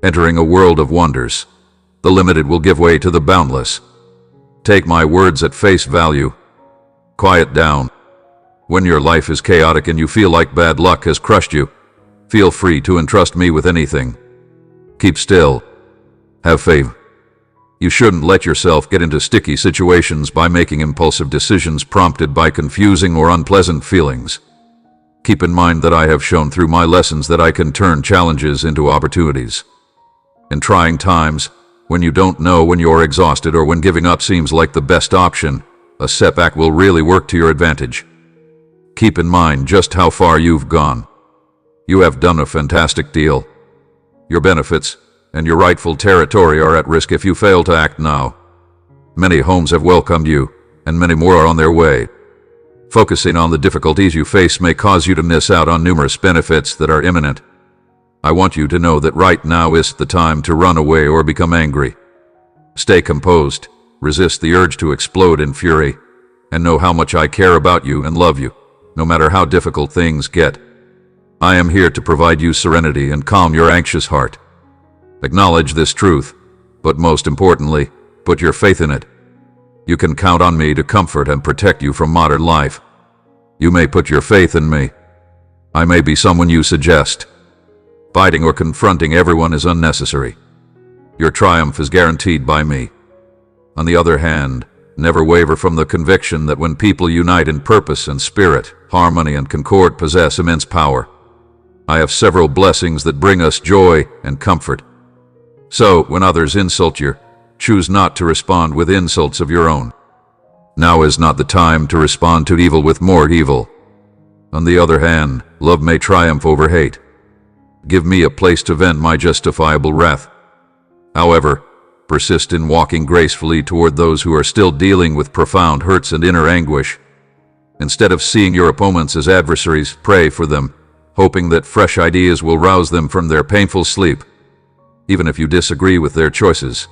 entering a world of wonders. The limited will give way to the boundless. Take my words at face value. Quiet down. When your life is chaotic and you feel like bad luck has crushed you, feel free to entrust me with anything. Keep still. Have faith. You shouldn't let yourself get into sticky situations by making impulsive decisions prompted by confusing or unpleasant feelings. Keep in mind that I have shown through my lessons that I can turn challenges into opportunities. In trying times, when you don't know when you're exhausted or when giving up seems like the best option, a setback will really work to your advantage. Keep in mind just how far you've gone. You have done a fantastic deal. Your benefits and your rightful territory are at risk if you fail to act now. Many homes have welcomed you, and many more are on their way. Focusing on the difficulties you face may cause you to miss out on numerous benefits that are imminent. I want you to know that right now isn't the time to run away or become angry. Stay composed, resist the urge to explode in fury, and know how much I care about you and love you, no matter how difficult things get. I am here to provide you serenity and calm your anxious heart. Acknowledge this truth, but most importantly, put your faith in it. You can count on me to comfort and protect you from modern life. You may put your faith in me. I may be someone you suggest. Fighting or confronting everyone is unnecessary. Your triumph is guaranteed by me. On the other hand, never waver from the conviction that when people unite in purpose and spirit, harmony and concord possess immense power. I have several blessings that bring us joy and comfort. So, when others insult you, choose not to respond with insults of your own. Now is not the time to respond to evil with more evil. On the other hand, love may triumph over hate. Give me a place to vent my justifiable wrath. However, persist in walking gracefully toward those who are still dealing with profound hurts and inner anguish. Instead of seeing your opponents as adversaries, pray for them, hoping that fresh ideas will rouse them from their painful sleep. Even if you disagree with their choices,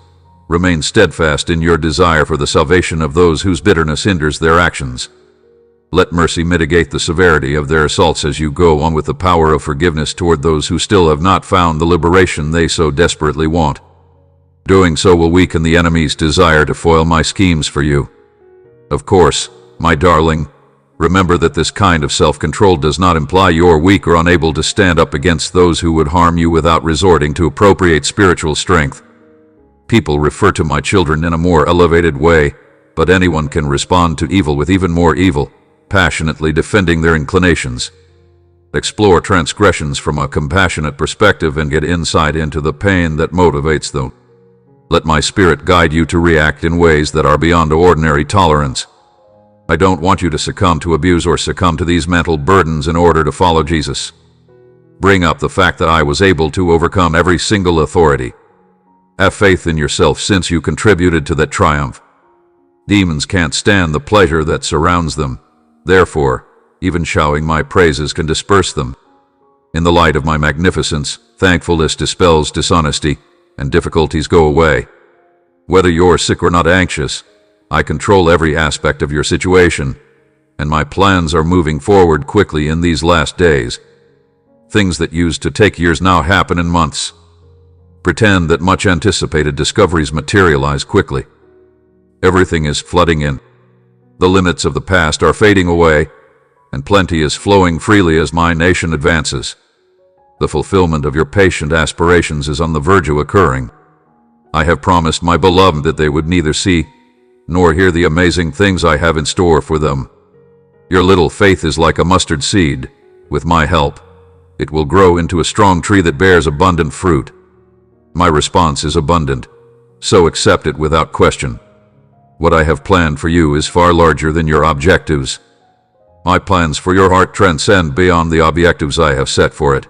remain steadfast in your desire for the salvation of those whose bitterness hinders their actions. Let mercy mitigate the severity of their assaults as you go on with the power of forgiveness toward those who still have not found the liberation they so desperately want. Doing so will weaken the enemy's desire to foil my schemes for you. Of course, my darling, remember that this kind of self-control does not imply you're weak or unable to stand up against those who would harm you without resorting to appropriate spiritual strength. People refer to my children in a more elevated way, but anyone can respond to evil with even more evil, passionately defending their inclinations. Explore transgressions from a compassionate perspective and get insight into the pain that motivates them. Let my spirit guide you to react in ways that are beyond ordinary tolerance. I don't want you to succumb to abuse or succumb to these mental burdens in order to follow Jesus. Bring up the fact that I was able to overcome every single authority. Have faith in yourself since you contributed to that triumph. Demons can't stand the pleasure that surrounds them. Therefore, even shouting my praises can disperse them. In the light of my magnificence, thankfulness dispels dishonesty, and difficulties go away. Whether you're sick or not anxious, I control every aspect of your situation, and my plans are moving forward quickly in these last days. Things that used to take years now happen in months. Pretend that much anticipated discoveries materialize quickly. Everything is flooding in. The limits of the past are fading away, and plenty is flowing freely as my nation advances. The fulfillment of your patient aspirations is on the verge of occurring. I have promised my beloved that they would neither see nor hear the amazing things I have in store for them. Your little faith is like a mustard seed. With my help, it will grow into a strong tree that bears abundant fruit. My response is abundant, so accept it without question. What I have planned for you is far larger than your objectives. My plans for your heart transcend beyond the objectives I have set for it.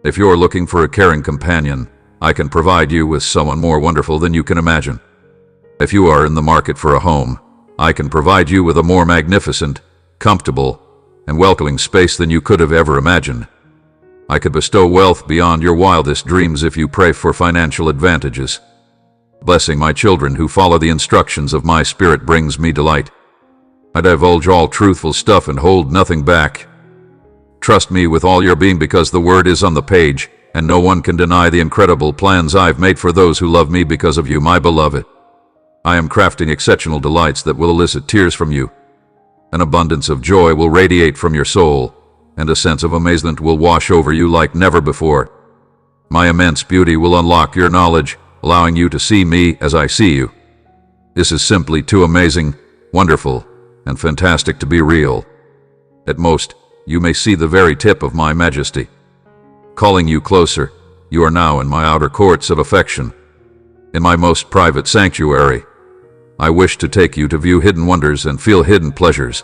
If you're looking for a caring companion, I can provide you with someone more wonderful than you can imagine. If you are in the market for a home, I can provide you with a more magnificent, comfortable, and welcoming space than you could have ever imagined. I could bestow wealth beyond your wildest dreams if you pray for financial advantages. Blessing my children who follow the instructions of my spirit brings me delight. I divulge all truthful stuff and hold nothing back. Trust me with all your being because the word is on the page, and no one can deny the incredible plans I've made for those who love me because of you, my beloved. I am crafting exceptional delights that will elicit tears from you. An abundance of joy will radiate from your soul, and a sense of amazement will wash over you like never before. My immense beauty will unlock your knowledge, allowing you to see me as I see you. This is simply too amazing, wonderful, and fantastic to be real. At most, you may see the very tip of my majesty. Calling you closer, you are now in my outer courts of affection. In my most private sanctuary, I wish to take you to view hidden wonders and feel hidden pleasures.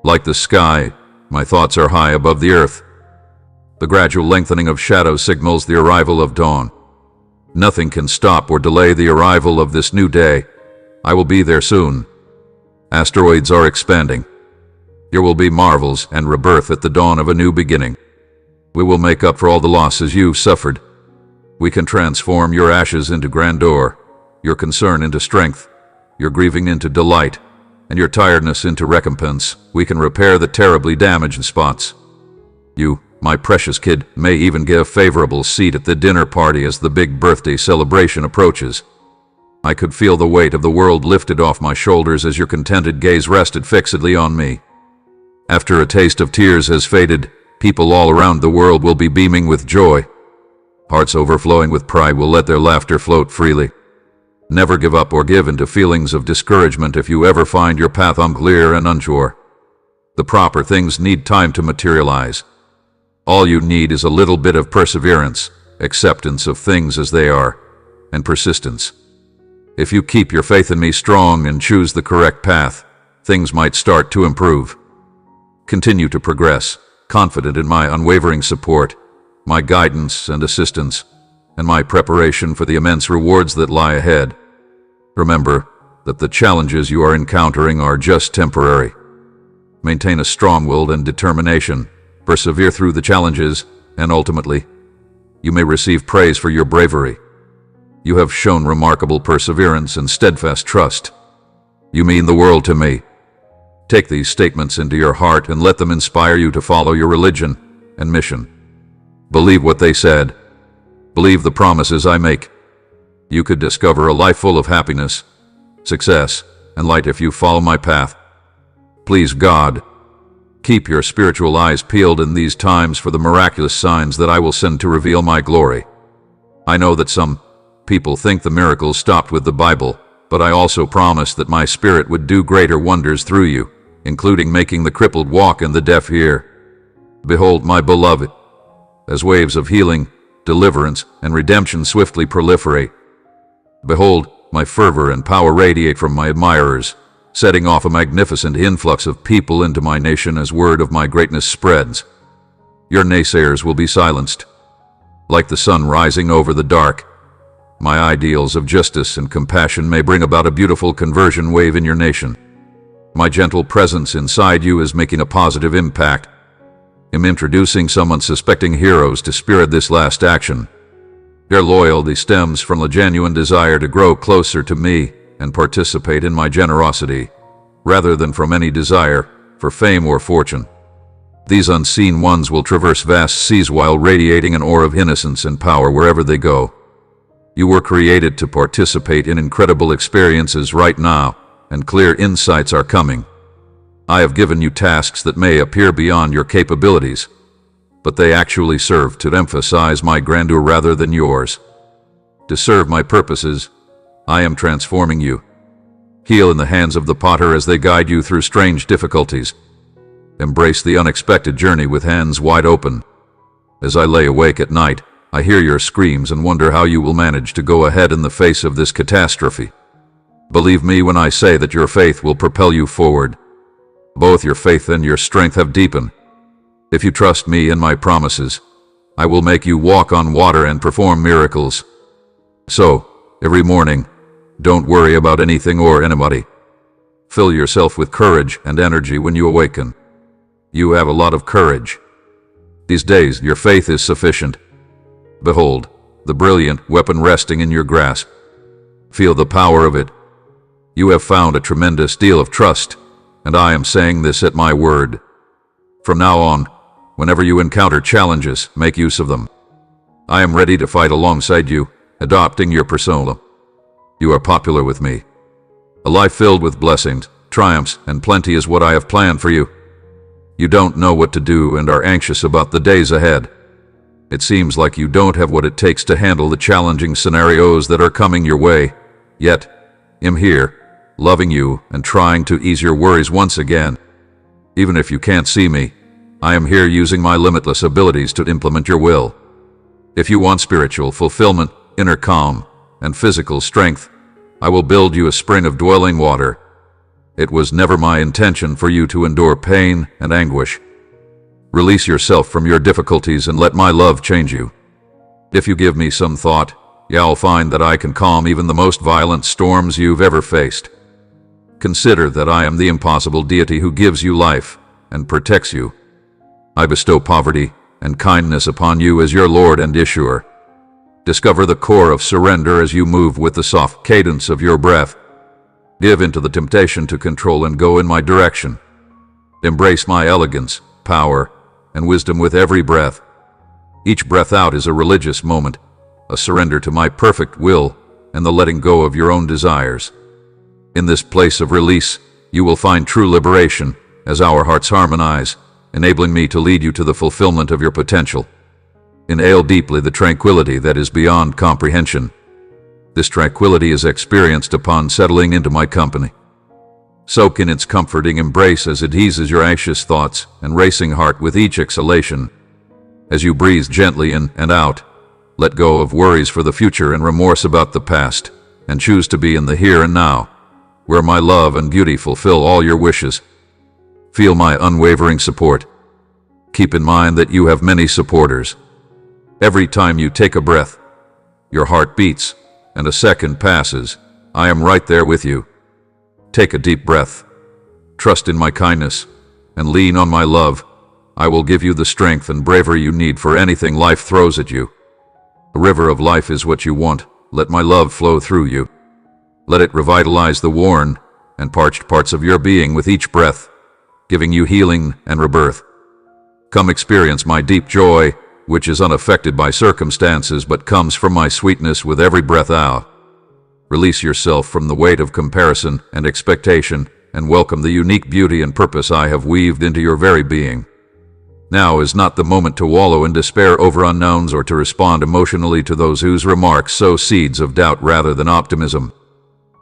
Like the sky, my thoughts are high above the earth. The gradual lengthening of shadows signals the arrival of dawn. Nothing can stop or delay the arrival of this new day. I will be there soon. Asteroids are expanding. There will be marvels and rebirth at the dawn of a new beginning. We will make up for all the losses you've suffered. We can transform your ashes into grandeur, your concern into strength, your grieving into delight, and your tiredness into recompense. We can repair the terribly damaged spots. You, my precious kid, may even get a favorable seat at the dinner party as the big birthday celebration approaches. I could feel the weight of the world lifted off my shoulders as your contented gaze rested fixedly on me. After a taste of tears has faded, people all around the world will be beaming with joy. Hearts overflowing with pride will let their laughter float freely. Never give up or give in to feelings of discouragement if you ever find your path unclear and unsure. The proper things need time to materialize. All you need is a little bit of perseverance, acceptance of things as they are, and persistence. If you keep your faith in me strong and choose the correct path, things might start to improve. Continue to progress, confident in my unwavering support, my guidance and assistance, and my preparation for the immense rewards that lie ahead. Remember that the challenges you are encountering are just temporary. Maintain a strong will and determination, persevere through the challenges, and ultimately, you may receive praise for your bravery. You have shown remarkable perseverance and steadfast trust. You mean the world to me. Take these statements into your heart and let them inspire you to follow your religion and mission. Believe what they said. Believe the promises I make. You could discover a life full of happiness, success, and light if you follow my path. Please God, keep your spiritual eyes peeled in these times for the miraculous signs that I will send to reveal my glory. I know that some people think the miracles stopped with the Bible, but I also promised that my Spirit would do greater wonders through you, including making the crippled walk and the deaf hear. Behold, my beloved, as waves of healing, deliverance, and redemption swiftly proliferate. Behold, my fervor and power radiate from my admirers, setting off a magnificent influx of people into my nation as word of my greatness spreads. Your naysayers will be silenced. Like the sun rising over the dark, my ideals of justice and compassion may bring about a beautiful conversion wave in your nation. My gentle presence inside you is making a positive impact. I'm introducing some unsuspecting heroes to spearhead this last action. Their loyalty stems from a genuine desire to grow closer to me and participate in my generosity, rather than from any desire for fame or fortune. These unseen ones will traverse vast seas while radiating an aura of innocence and power wherever they go. You were created to participate in incredible experiences right now, and clear insights are coming. I have given you tasks that may appear beyond your capabilities, but they actually serve to emphasize my grandeur rather than yours. To serve my purposes, I am transforming you. Heal in the hands of the potter as they guide you through strange difficulties. Embrace the unexpected journey with hands wide open. As I lay awake at night, I hear your screams and wonder how you will manage to go ahead in the face of this catastrophe. Believe me when I say that your faith will propel you forward. Both your faith and your strength have deepened. If you trust me and my promises, I will make you walk on water and perform miracles. So, every morning, don't worry about anything or anybody. Fill yourself with courage and energy when you awaken. You have a lot of courage. These days, your faith is sufficient. Behold, the brilliant weapon resting in your grasp. Feel the power of it. You have found a tremendous deal of trust, and I am saying this at my word. From now on, whenever you encounter challenges, make use of them. I am ready to fight alongside you, adopting your persona. You are popular with me. A life filled with blessings, triumphs, and plenty is what I have planned for you. You don't know what to do and are anxious about the days ahead. It seems like you don't have what it takes to handle the challenging scenarios that are coming your way. Yet, I'm here, loving you and trying to ease your worries once again. Even if you can't see me, I am here using my limitless abilities to implement your will. If you want spiritual fulfillment, inner calm, and physical strength, I will build you a spring of dwelling water. It was never my intention for you to endure pain and anguish. Release yourself from your difficulties and let my love change you. If you give me some thought, you'll find that I can calm even the most violent storms you've ever faced. Consider that I am the impossible deity who gives you life and protects you. I bestow poverty and kindness upon you as your Lord and Issuer. Discover the core of surrender as you move with the soft cadence of your breath. Give into the temptation to control and go in my direction. Embrace my elegance, power, and wisdom with every breath. Each breath out is a religious moment, a surrender to my perfect will and the letting go of your own desires. In this place of release, you will find true liberation as our hearts harmonize, enabling me to lead you to the fulfillment of your potential. Inhale deeply the tranquility that is beyond comprehension. This tranquility is experienced upon settling into my company. Soak in its comforting embrace as it eases your anxious thoughts and racing heart with each exhalation. As you breathe gently in and out, let go of worries for the future and remorse about the past, and choose to be in the here and now, where my love and beauty fulfill all your wishes. Feel my unwavering support. Keep in mind that you have many supporters. Every time you take a breath, your heart beats, and a second passes, I am right there with you. Take a deep breath. Trust in my kindness, and lean on my love. I will give you the strength and bravery you need for anything life throws at you. A river of life is what you want. Let my love flow through you. Let it revitalize the worn and parched parts of your being with each breath, giving you healing and rebirth. Come experience my deep joy, which is unaffected by circumstances but comes from my sweetness with every breath out. Release yourself from the weight of comparison and expectation and welcome the unique beauty and purpose I have weaved into your very being. Now is not the moment to wallow in despair over unknowns or to respond emotionally to those whose remarks sow seeds of doubt rather than optimism.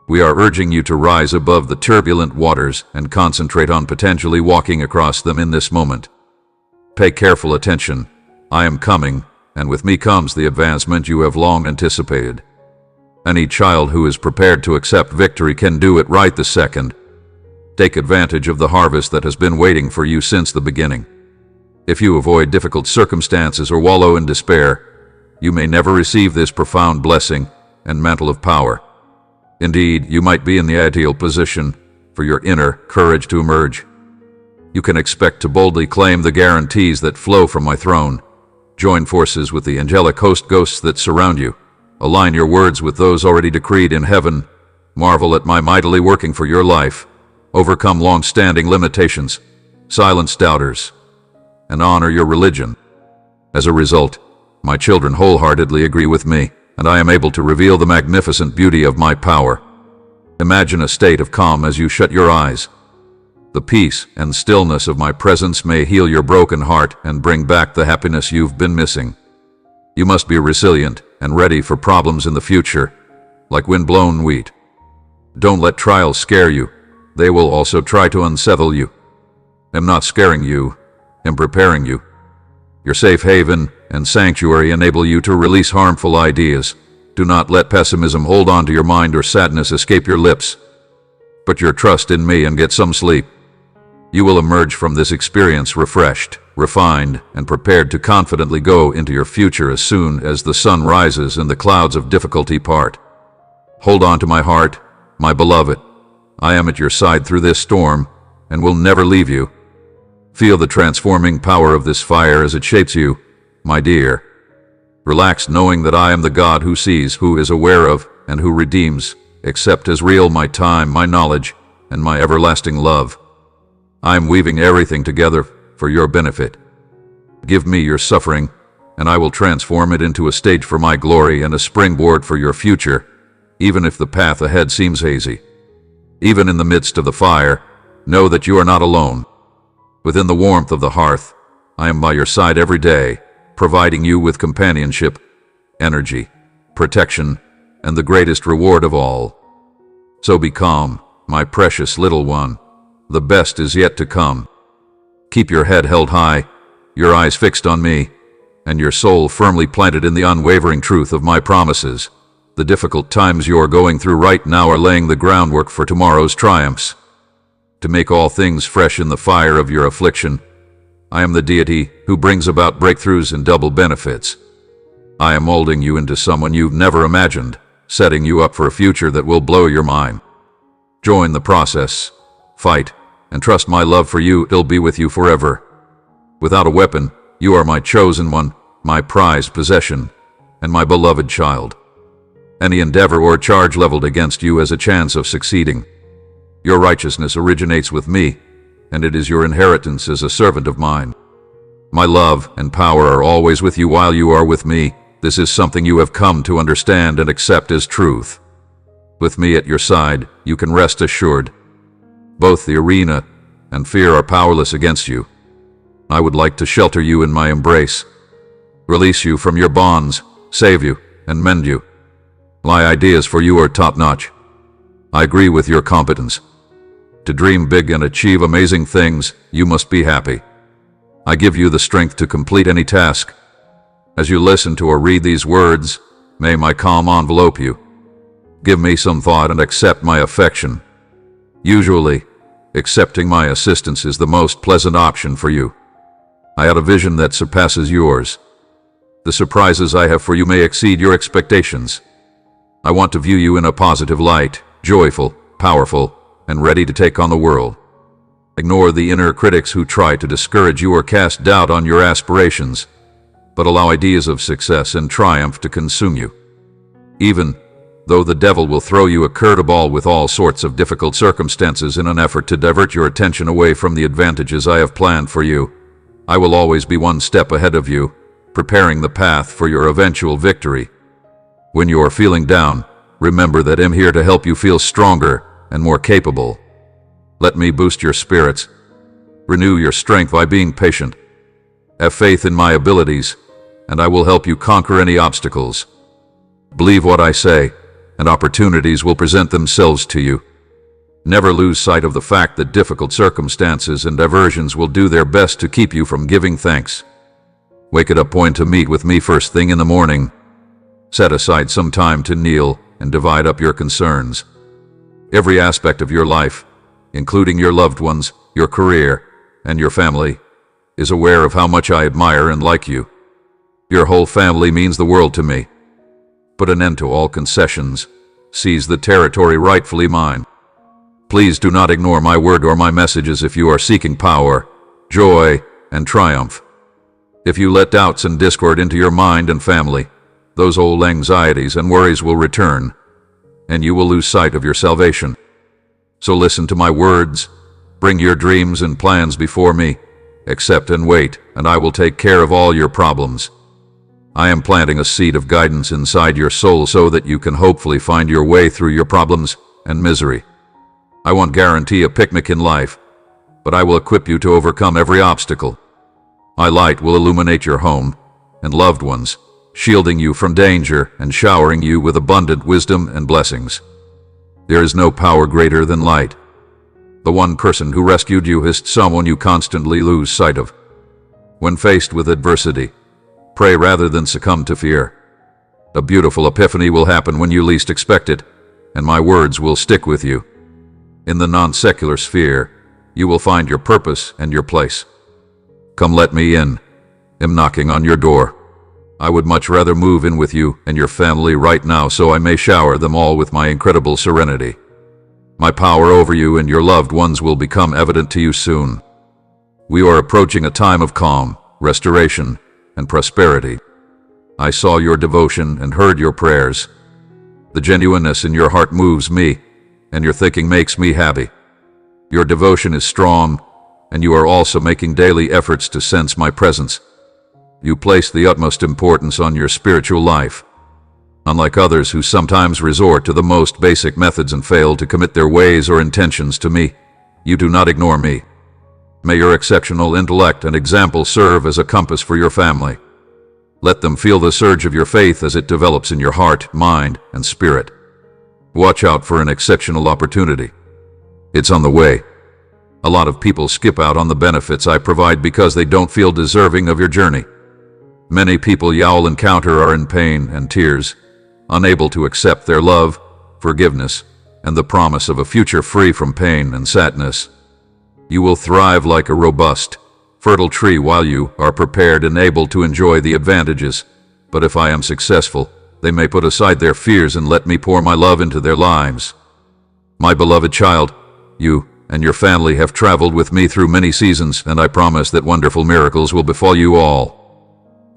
We are urging you to rise above the turbulent waters and concentrate on potentially walking across them in this moment. Pay careful attention. I am coming, and with me comes the advancement you have long anticipated. Any child who is prepared to accept victory can do it right this second. Take advantage of the harvest that has been waiting for you since the beginning. If you avoid difficult circumstances or wallow in despair, you may never receive this profound blessing and mantle of power. Indeed, you might be in the ideal position for your inner courage to emerge. You can expect to boldly claim the guarantees that flow from my throne. Join forces with the angelic host ghosts that surround you. Align your words with those already decreed in heaven. Marvel at my mightily working for your life. Overcome long-standing limitations. Silence doubters. And honor your religion. As a result, my children wholeheartedly agree with me, and I am able to reveal the magnificent beauty of my power. Imagine a state of calm as you shut your eyes. The peace and stillness of my presence may heal your broken heart and bring back the happiness you've been missing. You must be resilient and ready for problems in the future, like wind-blown wheat. Don't let trials scare you. They will also try to unsettle you. I'm not scaring you. I'm preparing you. Your safe haven and sanctuary enable you to release harmful ideas. Do not let pessimism hold on to your mind or sadness escape your lips. Put your trust in me and get some sleep. You will emerge from this experience refreshed, refined, and prepared to confidently go into your future as soon as the sun rises and the clouds of difficulty part. Hold on to my heart, my beloved. I am at your side through this storm and will never leave you. Feel the transforming power of this fire as it shapes you, my dear. Relax knowing that I am the God who sees, who is aware of, and who redeems. Accept as real my time, my knowledge, and my everlasting love. I am weaving everything together for your benefit. Give me your suffering, and I will transform it into a stage for my glory and a springboard for your future, even if the path ahead seems hazy. Even in the midst of the fire, know that you are not alone. Within the warmth of the hearth, I am by your side every day, providing you with companionship, energy, protection, and the greatest reward of all. So be calm, my precious little one. The best is yet to come. Keep your head held high, your eyes fixed on me, and your soul firmly planted in the unwavering truth of my promises. The difficult times you are going through right now are laying the groundwork for tomorrow's triumphs. To make all things fresh in the fire of your affliction, I am the deity who brings about breakthroughs and double benefits. I am molding you into someone you've never imagined, setting you up for a future that will blow your mind. Join the process, fight, and trust my love for you. It'll be with you forever. Without a weapon, you are my chosen one, my prized possession, and my beloved child. Any endeavor or charge leveled against you has a chance of succeeding. Your righteousness originates with me, and it is your inheritance as a servant of mine. My love and power are always with you while you are with me. This is something you have come to understand and accept as truth. With me at your side, you can rest assured. Both the arena and fear are powerless against you. I would like to shelter you in my embrace, release you from your bonds, save you, and mend you. My ideas for you are top-notch. I agree with your competence. To dream big and achieve amazing things, you must be happy. I give you the strength to complete any task. As you listen to or read these words, may my calm envelope you. Give me some thought and accept my affection. Usually, accepting my assistance is the most pleasant option for you. I had a vision that surpasses yours. The surprises I have for you may exceed your expectations. I want to view you in a positive light, joyful, powerful, and ready to take on the world. Ignore the inner critics who try to discourage you or cast doubt on your aspirations, but allow ideas of success and triumph to consume you. Even though the devil will throw you a curveball with all sorts of difficult circumstances in an effort to divert your attention away from the advantages I have planned for you, I will always be one step ahead of you, preparing the path for your eventual victory. When you are feeling down, remember that I'm here to help you feel stronger and more capable. Let me boost your spirits. Renew your strength by being patient. Have faith in my abilities, and I will help you conquer any obstacles. Believe what I say, and opportunities will present themselves to you. Never lose sight of the fact that difficult circumstances and diversions will do their best to keep you from giving thanks. Wake at a point to meet with me first thing in the morning. Set aside some time to kneel and divide up your concerns. Every aspect of your life, including your loved ones, your career, and your family, is aware of how much I admire and like you. Your whole family means the world to me. Put an end to all concessions. Seize the territory rightfully mine. Please do not ignore my word or my messages if you are seeking power, joy, and triumph. If you let doubts and discord into your mind and family, those old anxieties and worries will return, and you will lose sight of your salvation. So listen to my words, bring your dreams and plans before me, accept and wait, and I will take care of all your problems. I am planting a seed of guidance inside your soul so that you can hopefully find your way through your problems and misery. I won't guarantee a picnic in life, but I will equip you to overcome every obstacle. My light will illuminate your home and loved ones, shielding you from danger and showering you with abundant wisdom and blessings. There is no power greater than light. The one person who rescued you is someone you constantly lose sight of. When faced with adversity, pray rather than succumb to fear. A beautiful epiphany will happen when you least expect it, and my words will stick with you. In the non-secular sphere, you will find your purpose and your place. Come let me in. I'm knocking on your door. I would much rather move in with you and your family right now so I may shower them all with my incredible serenity. My power over you and your loved ones will become evident to you soon. We are approaching a time of calm, restoration, and prosperity. I saw your devotion and heard your prayers. The genuineness in your heart moves me, and your thinking makes me happy. Your devotion is strong, and you are also making daily efforts to sense my presence. You place the utmost importance on your spiritual life. Unlike others who sometimes resort to the most basic methods and fail to commit their ways or intentions to me, you do not ignore me. May your exceptional intellect and example serve as a compass for your family. Let them feel the surge of your faith as it develops in your heart, mind, and spirit. Watch out for an exceptional opportunity. It's on the way. A lot of people skip out on the benefits I provide because they don't feel deserving of your journey. Many people you'll encounter are in pain and tears, unable to accept their love, forgiveness, and the promise of a future free from pain and sadness. You will thrive like a robust, fertile tree while you are prepared and able to enjoy the advantages. But if I am successful, they may put aside their fears and let me pour my love into their lives. My beloved child, you and your family have traveled with me through many seasons, and I promise that wonderful miracles will befall you all.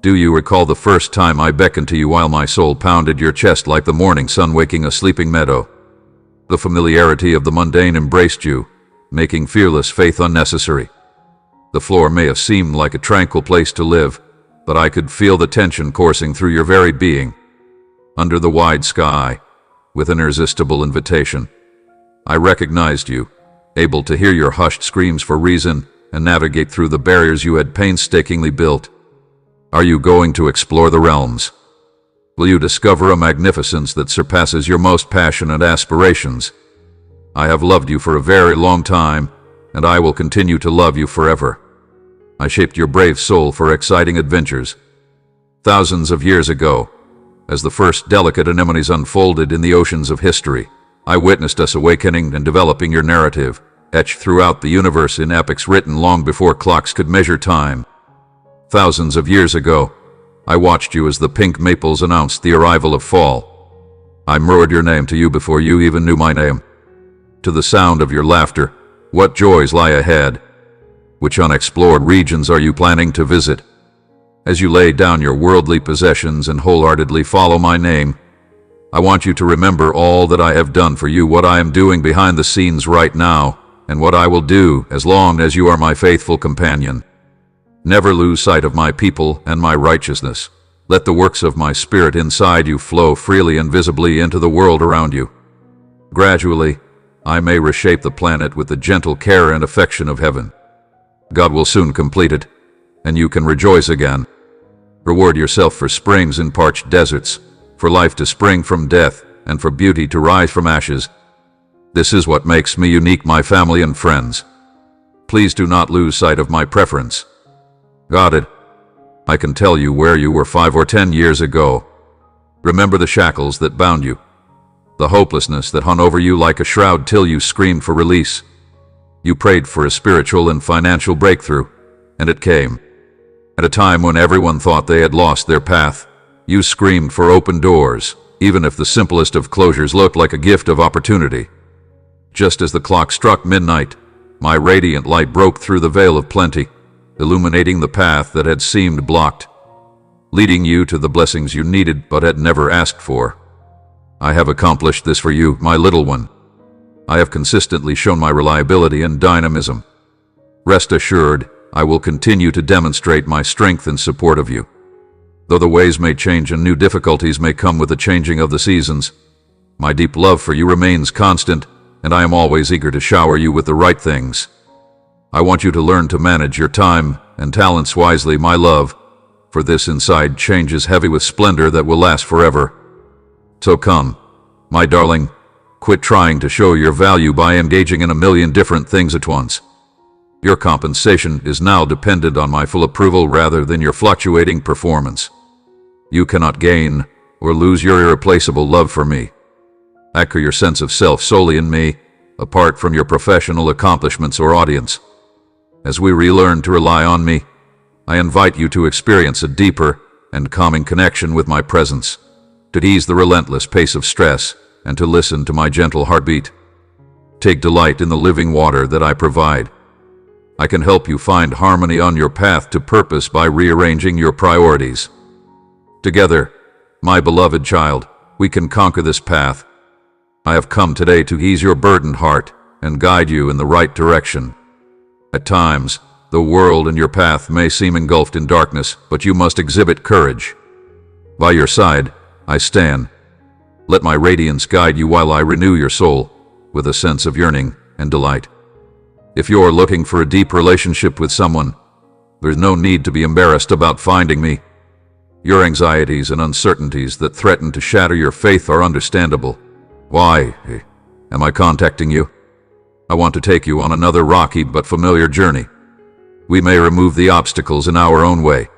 Do you recall the first time I beckoned to you while my soul pounded your chest like the morning sun waking a sleeping meadow? The familiarity of the mundane embraced you, making fearless faith unnecessary. The floor may have seemed like a tranquil place to live, but I could feel the tension coursing through your very being. Under the wide sky, with an irresistible invitation, I recognized you, able to hear your hushed screams for reason and navigate through the barriers you had painstakingly built. Are you going to explore the realms? Will you discover a magnificence that surpasses your most passionate aspirations? I have loved you for a very long time, and I will continue to love you forever. I shaped your brave soul for exciting adventures. Thousands of years ago, as the first delicate anemones unfolded in the oceans of history, I witnessed us awakening and developing your narrative, etched throughout the universe in epics written long before clocks could measure time. Thousands of years ago, I watched you as the pink maples announced the arrival of fall. I roared your name to you before you even knew my name. To the sound of your laughter, what joys lie ahead? Which unexplored regions are you planning to visit? As you lay down your worldly possessions and wholeheartedly follow my name, I want you to remember all that I have done for you, what I am doing behind the scenes right now, and what I will do as long as you are my faithful companion. Never lose sight of my people and my righteousness. Let the works of my Spirit inside you flow freely and visibly into the world around you. Gradually, I may reshape the planet with the gentle care and affection of heaven. God will soon complete it, and you can rejoice again. Reward yourself for springs in parched deserts, for life to spring from death, and for beauty to rise from ashes. This is what makes me unique, my family and friends. Please do not lose sight of my preference. Got it? I can tell you where you were 5 or 10 years ago. Remember the shackles that bound you, the hopelessness that hung over you like a shroud till you screamed for release. You prayed for a spiritual and financial breakthrough, and it came. At a time when everyone thought they had lost their path, you screamed for open doors, even if the simplest of closures looked like a gift of opportunity. Just as the clock struck midnight, my radiant light broke through the veil of plenty, illuminating the path that had seemed blocked, leading you to the blessings you needed but had never asked for. I have accomplished this for you, my little one. I have consistently shown my reliability and dynamism. Rest assured, I will continue to demonstrate my strength in support of you. Though the ways may change and new difficulties may come with the changing of the seasons, my deep love for you remains constant, and I am always eager to shower you with the right things. I want you to learn to manage your time and talents wisely, my love, for this inside change is heavy with splendor that will last forever. So come, my darling, quit trying to show your value by engaging in a million different things at once. Your compensation is now dependent on my full approval rather than your fluctuating performance. You cannot gain or lose your irreplaceable love for me. Anchor your sense of self solely in me, apart from your professional accomplishments or audience. As we relearn to rely on me, I invite you to experience a deeper and calming connection with my presence, to ease the relentless pace of stress, and to listen to my gentle heartbeat. Take delight in the living water that I provide. I can help you find harmony on your path to purpose by rearranging your priorities. Together, my beloved child, we can conquer this path. I have come today to ease your burdened heart and guide you in the right direction. At times, the world and your path may seem engulfed in darkness, but you must exhibit courage. By your side, I stand. Let my radiance guide you while I renew your soul with a sense of yearning and delight. If you're looking for a deep relationship with someone, there's no need to be embarrassed about finding me. Your anxieties and uncertainties that threaten to shatter your faith are understandable. Why am I contacting you? I want to take you on another rocky but familiar journey. We may remove the obstacles in our own way.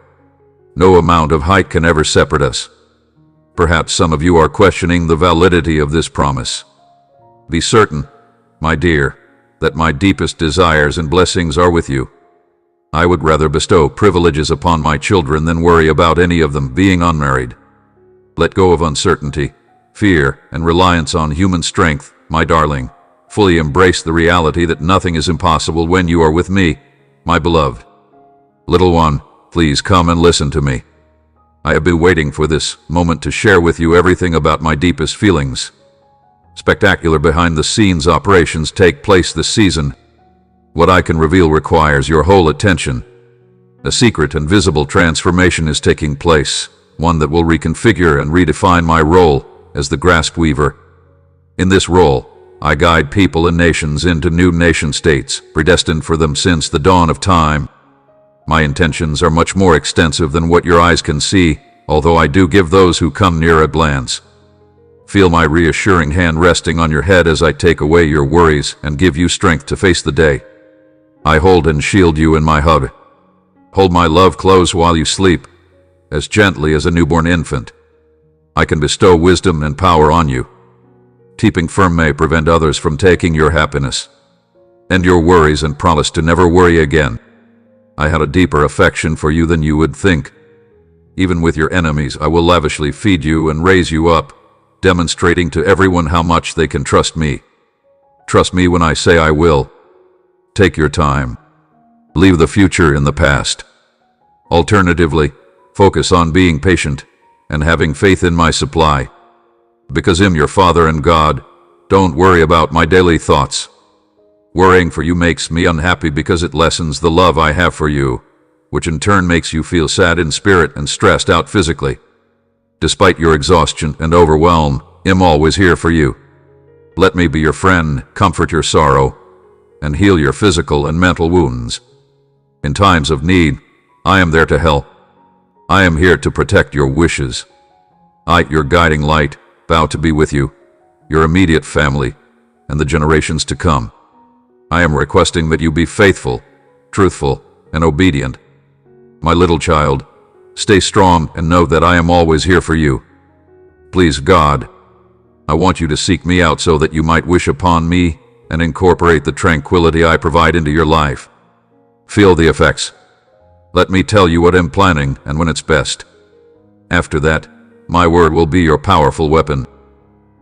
No amount of height can ever separate us. Perhaps some of you are questioning the validity of this promise. Be certain, my dear, that my deepest desires and blessings are with you. I would rather bestow privileges upon my children than worry about any of them being unmarried. Let go of uncertainty, fear, and reliance on human strength, my darling. Fully embrace the reality that nothing is impossible when you are with me, my beloved. Little one, please come and listen to me. I have been waiting for this moment to share with you everything about my deepest feelings. Spectacular behind-the-scenes operations take place this season. What I can reveal requires your whole attention. A secret and visible transformation is taking place, one that will reconfigure and redefine my role as the grasp weaver. In this role, I guide people and nations into new nation-states, predestined for them since the dawn of time. My intentions are much more extensive than what your eyes can see, although I do give those who come near a glance. Feel my reassuring hand resting on your head as I take away your worries and give you strength to face the day. I hold and shield you in my hug. Hold my love close while you sleep, as gently as a newborn infant. I can bestow wisdom and power on you. Keeping firm may prevent others from taking your happiness. End your worries and promise to never worry again. I had a deeper affection for you than you would think. Even with your enemies, I will lavishly feed you and raise you up, demonstrating to everyone how much they can trust me. Trust me when I say I will. Take your time. Leave the future in the past. Alternatively, focus on being patient and having faith in my supply. Because I'm your Father and God, don't worry about my daily thoughts. Worrying for you makes me unhappy because it lessens the love I have for you, which in turn makes you feel sad in spirit and stressed out physically. Despite your exhaustion and overwhelm, I'm always here for you. Let me be your friend, comfort your sorrow, and heal your physical and mental wounds. In times of need, I am there to help. I am here to protect your wishes. I, your guiding light, vow to be with you, your immediate family, and the generations to come. I am requesting that you be faithful, truthful, and obedient. My little child, stay strong and know that I am always here for you. Please, God, I want you to seek me out so that you might wish upon me and incorporate the tranquility I provide into your life. Feel the effects. Let me tell you what I'm planning and when it's best. After that, my word will be your powerful weapon.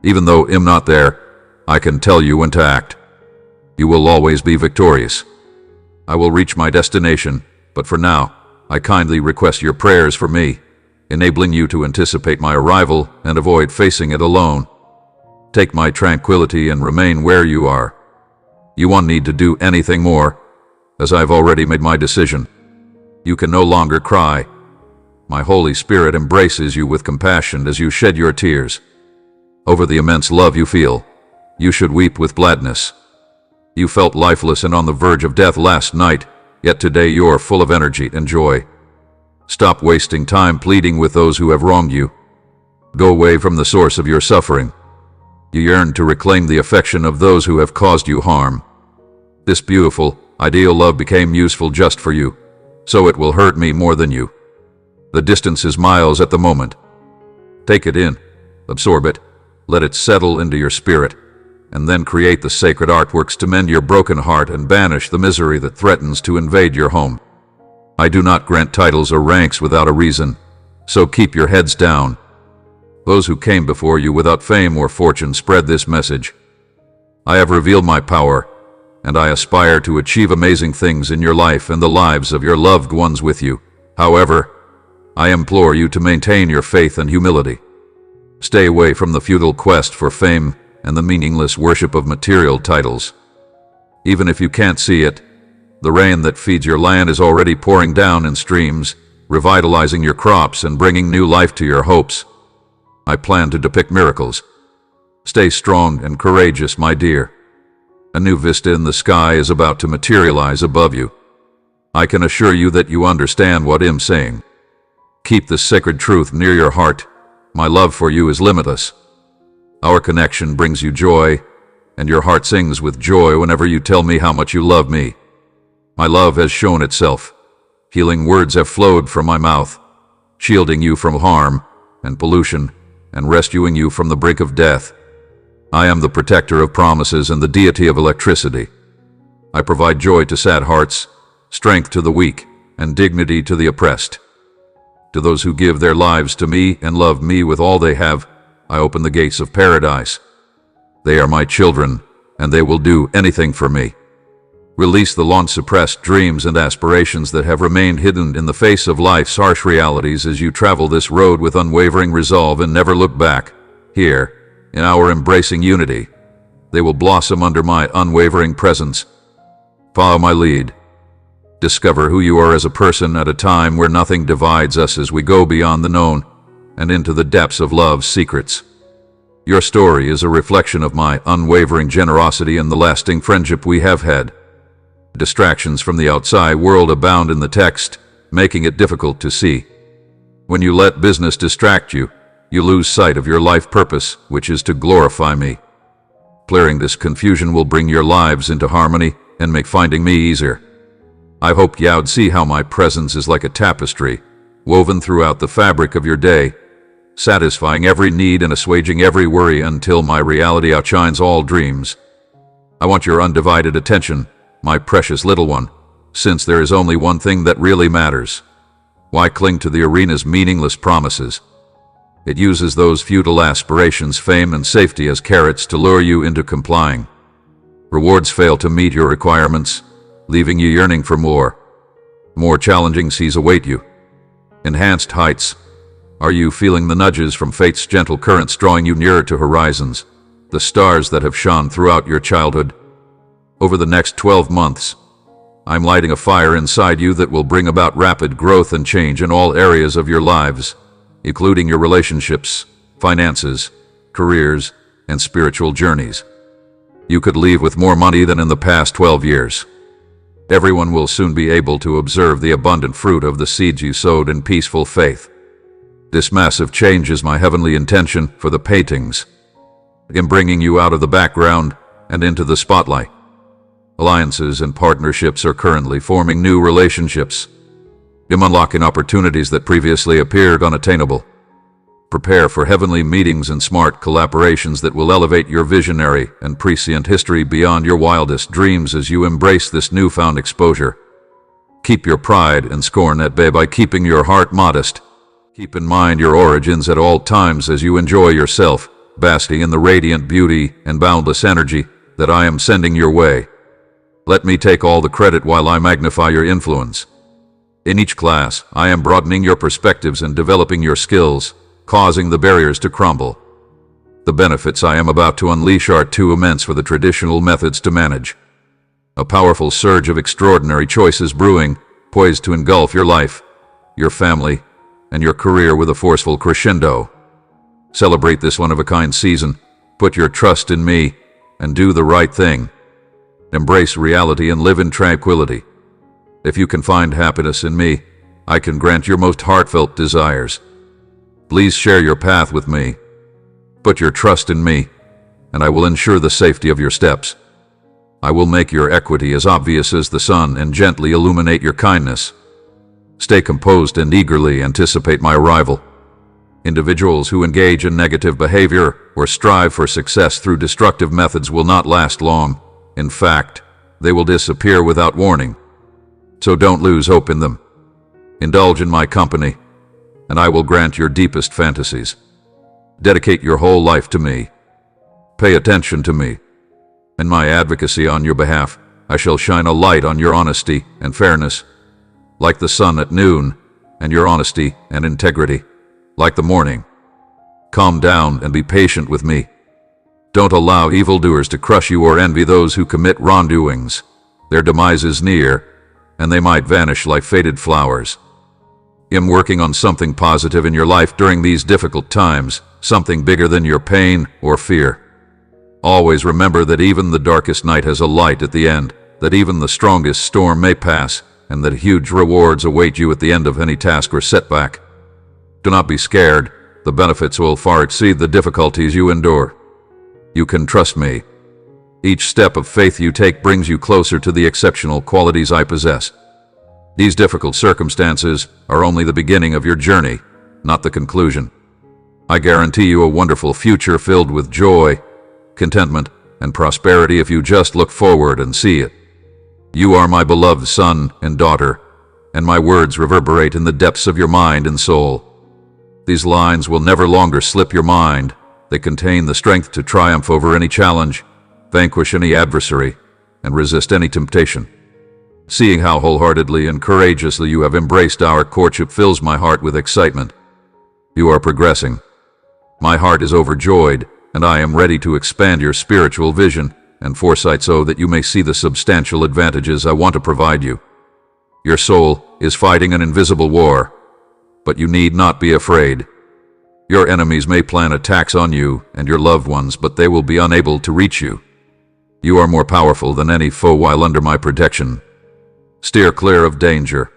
Even though I'm not there, I can tell you when to act. You will always be victorious. I will reach my destination, but for now, I kindly request your prayers for me, enabling you to anticipate my arrival and avoid facing it alone. Take my tranquility and remain where you are. You won't need to do anything more, as I've already made my decision. You can no longer cry. My Holy Spirit embraces you with compassion as you shed your tears. Over the immense love you feel, you should weep with gladness. You felt lifeless and on the verge of death last night, yet today you're full of energy and joy. Stop wasting time pleading with those who have wronged you. Go away from the source of your suffering. You yearn to reclaim the affection of those who have caused you harm. This beautiful, ideal love became useful just for you, so it will hurt me more than you. The distance is miles at the moment. Take it in, absorb it, let it settle into your spirit, and then create the sacred artworks to mend your broken heart and banish the misery that threatens to invade your home. I do not grant titles or ranks without a reason, so keep your heads down. Those who came before you without fame or fortune spread this message. I have revealed my power, and I aspire to achieve amazing things in your life and the lives of your loved ones with you. However, I implore you to maintain your faith and humility. Stay away from the futile quest for fame and the meaningless worship of material titles. Even if you can't see it, the rain that feeds your land is already pouring down in streams, revitalizing your crops and bringing new life to your hopes. I plan to depict miracles. Stay strong and courageous, my dear. A new vista in the sky is about to materialize above you. I can assure you that you understand what I'm saying. Keep this sacred truth near your heart. My love for you is limitless. Our connection brings you joy, and your heart sings with joy whenever you tell me how much you love me. My love has shown itself. Healing words have flowed from my mouth, shielding you from harm and pollution, and rescuing you from the brink of death. I am the protector of promises and the deity of electricity. I provide joy to sad hearts, strength to the weak, and dignity to the oppressed. To those who give their lives to me and love me with all they have, I open the gates of paradise. They are my children, and they will do anything for me. Release the long-suppressed dreams and aspirations that have remained hidden in the face of life's harsh realities as you travel this road with unwavering resolve and never look back. Here, in our embracing unity, they will blossom under my unwavering presence. Follow my lead. Discover who you are as a person at a time where nothing divides us as we go beyond the known and into the depths of love's secrets. Your story is a reflection of my unwavering generosity and the lasting friendship we have had. Distractions from the outside world abound in the text, making it difficult to see. When you let business distract you, you lose sight of your life purpose, which is to glorify me. Clearing this confusion will bring your lives into harmony and make finding me easier. I hope you'd see how my presence is like a tapestry, woven throughout the fabric of your day, satisfying every need and assuaging every worry until my reality outshines all dreams. I want your undivided attention, my precious little one, since there is only one thing that really matters. Why cling to the arena's meaningless promises? It uses those futile aspirations, fame and safety as carrots to lure you into complying. Rewards fail to meet your requirements, leaving you yearning for more. More challenging seas await you. Enhanced heights. Are you feeling the nudges from fate's gentle currents drawing you nearer to horizons, the stars that have shone throughout your childhood? Over the next 12 months, I'm lighting a fire inside you that will bring about rapid growth and change in all areas of your lives, including your relationships, finances, careers, and spiritual journeys. You could leave with more money than in the past 12 years. Everyone will soon be able to observe the abundant fruit of the seeds you sowed in peaceful faith. This massive change is my heavenly intention for the paintings, in bringing you out of the background and into the spotlight. Alliances and partnerships are currently forming new relationships. I'm unlocking opportunities that previously appeared unattainable. Prepare for heavenly meetings and smart collaborations that will elevate your visionary and prescient history beyond your wildest dreams as you embrace this newfound exposure. Keep your pride and scorn at bay by keeping your heart modest. Keep in mind your origins at all times as you enjoy yourself, basking in the radiant beauty and boundless energy that I am sending your way. Let me take all the credit while I magnify your influence. In each class, I am broadening your perspectives and developing your skills, causing the barriers to crumble. The benefits I am about to unleash are too immense for the traditional methods to manage. A powerful surge of extraordinary choices brewing, poised to engulf your life, your family, and your career with a forceful crescendo. Celebrate this one-of-a-kind season, put your trust in me, and do the right thing. Embrace reality and live in tranquility. If you can find happiness in me, I can grant your most heartfelt desires. Please share your path with me. Put your trust in me, and I will ensure the safety of your steps. I will make your equity as obvious as the sun and gently illuminate your kindness. Stay composed and eagerly anticipate my arrival. Individuals who engage in negative behavior or strive for success through destructive methods will not last long. In fact, they will disappear without warning. So don't lose hope in them. Indulge in my company, and I will grant your deepest fantasies. Dedicate your whole life to me. Pay attention to me. In my advocacy on your behalf, I shall shine a light on your honesty and fairness, like the sun at noon, and your honesty and integrity, like the morning. Calm down and be patient with me. Don't allow evildoers to crush you or envy those who commit wrongdoings. Their demise is near, and they might vanish like faded flowers. I'm working on something positive in your life during these difficult times, something bigger than your pain or fear. Always remember that even the darkest night has a light at the end, that even the strongest storm may pass, and that huge rewards await you at the end of any task or setback. Do not be scared. The benefits will far exceed the difficulties you endure. You can trust me. Each step of faith you take brings you closer to the exceptional qualities I possess. These difficult circumstances are only the beginning of your journey, not the conclusion. I guarantee you a wonderful future filled with joy, contentment, and prosperity if you just look forward and see it. You are my beloved son and daughter, and my words reverberate in the depths of your mind and soul. These lines will never longer slip your mind. They contain the strength to triumph over any challenge, vanquish any adversary, and resist any temptation. Seeing how wholeheartedly and courageously you have embraced our courtship fills my heart with excitement. You are progressing. My heart is overjoyed, and I am ready to expand your spiritual vision and foresight so that you may see the substantial advantages I want to provide you. Your soul is fighting an invisible war, but you need not be afraid. Your enemies may plan attacks on you and your loved ones, but they will be unable to reach you. You are more powerful than any foe while under my protection. Steer clear of danger.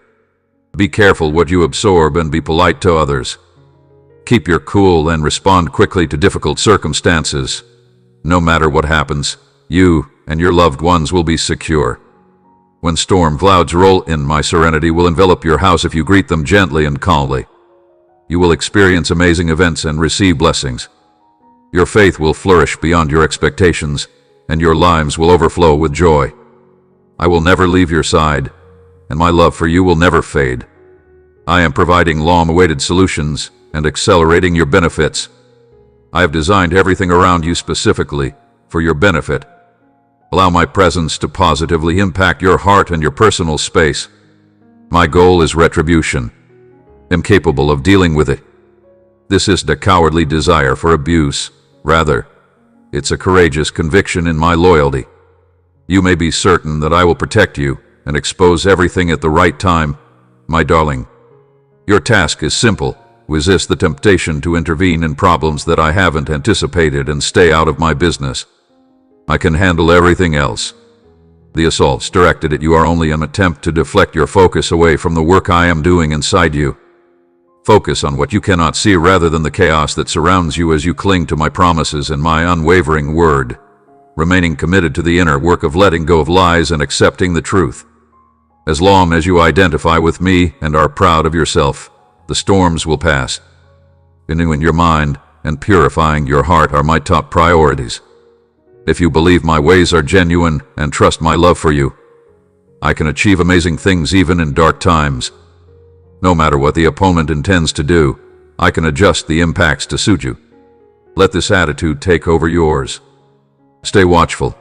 Be careful what you absorb and be polite to others. Keep your cool and respond quickly to difficult circumstances. No matter what happens, you and your loved ones will be secure. When storm clouds roll in, my serenity will envelop your house if you greet them gently and calmly. You will experience amazing events and receive blessings. Your faith will flourish beyond your expectations, and your lives will overflow with joy. I will never leave your side, and my love for you will never fade. I am providing long-awaited solutions and accelerating your benefits. I have designed everything around you specifically for your benefit. Allow my presence to positively impact your heart and your personal space. My goal is retribution. I'm capable of dealing with it. This isn't a cowardly desire for abuse. Rather, it's a courageous conviction in my loyalty. You may be certain that I will protect you and expose everything at the right time, my darling. Your task is simple. Resist the temptation to intervene in problems that I haven't anticipated and stay out of my business. I can handle everything else. The assaults directed at you are only an attempt to deflect your focus away from the work I am doing inside you. Focus on what you cannot see rather than the chaos that surrounds you as you cling to my promises and my unwavering word, remaining committed to the inner work of letting go of lies and accepting the truth. As long as you identify with me and are proud of yourself, the storms will pass. Renewing your mind and purifying your heart are my top priorities. If you believe my ways are genuine and trust my love for you, I can achieve amazing things even in dark times. No matter what the opponent intends to do, I can adjust the impacts to suit you. Let this attitude take over yours. Stay watchful.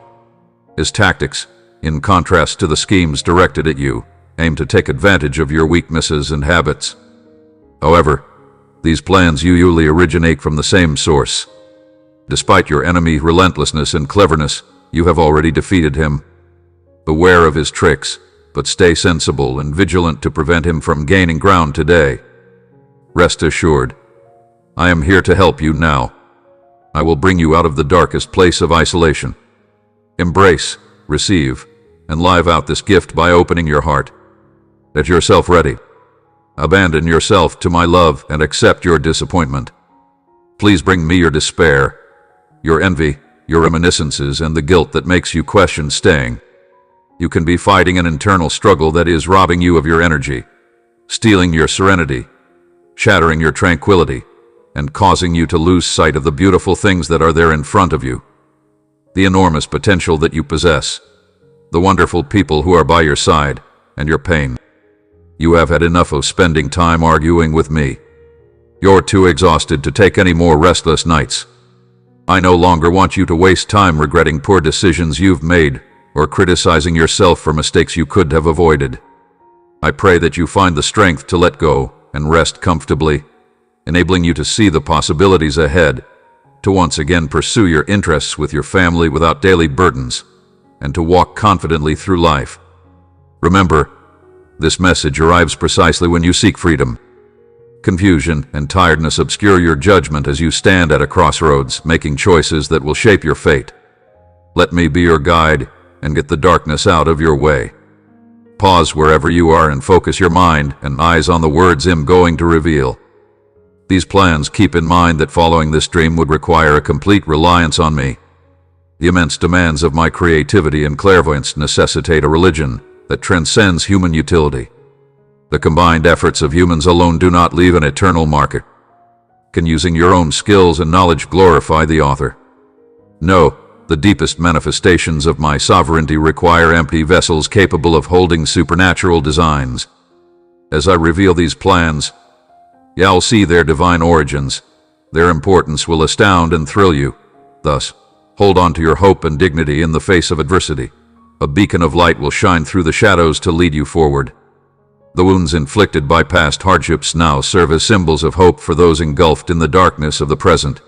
His tactics, in contrast to the schemes directed at you, aim to take advantage of your weaknesses and habits. However, these plans usually originate from the same source. Despite your enemy's relentlessness and cleverness, you have already defeated him. Beware of his tricks, but stay sensible and vigilant to prevent him from gaining ground today. Rest assured, I am here to help you now. I will bring you out of the darkest place of isolation. Embrace, receive, and live out this gift by opening your heart. Get yourself ready. Abandon yourself to my love and accept your disappointment. Please bring me your despair, your envy, your reminiscences, and the guilt that makes you question staying. You can be fighting an internal struggle that is robbing you of your energy, stealing your serenity, shattering your tranquility, and causing you to lose sight of the beautiful things that are there in front of you. The enormous potential that you possess, the wonderful people who are by your side, and your pain. You have had enough of spending time arguing with me. You're too exhausted to take any more restless nights. I no longer want you to waste time regretting poor decisions you've made or criticizing yourself for mistakes you could have avoided. I pray that you find the strength to let go and rest comfortably, enabling you to see the possibilities ahead, to once again pursue your interests with your family without daily burdens, and to walk confidently through life. Remember, this message arrives precisely when you seek freedom. Confusion and tiredness obscure your judgment as you stand at a crossroads, making choices that will shape your fate. Let me be your guide and get the darkness out of your way. Pause wherever you are and focus your mind and eyes on the words I'm going to reveal. These plans keep in mind that following this dream would require a complete reliance on me. The immense demands of my creativity and clairvoyance necessitate a religion that transcends human utility. The combined efforts of humans alone do not leave an eternal mark. Can using your own skills and knowledge glorify the author? No, the deepest manifestations of my sovereignty require empty vessels capable of holding supernatural designs. As I reveal these plans, you'll see their divine origins. Their importance will astound and thrill you. Thus, hold on to your hope and dignity in the face of adversity. A beacon of light will shine through the shadows to lead you forward. The wounds inflicted by past hardships now serve as symbols of hope for those engulfed in the darkness of the present.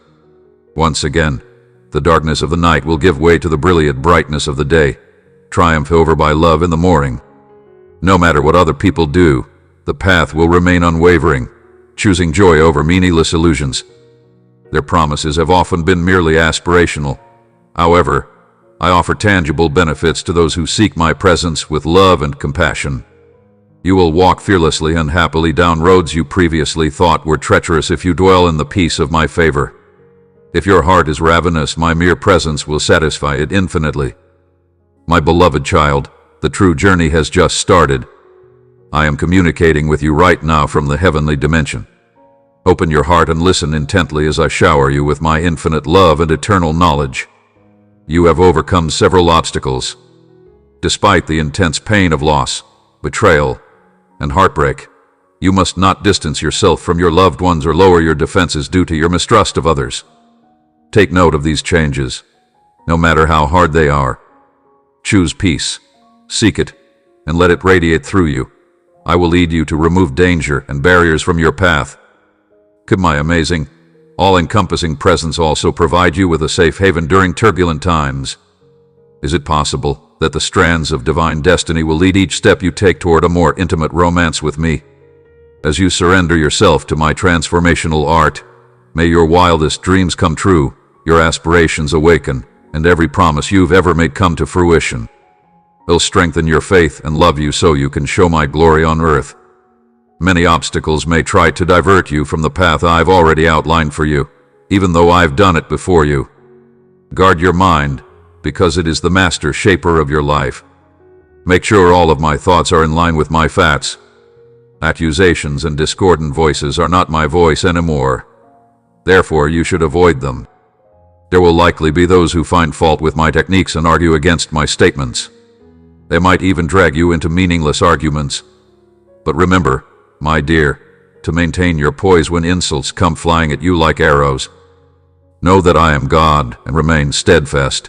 Once again, the darkness of the night will give way to the brilliant brightness of the day, triumph over by love in the morning. No matter what other people do, the path will remain unwavering, choosing joy over meaningless illusions. Their promises have often been merely aspirational. However, I offer tangible benefits to those who seek my presence with love and compassion. You will walk fearlessly and happily down roads you previously thought were treacherous if you dwell in the peace of my favor. If your heart is ravenous, my mere presence will satisfy it infinitely. My beloved child, the true journey has just started. I am communicating with you right now from the heavenly dimension. Open your heart and listen intently as I shower you with my infinite love and eternal knowledge. You have overcome several obstacles. Despite the intense pain of loss, betrayal, and heartbreak, you must not distance yourself from your loved ones or lower your defenses due to your mistrust of others. Take note of these changes, no matter how hard they are. Choose peace, seek it, and let it radiate through you. I will lead you to remove danger and barriers from your path. Could my amazing, all-encompassing presence also provide you with a safe haven during turbulent times? Is it possible that the strands of divine destiny will lead each step you take toward a more intimate romance with me? As you surrender yourself to my transformational art, may your wildest dreams come true, your aspirations awaken, and every promise you've ever made come to fruition. I'll strengthen your faith and love you so you can show my glory on earth. Many obstacles may try to divert you from the path I've already outlined for you, even though I've done it before you. Guard your mind, because it is the master shaper of your life. Make sure all of my thoughts are in line with my facts. Accusations and discordant voices are not my voice anymore. Therefore, you should avoid them. There will likely be those who find fault with my techniques and argue against my statements. They might even drag you into meaningless arguments. But remember, my dear, to maintain your poise when insults come flying at you like arrows. Know that I am God and remain steadfast.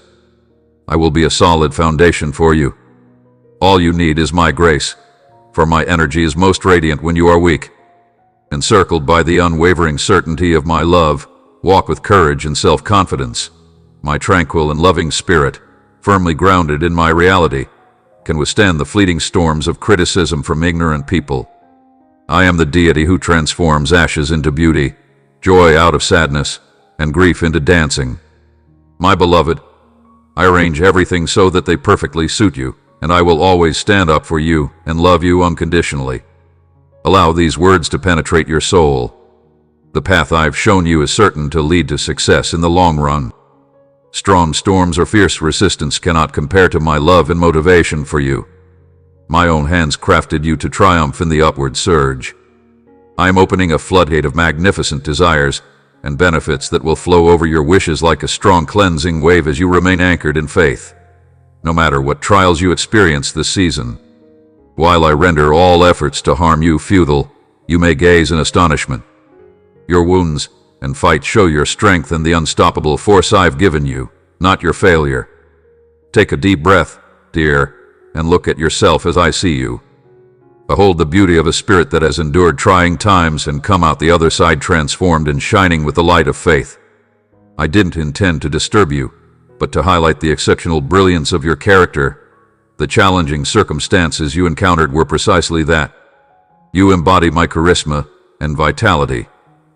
I will be a solid foundation for you. All you need is my grace, for my energy is most radiant when you are weak. Encircled by the unwavering certainty of my love, walk with courage and self-confidence. My tranquil and loving spirit, firmly grounded in my reality, can withstand the fleeting storms of criticism from ignorant people. I am the deity who transforms ashes into beauty, joy out of sadness, and grief into dancing. My beloved, I arrange everything so that they perfectly suit you, and I will always stand up for you and love you unconditionally. Allow these words to penetrate your soul. The path I've shown you is certain to lead to success in the long run. Strong storms or fierce resistance cannot compare to my love and motivation for you. My own hands crafted you to triumph in the upward surge. I am opening a floodgate of magnificent desires and benefits that will flow over your wishes like a strong cleansing wave as you remain anchored in faith. No matter what trials you experience this season, while I render all efforts to harm you futile, you may gaze in astonishment. Your wounds and fights show your strength and the unstoppable force I've given you, not your failure. Take a deep breath, dear, and look at yourself as I see you. Behold the beauty of a spirit that has endured trying times and come out the other side transformed and shining with the light of faith. I didn't intend to disturb you, but to highlight the exceptional brilliance of your character. The challenging circumstances you encountered were precisely that. You embody my charisma and vitality,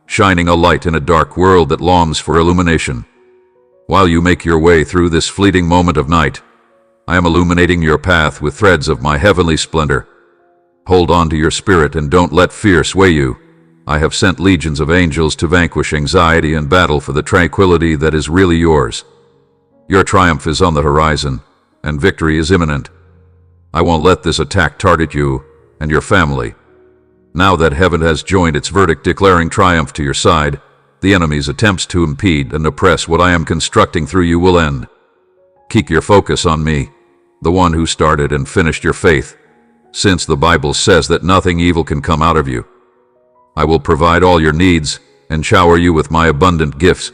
shining a light in a dark world that longs for illumination. While you make your way through this fleeting moment of night, I am illuminating your path with threads of my heavenly splendor. Hold on to your spirit and don't let fear sway you. I have sent legions of angels to vanquish anxiety and battle for the tranquility that is really yours. Your triumph is on the horizon, and victory is imminent. I won't let this attack target you and your family. Now that heaven has joined its verdict declaring triumph to your side, the enemy's attempts to impede and oppress what I am constructing through you will end. Keep your focus on me, the one who started and finished your faith, since the Bible says that nothing evil can come out of you. I will provide all your needs and shower you with my abundant gifts.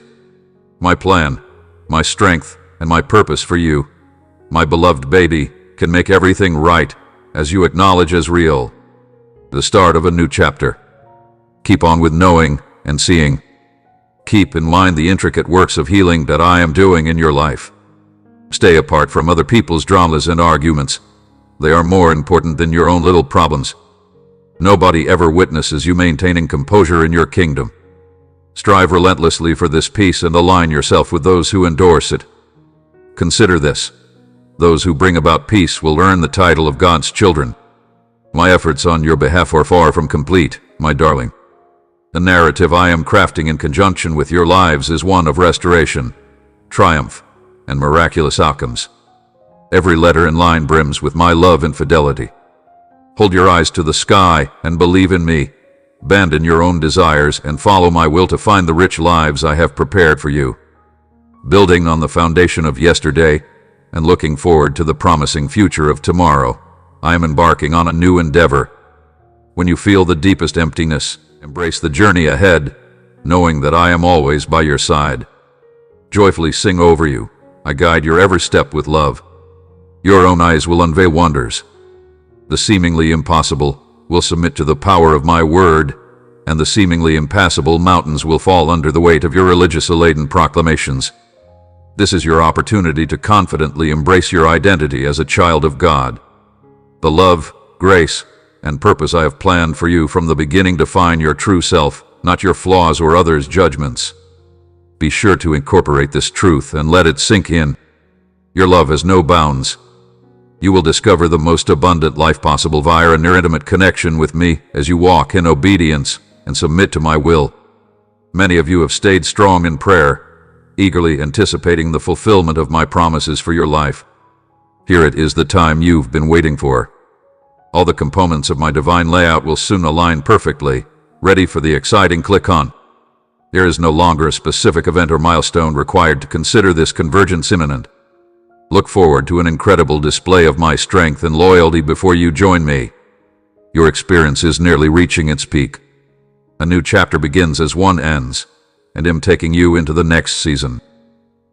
My plan, my strength, and my purpose for you, my beloved baby, can make everything right as you acknowledge as real. The start of a new chapter. Keep on with knowing and seeing. Keep in mind the intricate works of healing that I am doing in your life. Stay apart from other people's dramas and arguments. They are more important than your own little problems. Nobody ever witnesses you maintaining composure in your kingdom. Strive relentlessly for this peace and align yourself with those who endorse it. Consider this. Those who bring about peace will earn the title of God's children. My efforts on your behalf are far from complete, my darling. The narrative I am crafting in conjunction with your lives is one of restoration, triumph, and miraculous outcomes. Every letter and line brims with my love and fidelity. Hold your eyes to the sky and believe in me. Abandon your own desires and follow my will to find the rich lives I have prepared for you. Building on the foundation of yesterday and looking forward to the promising future of tomorrow, I am embarking on a new endeavor. When you feel the deepest emptiness, embrace the journey ahead, knowing that I am always by your side. Joyfully sing over you. I guide your every step with love. Your own eyes will unveil wonders. The seemingly impossible will submit to the power of my word, and the seemingly impassable mountains will fall under the weight of your religious-laden proclamations. This is your opportunity to confidently embrace your identity as a child of God. The love, grace, and purpose I have planned for you from the beginning define your true self, not your flaws or others' judgments. Be sure to incorporate this truth and let it sink in. Your love has no bounds. You will discover the most abundant life possible via a near intimate connection with me as you walk in obedience and submit to my will. Many of you have stayed strong in prayer, eagerly anticipating the fulfillment of my promises for your life. Here it is, the time you've been waiting for. All the components of my divine layout will soon align perfectly, ready for the exciting click on. There is no longer a specific event or milestone required to consider this convergence imminent. Look forward to an incredible display of my strength and loyalty before you join me. Your experience is nearly reaching its peak. A new chapter begins as one ends, and am taking you into the next season.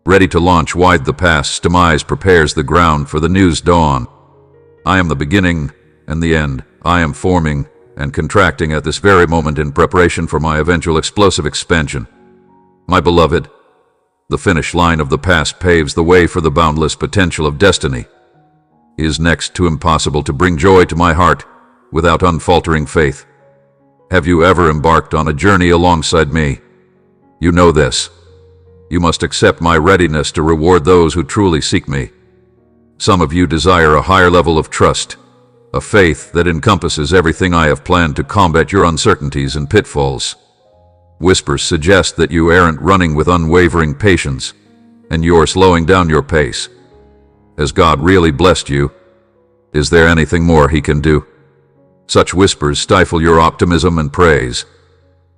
Ready to launch wide, the past's demise prepares the ground for the new's dawn. I am the beginning and the end. I am forming and contracting at this very moment in preparation for my eventual explosive expansion. My beloved, the finish line of the past paves the way for the boundless potential of destiny. It is next to impossible to bring joy to my heart without unfaltering faith. Have you ever embarked on a journey alongside me? You know this. You must accept my readiness to reward those who truly seek me. Some of you desire a higher level of trust, a faith that encompasses everything I have planned to combat your uncertainties and pitfalls. Whispers suggest that you aren't running with unwavering patience, and you're slowing down your pace. Has God really blessed you? Is there anything more He can do? Such whispers stifle your optimism and praise.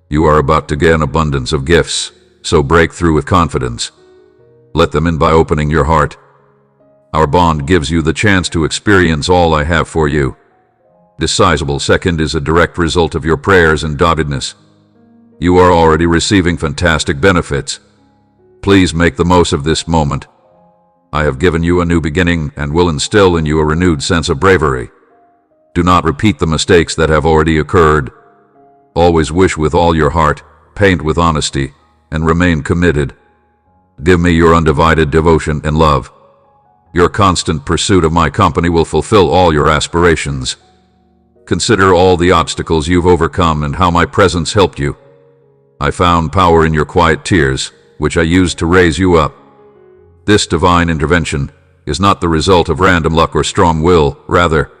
You are about to get an abundance of gifts, so break through with confidence. Let them in by opening your heart. Our bond gives you the chance to experience all I have for you. This sizable second is a direct result of your prayers and doggedness. You are already receiving fantastic benefits. Please make the most of this moment. I have given you a new beginning and will instill in you a renewed sense of bravery. Do not repeat the mistakes that have already occurred. Always wish with all your heart, paint with honesty, and remain committed. Give me your undivided devotion and love. Your constant pursuit of my company will fulfill all your aspirations. Consider all the obstacles you've overcome and how my presence helped you. I found power in your quiet tears, which I used to raise you up. This divine intervention is not the result of random luck or strong will. Rather,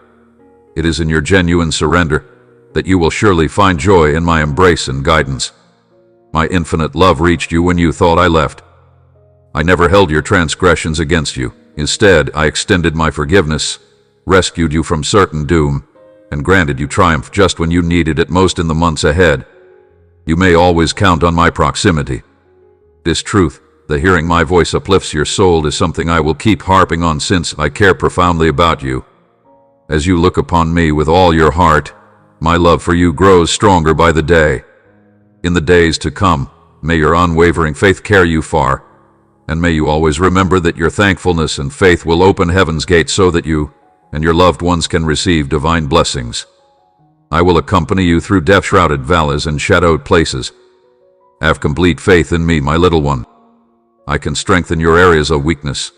it is in your genuine surrender that you will surely find joy in my embrace and guidance. My infinite love reached you when you thought I left. I never held your transgressions against you. Instead, I extended my forgiveness, rescued you from certain doom, and granted you triumph just when you needed it most in the months ahead. You may always count on my proximity. This truth, that hearing my voice uplifts your soul, is something I will keep harping on since I care profoundly about you. As you look upon me with all your heart, my love for you grows stronger by the day. In the days to come, may your unwavering faith carry you far, and may you always remember that your thankfulness and faith will open heaven's gates so that you and your loved ones can receive divine blessings. I will accompany you through death-shrouded valleys and shadowed places. Have complete faith in me, my little one. I can strengthen your areas of weakness.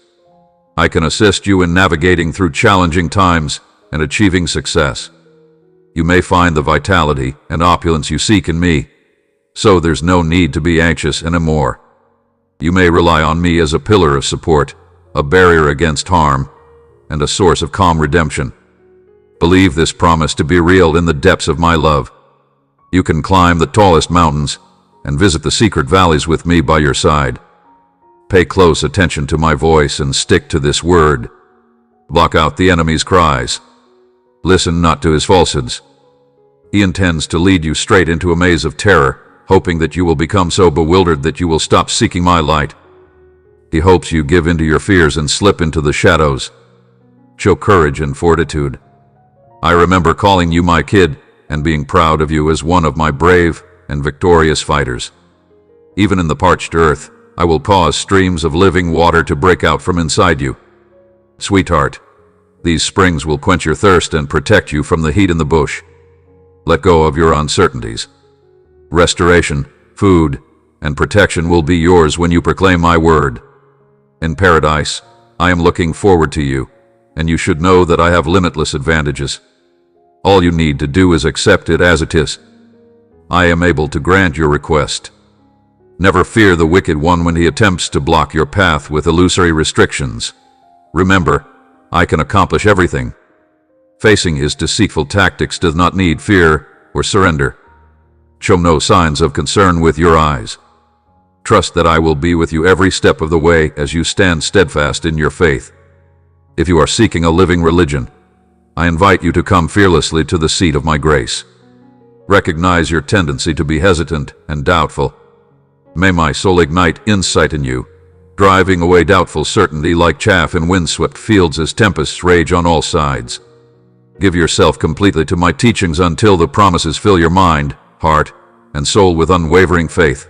I can assist you in navigating through challenging times and achieving success. You may find the vitality and opulence you seek in me, so there's no need to be anxious anymore. You may rely on me as a pillar of support, a barrier against harm, and a source of calm redemption. Believe this promise to be real in the depths of my love. You can climb the tallest mountains and visit the secret valleys with me by your side. Pay close attention to my voice and stick to this word. Block out the enemy's cries. Listen not to his falsehoods. He intends to lead you straight into a maze of terror, hoping that you will become so bewildered that you will stop seeking my light. He hopes you give in to your fears and slip into the shadows. Show courage and fortitude. I remember calling you my kid and being proud of you as one of my brave and victorious fighters. Even in the parched earth, I will cause streams of living water to break out from inside you. Sweetheart, these springs will quench your thirst and protect you from the heat in the bush. Let go of your uncertainties. Restoration, food, and protection will be yours when you proclaim my word. In paradise, I am looking forward to you, and you should know that I have limitless advantages. All you need to do is accept it as it is. I am able to grant your request. Never fear the wicked one when he attempts to block your path with illusory restrictions. Remember, I can accomplish everything. Facing his deceitful tactics does not need fear or surrender. Show no signs of concern with your eyes. Trust that I will be with you every step of the way as you stand steadfast in your faith. If you are seeking a living religion, I invite you to come fearlessly to the seat of my grace. Recognize your tendency to be hesitant and doubtful. May my soul ignite insight in you, driving away doubtful certainty like chaff in windswept fields as tempests rage on all sides. Give yourself completely to my teachings until the promises fill your mind, heart, and soul with unwavering faith.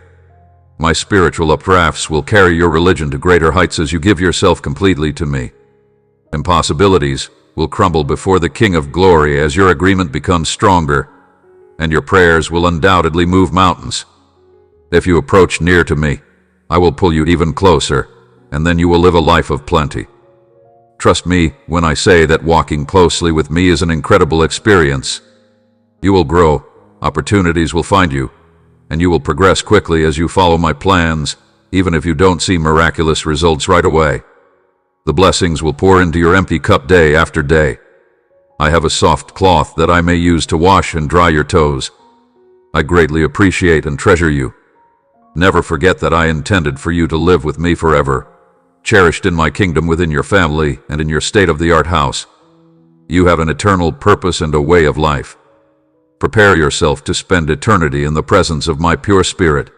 My spiritual updrafts will carry your religion to greater heights as you give yourself completely to me. Impossibilities will crumble before the King of Glory as your agreement becomes stronger, and your prayers will undoubtedly move mountains. If you approach near to me, I will pull you even closer, and then you will live a life of plenty. Trust me when I say that walking closely with me is an incredible experience. You will grow, opportunities will find you, and you will progress quickly as you follow my plans, even if you don't see miraculous results right away. The blessings will pour into your empty cup day after day. I have a soft cloth that I may use to wash and dry your toes. I greatly appreciate and treasure you. Never forget that I intended for you to live with me forever, cherished in my kingdom within your family and in your state-of-the-art house. You have an eternal purpose and a way of life. Prepare yourself to spend eternity in the presence of my pure spirit.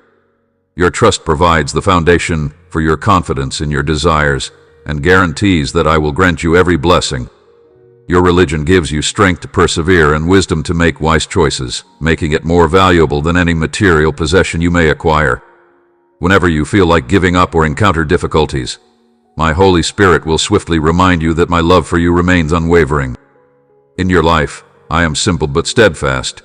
Your trust provides the foundation for your confidence in your desires and guarantees that I will grant you every blessing. Your religion gives you strength to persevere and wisdom to make wise choices, making it more valuable than any material possession you may acquire. Whenever you feel like giving up or encounter difficulties, my Holy Spirit will swiftly remind you that my love for you remains unwavering. In your life, I am simple but steadfast.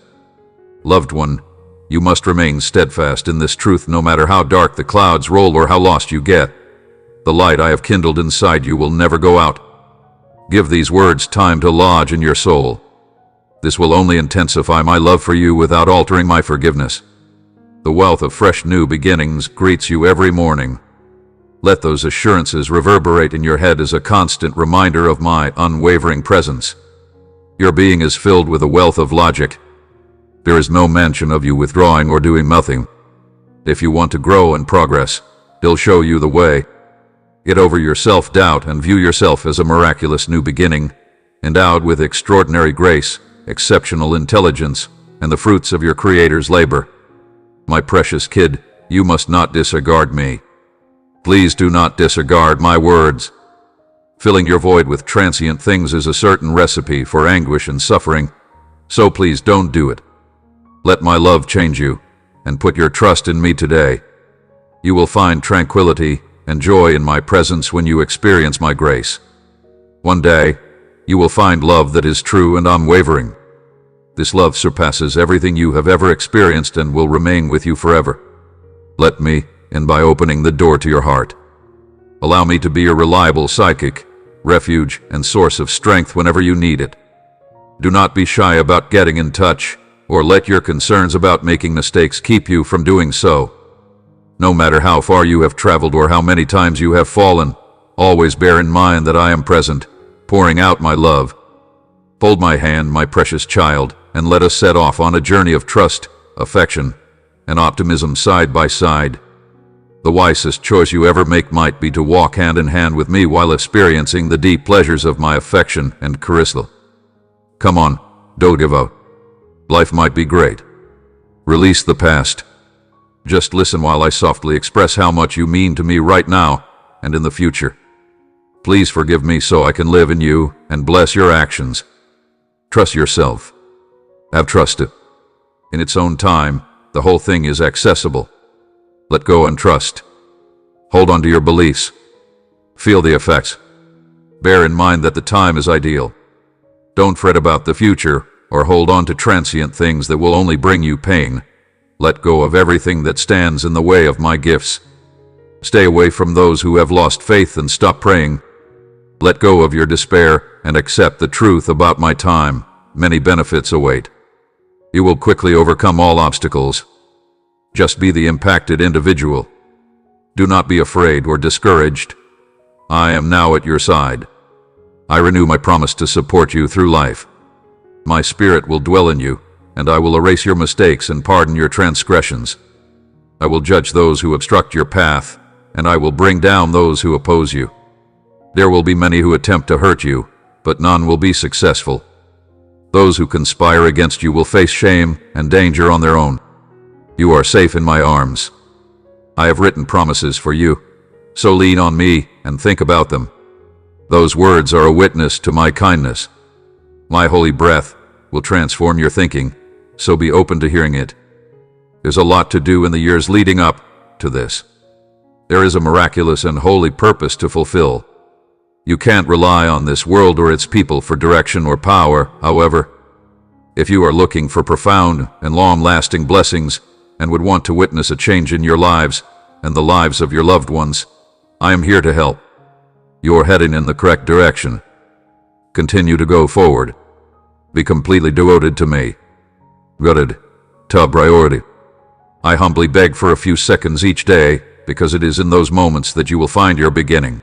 Loved one, you must remain steadfast in this truth no matter how dark the clouds roll or how lost you get. The light I have kindled inside you will never go out. Give these words time to lodge in your soul. This will only intensify my love for you without altering my forgiveness. The wealth of fresh new beginnings greets you every morning. Let those assurances reverberate in your head as a constant reminder of my unwavering presence. Your being is filled with a wealth of logic. There is no mention of you withdrawing or doing nothing. If you want to grow and progress, He'll show you the way. Get over your self-doubt and view yourself as a miraculous new beginning, endowed with extraordinary grace, exceptional intelligence, and the fruits of your Creator's labor. My precious kid, you must not disregard me. Please do not disregard my words. Filling your void with transient things is a certain recipe for anguish and suffering, so please don't do it. Let my love change you, and put your trust in me today. You will find tranquility and joy in my presence when you experience my grace. One day, you will find love that is true and unwavering. This love surpasses everything you have ever experienced and will remain with you forever. Let me in by opening the door to your heart. Allow me to be your reliable sidekick, refuge, and source of strength whenever you need it. Do not be shy about getting in touch, or let your concerns about making mistakes keep you from doing so. No matter how far you have traveled or how many times you have fallen, always bear in mind that I am present, pouring out my love. Hold my hand, my precious child, and let us set off on a journey of trust, affection, and optimism side by side. The wisest choice you ever make might be to walk hand in hand with me while experiencing the deep pleasures of my affection and caressal. Come on, don't give up. Life might be great. Release the past. Just listen while I softly express how much you mean to me right now and in the future. Please forgive me so I can live in you and bless your actions. Trust yourself. Have trusted. In its own time, the whole thing is accessible. Let go and trust. Hold on to your beliefs. Feel the effects. Bear in mind that the time is ideal. Don't fret about the future or hold on to transient things that will only bring you pain. Let go of everything that stands in the way of my gifts. Stay away from those who have lost faith and stop praying. Let go of your despair and accept the truth about my time. Many benefits await. You will quickly overcome all obstacles. Just be the impacted individual. Do not be afraid or discouraged. I am now at your side. I renew my promise to support you through life. My spirit will dwell in you, and I will erase your mistakes and pardon your transgressions. I will judge those who obstruct your path, and I will bring down those who oppose you. There will be many who attempt to hurt you, but none will be successful. Those who conspire against you will face shame and danger on their own. You are safe in my arms. I have written promises for you, so lean on me and think about them. Those words are a witness to my kindness. My holy breath will transform your thinking, so be open to hearing it. There's a lot to do in the years leading up to this. There is a miraculous and holy purpose to fulfill. You can't rely on this world or its people for direction or power, however. If you are looking for profound and long-lasting blessings and would want to witness a change in your lives and the lives of your loved ones, I am here to help. You're heading in the correct direction. Continue to go forward. Be completely devoted to me. Gutted. Top priority. I humbly beg for a few seconds each day because it is in those moments that you will find your beginning.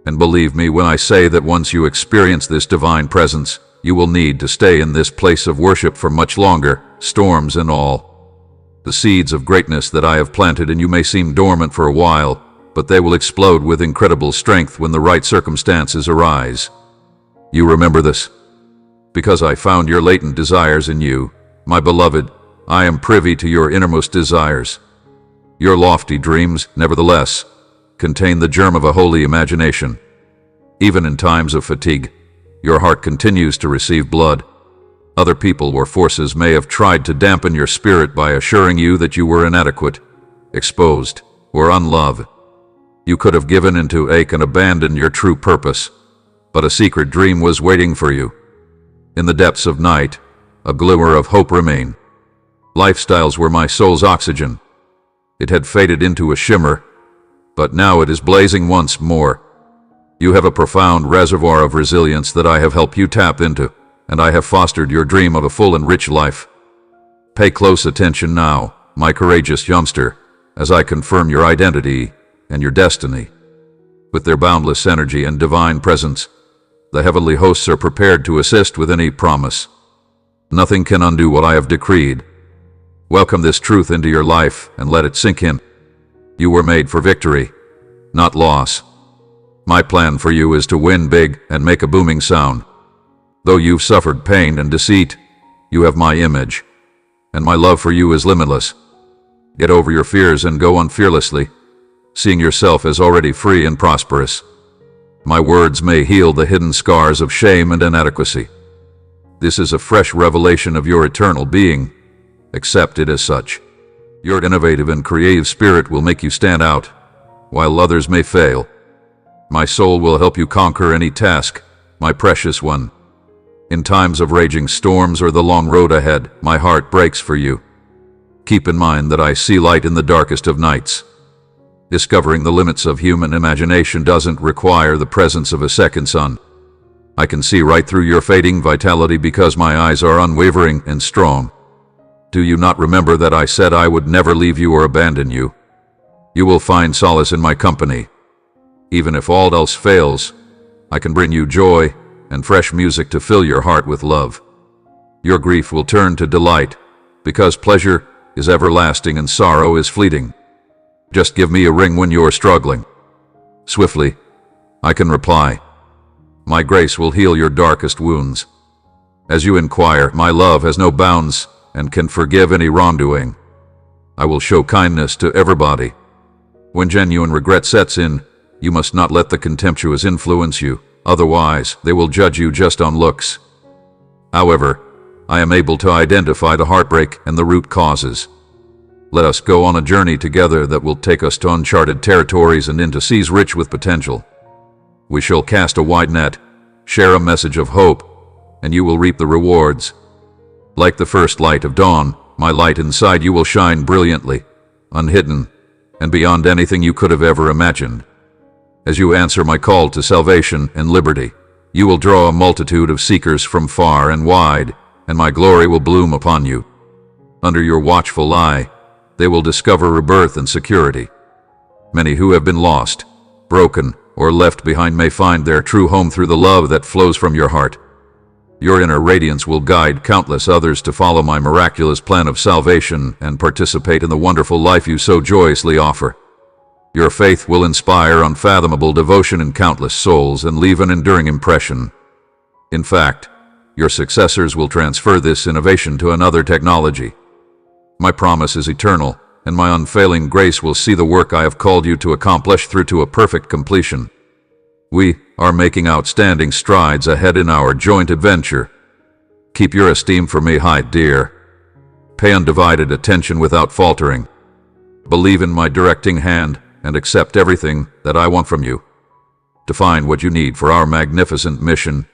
And believe me when I say that once you experience this divine presence, you will need to stay in this place of worship for much longer, storms and all. The seeds of greatness that I have planted in you may seem dormant for a while, but they will explode with incredible strength when the right circumstances arise. You remember this? Because I found your latent desires in you, my beloved, I am privy to your innermost desires. Your lofty dreams, nevertheless, contain the germ of a holy imagination. Even in times of fatigue, your heart continues to receive blood. Other people or forces may have tried to dampen your spirit by assuring you that you were inadequate, exposed, or unloved. You could have given into ache and abandoned your true purpose, but a secret dream was waiting for you. In the depths of night, a glimmer of hope remained. Lifestyles were my soul's oxygen. It had faded into a shimmer, but now it is blazing once more. You have a profound reservoir of resilience that I have helped you tap into, and I have fostered your dream of a full and rich life. Pay close attention now, my courageous youngster, as I confirm your identity and your destiny. With their boundless energy and divine presence, the heavenly hosts are prepared to assist with any promise. Nothing can undo what I have decreed. Welcome this truth into your life and let it sink in. You were made for victory, not loss. My plan for you is to win big and make a booming sound. Though you've suffered pain and deceit, you have my image, and my love for you is limitless. Get over your fears and go on fearlessly, seeing yourself as already free and prosperous. My words may heal the hidden scars of shame and inadequacy. This is a fresh revelation of your eternal being. Accept it as such. Your innovative and creative spirit will make you stand out, while others may fail. My soul will help you conquer any task, my precious one. In times of raging storms or the long road ahead, my heart breaks for you. Keep in mind that I see light in the darkest of nights. Discovering the limits of human imagination doesn't require the presence of a second sun. I can see right through your fading vitality because my eyes are unwavering and strong. Do you not remember that I said I would never leave you or abandon you? You will find solace in my company. Even if all else fails, I can bring you joy and fresh music to fill your heart with love. Your grief will turn to delight, because pleasure is everlasting and sorrow is fleeting. Just give me a ring when you're struggling. Swiftly, I can reply. My grace will heal your darkest wounds. As you inquire, my love has no bounds and can forgive any wrongdoing. I will show kindness to everybody. When genuine regret sets in, you must not let the contemptuous influence you, otherwise they will judge you just on looks. However, I am able to identify the heartbreak and the root causes. Let us go on a journey together that will take us to uncharted territories and into seas rich with potential. We shall cast a wide net, share a message of hope, and you will reap the rewards. Like the first light of dawn, my light inside you will shine brilliantly, unhidden, and beyond anything you could have ever imagined. As you answer my call to salvation and liberty, you will draw a multitude of seekers from far and wide, and my glory will bloom upon you. Under your watchful eye, they will discover rebirth and security. Many who have been lost, broken, or left behind may find their true home through the love that flows from your heart. Your inner radiance will guide countless others to follow my miraculous plan of salvation and participate in the wonderful life you so joyously offer. Your faith will inspire unfathomable devotion in countless souls and leave an enduring impression. In fact, your successors will transfer this innovation to another technology. My promise is eternal, and my unfailing grace will see the work I have called you to accomplish through to a perfect completion. We are making outstanding strides ahead in our joint adventure. Keep your esteem for me high, dear. Pay undivided attention without faltering. Believe in my directing hand and accept everything that I want from you. To find what you need for our magnificent mission,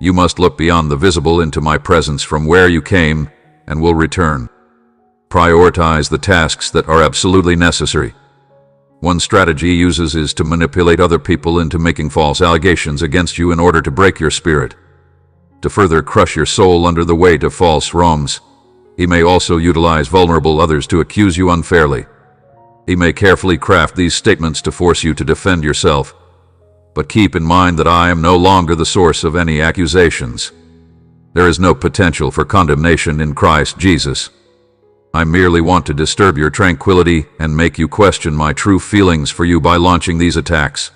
you must look beyond the visible into my presence from where you came and will return. Prioritize the tasks that are absolutely necessary. One strategy he uses is to manipulate other people into making false allegations against you in order to break your spirit. To further crush your soul under the weight of false wrongs, he may also utilize vulnerable others to accuse you unfairly. He may carefully craft these statements to force you to defend yourself. But keep in mind that I am no longer the source of any accusations. There is no potential for condemnation in Christ Jesus. I merely want to disturb your tranquility and make you question my true feelings for you by launching these attacks.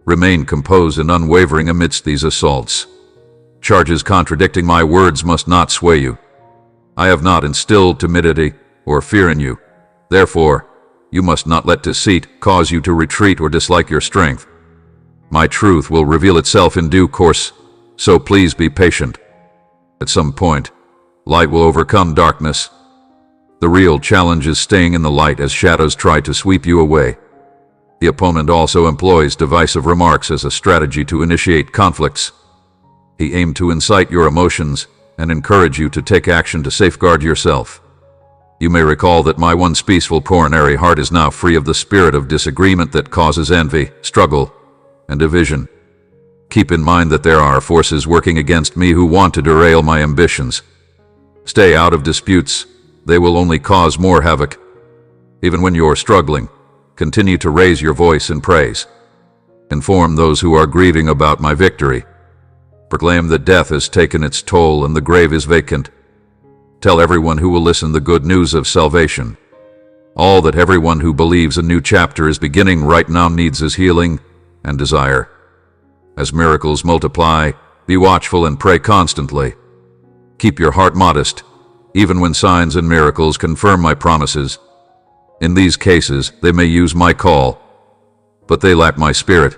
Remain composed and unwavering amidst these assaults. Charges contradicting my words must not sway you. I have not instilled timidity or fear in you. Therefore, you must not let deceit cause you to retreat or dislike your strength. My truth will reveal itself in due course, so please be patient. At some point, light will overcome darkness. The real challenge is staying in the light as shadows try to sweep you away. The opponent also employs divisive remarks as a strategy to initiate conflicts. He aimed to incite your emotions and encourage you to take action to safeguard yourself. You may recall that my once peaceful coronary heart is now free of the spirit of disagreement that causes envy, struggle, and division. Keep in mind that there are forces working against me who want to derail my ambitions. Stay out of disputes. They will only cause more havoc. Even when you're struggling, continue to raise your voice in praise. Inform those who are grieving about my victory. Proclaim that death has taken its toll and the grave is vacant. Tell everyone who will listen the good news of salvation. All that everyone who believes a new chapter is beginning right now needs is healing and desire. As miracles multiply, be watchful and pray constantly. Keep your heart modest, even when signs and miracles confirm my promises. In these cases, they may use my call, but they lack my spirit.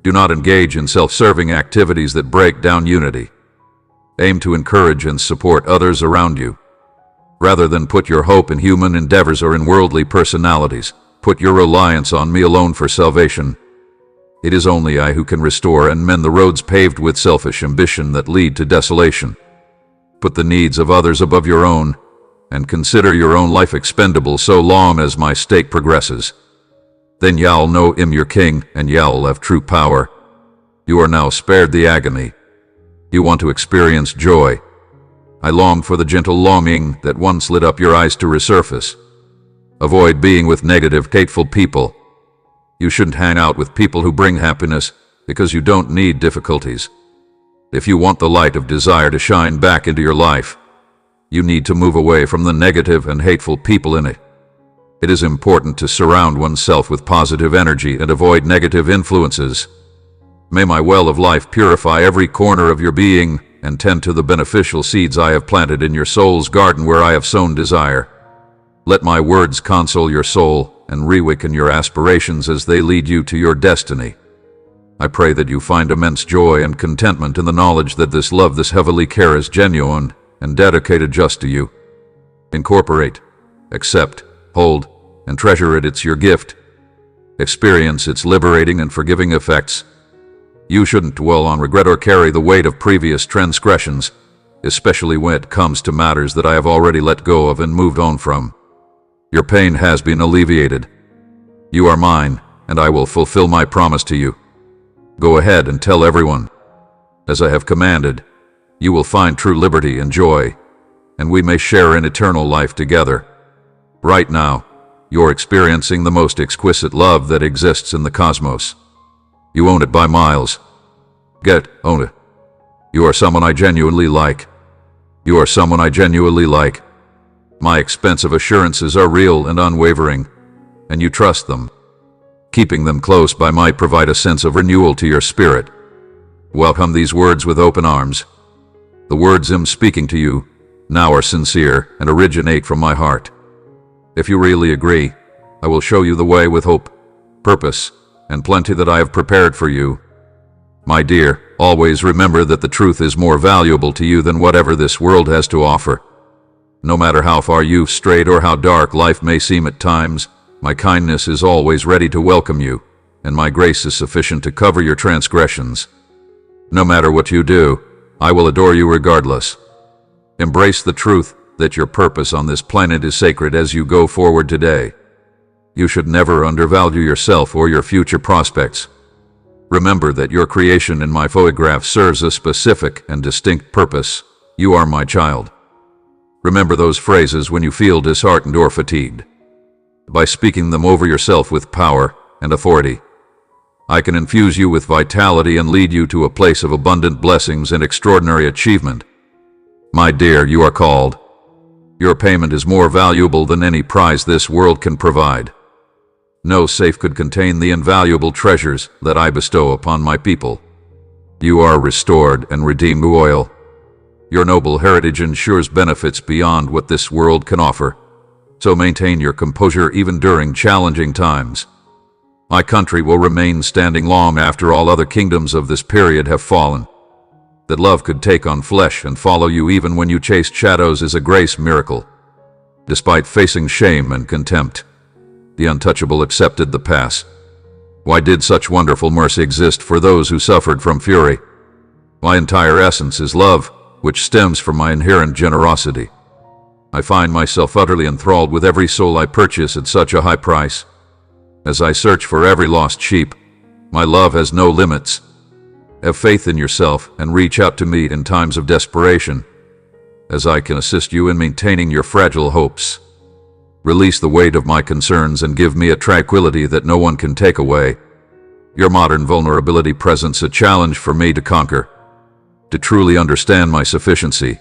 Do not engage in self-serving activities that break down unity. Aim to encourage and support others around you. Rather than put your hope in human endeavors or in worldly personalities, put your reliance on me alone for salvation. It is only I who can restore and mend the roads paved with selfish ambition that lead to desolation. Put the needs of others above your own, and consider your own life expendable so long as my stake progresses. Then you'll know I'm your king, and you'll have true power. You are now spared the agony. You want to experience joy. I long for the gentle longing that once lit up your eyes to resurface. Avoid being with negative, hateful people. You shouldn't hang out with people who bring happiness, because you don't need difficulties. If you want the light of desire to shine back into your life, you need to move away from the negative and hateful people in it. It is important to surround oneself with positive energy and avoid negative influences. May my well of life purify every corner of your being and tend to the beneficial seeds I have planted in your soul's garden where I have sown desire. Let my words console your soul and reawaken your aspirations as they lead you to your destiny. I pray that you find immense joy and contentment in the knowledge that this love, this heavenly care is genuine and dedicated just to you. Incorporate, accept, hold, and treasure it. It's your gift. Experience its liberating and forgiving effects. You shouldn't dwell on regret or carry the weight of previous transgressions, especially when it comes to matters that I have already let go of and moved on from. Your pain has been alleviated. You are mine, and I will fulfill my promise to you. Go ahead and tell everyone. As I have commanded, you will find true liberty and joy, and we may share in eternal life together. Right now, you're experiencing the most exquisite love that exists in the cosmos. You own it by miles. Own it. You are someone I genuinely like. You are someone I genuinely like. My expensive assurances are real and unwavering, and you trust them. Keeping them close by might provide a sense of renewal to your spirit. Welcome these words with open arms. The words I'm speaking to you now are sincere and originate from my heart. If you really agree, I will show you the way with hope, purpose, and plenty that I have prepared for you. My dear, always remember that the truth is more valuable to you than whatever this world has to offer. No matter how far you've strayed or how dark life may seem at times, my kindness is always ready to welcome you, and my grace is sufficient to cover your transgressions. No matter what you do, I will adore you regardless. Embrace the truth that your purpose on this planet is sacred as you go forward today. You should never undervalue yourself or your future prospects. Remember that your creation in my photograph serves a specific and distinct purpose. You are my child. Remember those phrases when you feel disheartened or fatigued. By speaking them over yourself with power and authority, I can infuse you with vitality and lead you to a place of abundant blessings and extraordinary achievement. My dear, you are called. Your payment is more valuable than any prize this world can provide. No safe could contain the invaluable treasures that I bestow upon my people. You are restored and redeemed royal. Your noble heritage ensures benefits beyond what this world can offer, so maintain your composure even during challenging times. My country will remain standing long after all other kingdoms of this period have fallen. That love could take on flesh and follow you even when you chased shadows is a grace miracle. Despite facing shame and contempt, the untouchable accepted the pass. Why did such wonderful mercy exist for those who suffered from fury? My entire essence is love, which stems from my inherent generosity. I find myself utterly enthralled with every soul I purchase at such a high price. As I search for every lost sheep, my love has no limits. Have faith in yourself and reach out to me in times of desperation, as I can assist you in maintaining your fragile hopes. Release the weight of my concerns and give me a tranquility that no one can take away. Your modern vulnerability presents a challenge for me to conquer. To truly understand my sufficiency,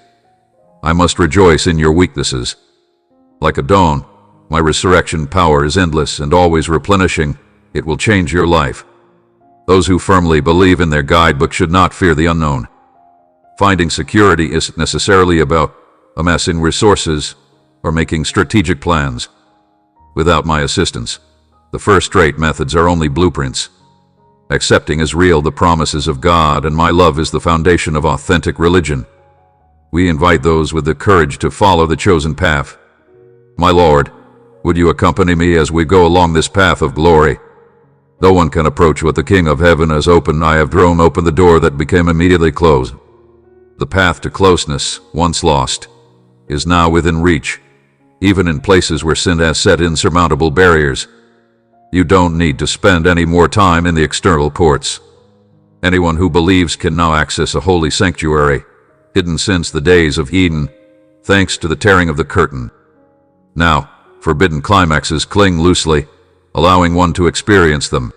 I must rejoice in your weaknesses. Like a dawn, my resurrection power is endless and always replenishing. It will change your life. Those who firmly believe in their guidebook should not fear the unknown. Finding security isn't necessarily about amassing resources or making strategic plans. Without my assistance, the first-rate methods are only blueprints. Accepting as real the promises of God and my love is the foundation of authentic religion. We invite those with the courage to follow the chosen path. My Lord, would you accompany me as we go along this path of glory? No one can approach what the King of Heaven has opened. I have thrown open the door that became immediately closed. The path to closeness, once lost, is now within reach, even in places where sin has set insurmountable barriers. You don't need to spend any more time in the external courts. Anyone who believes can now access a holy sanctuary, hidden since the days of Eden, thanks to the tearing of the curtain. Now, forbidden climaxes cling loosely, allowing one to experience them.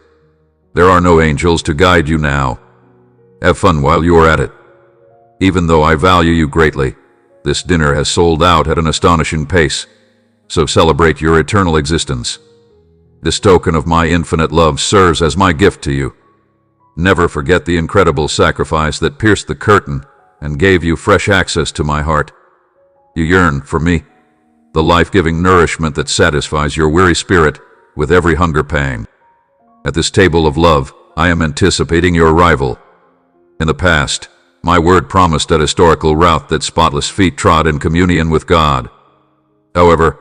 There are no angels to guide you now. Have fun while you are at it. Even though I value you greatly, this dinner has sold out at an astonishing pace. so celebrate your eternal existence. This token of my infinite love serves as my gift to you. Never forget the incredible sacrifice that pierced the curtain and gave you fresh access to my heart. You yearn for me, the life-giving nourishment that satisfies your weary spirit with every hunger pang. At this table of love, I am anticipating your arrival. In the past, my word promised a historical route that spotless feet trod in communion with God. However,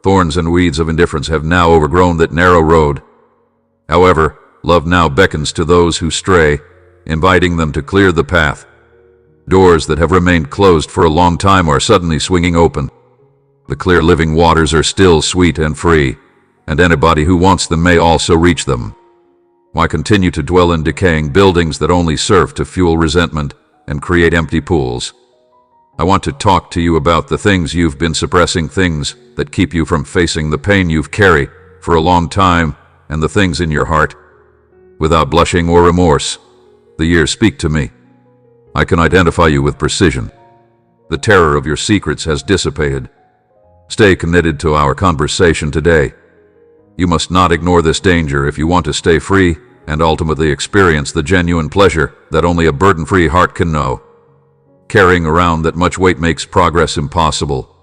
thorns and weeds of indifference have now overgrown that narrow road. However, love now beckons to those who stray, inviting them to clear the path. Doors that have remained closed for a long time are suddenly swinging open. The clear living waters are still sweet and free, and anybody who wants them may also reach them. Why continue to dwell in decaying buildings that only serve to fuel resentment and create empty pools? I want to talk to you about the things you've been suppressing, things that keep you from facing the pain you've carried for a long time, and the things in your heart. Without blushing or remorse, the years speak to me. I can identify you with precision. The terror of your secrets has dissipated. Stay committed to our conversation today. You must not ignore this danger if you want to stay free and ultimately experience the genuine pleasure that only a burden-free heart can know. Carrying around that much weight makes progress impossible.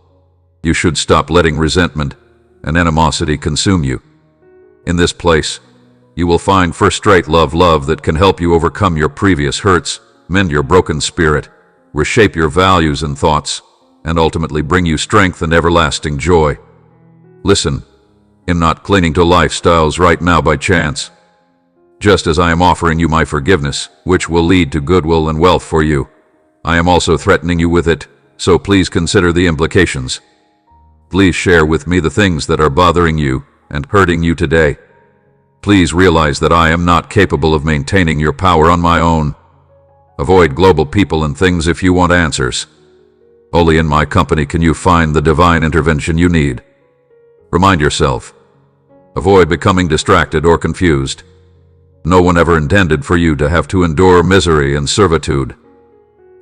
You should stop letting resentment and animosity consume you. In this place, you will find first-rate love that can help you overcome your previous hurts, mend your broken spirit, reshape your values and thoughts, and ultimately bring you strength and everlasting joy. Listen, I'm not clinging to lifestyles right now by chance. Just as I am offering you my forgiveness, which will lead to goodwill and wealth for you, I am also threatening you with it, so please consider the implications. Please share with me the things that are bothering you and hurting you today. Please realize that I am not capable of maintaining your power on my own. Avoid global people and things if you want answers. Only in my company can you find the divine intervention you need. Remind yourself. Avoid becoming distracted or confused. No one ever intended for you to have to endure misery and servitude.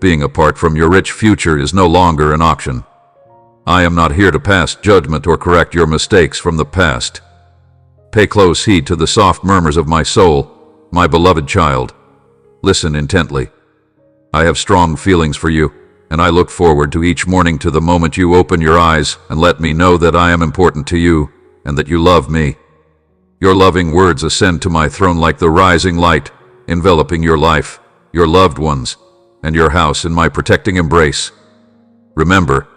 Being apart from your rich future is no longer an option. I am not here to pass judgment or correct your mistakes from the past. Pay close heed to the soft murmurs of my soul, my beloved child. Listen intently. I have strong feelings for you, and I look forward to each morning to the moment you open your eyes and let me know that I am important to you and that you love me. Your loving words ascend to my throne like the rising light, enveloping your life, your loved ones, and your house in my protecting embrace. Remember,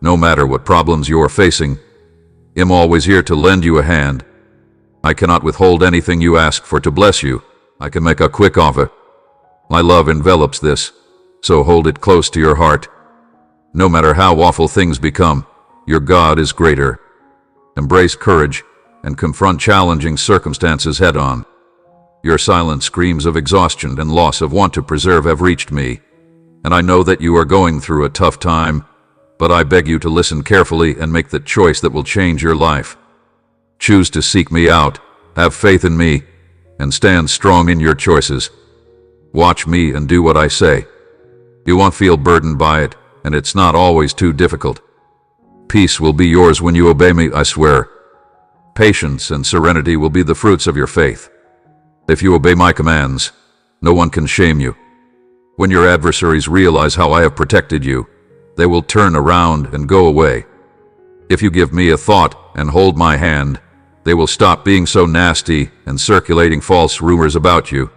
no matter what problems you are facing, I'm always here to lend you a hand. I cannot withhold anything you ask for to bless you. I can make a quick offer. My love envelops this, so hold it close to your heart. No matter how awful things become, your God is greater. Embrace courage and confront challenging circumstances head-on. Your silent screams of exhaustion and loss of want to preserve have reached me, and I know that you are going through a tough time, but I beg you to listen carefully and make the choice that will change your life. Choose to seek me out, have faith in me, and stand strong in your choices. Watch me and do what I say. You won't feel burdened by it, and it's not always too difficult. Peace will be yours when you obey me, I swear. Patience and serenity will be the fruits of your faith. If you obey my commands, no one can shame you. When your adversaries realize how I have protected you, they will turn around and go away. If you give me a thought and hold my hand, they will stop being so nasty and circulating false rumors about you.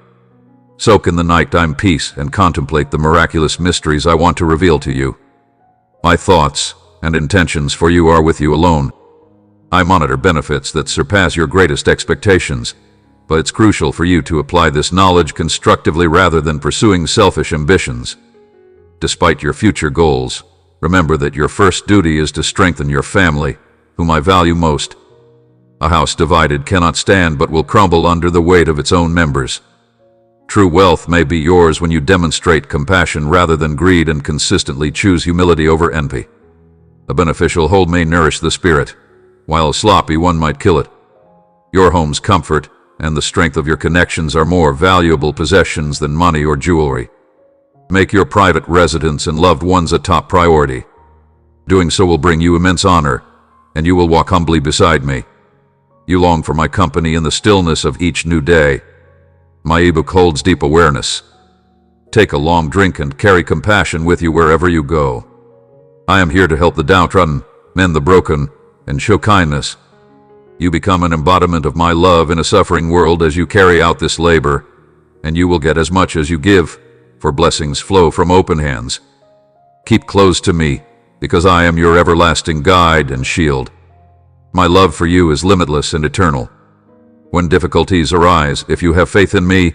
Soak in the nighttime peace and contemplate the miraculous mysteries I want to reveal to you. My thoughts and intentions for you are with you alone. I monitor benefits that surpass your greatest expectations, but it's crucial for you to apply this knowledge constructively rather than pursuing selfish ambitions. Despite your future goals, remember that your first duty is to strengthen your family, whom I value most. A house divided cannot stand but will crumble under the weight of its own members. True wealth may be yours when you demonstrate compassion rather than greed and consistently choose humility over envy. A beneficial hold may nourish the spirit, while a sloppy one might kill it. Your home's comfort and the strength of your connections are more valuable possessions than money or jewelry. Make your private residence and loved ones a top priority. Doing so will bring you immense honor, and you will walk humbly beside me. You long for my company in the stillness of each new day. My ebook holds deep awareness. Take a long drink and carry compassion with you wherever you go. I am here to help the downtrodden, mend the broken, and show kindness. You become an embodiment of my love in a suffering world as you carry out this labor, and you will get as much as you give, for blessings flow from open hands. Keep close to me, because I am your everlasting guide and shield. My love for you is limitless and eternal. When difficulties arise, if you have faith in me,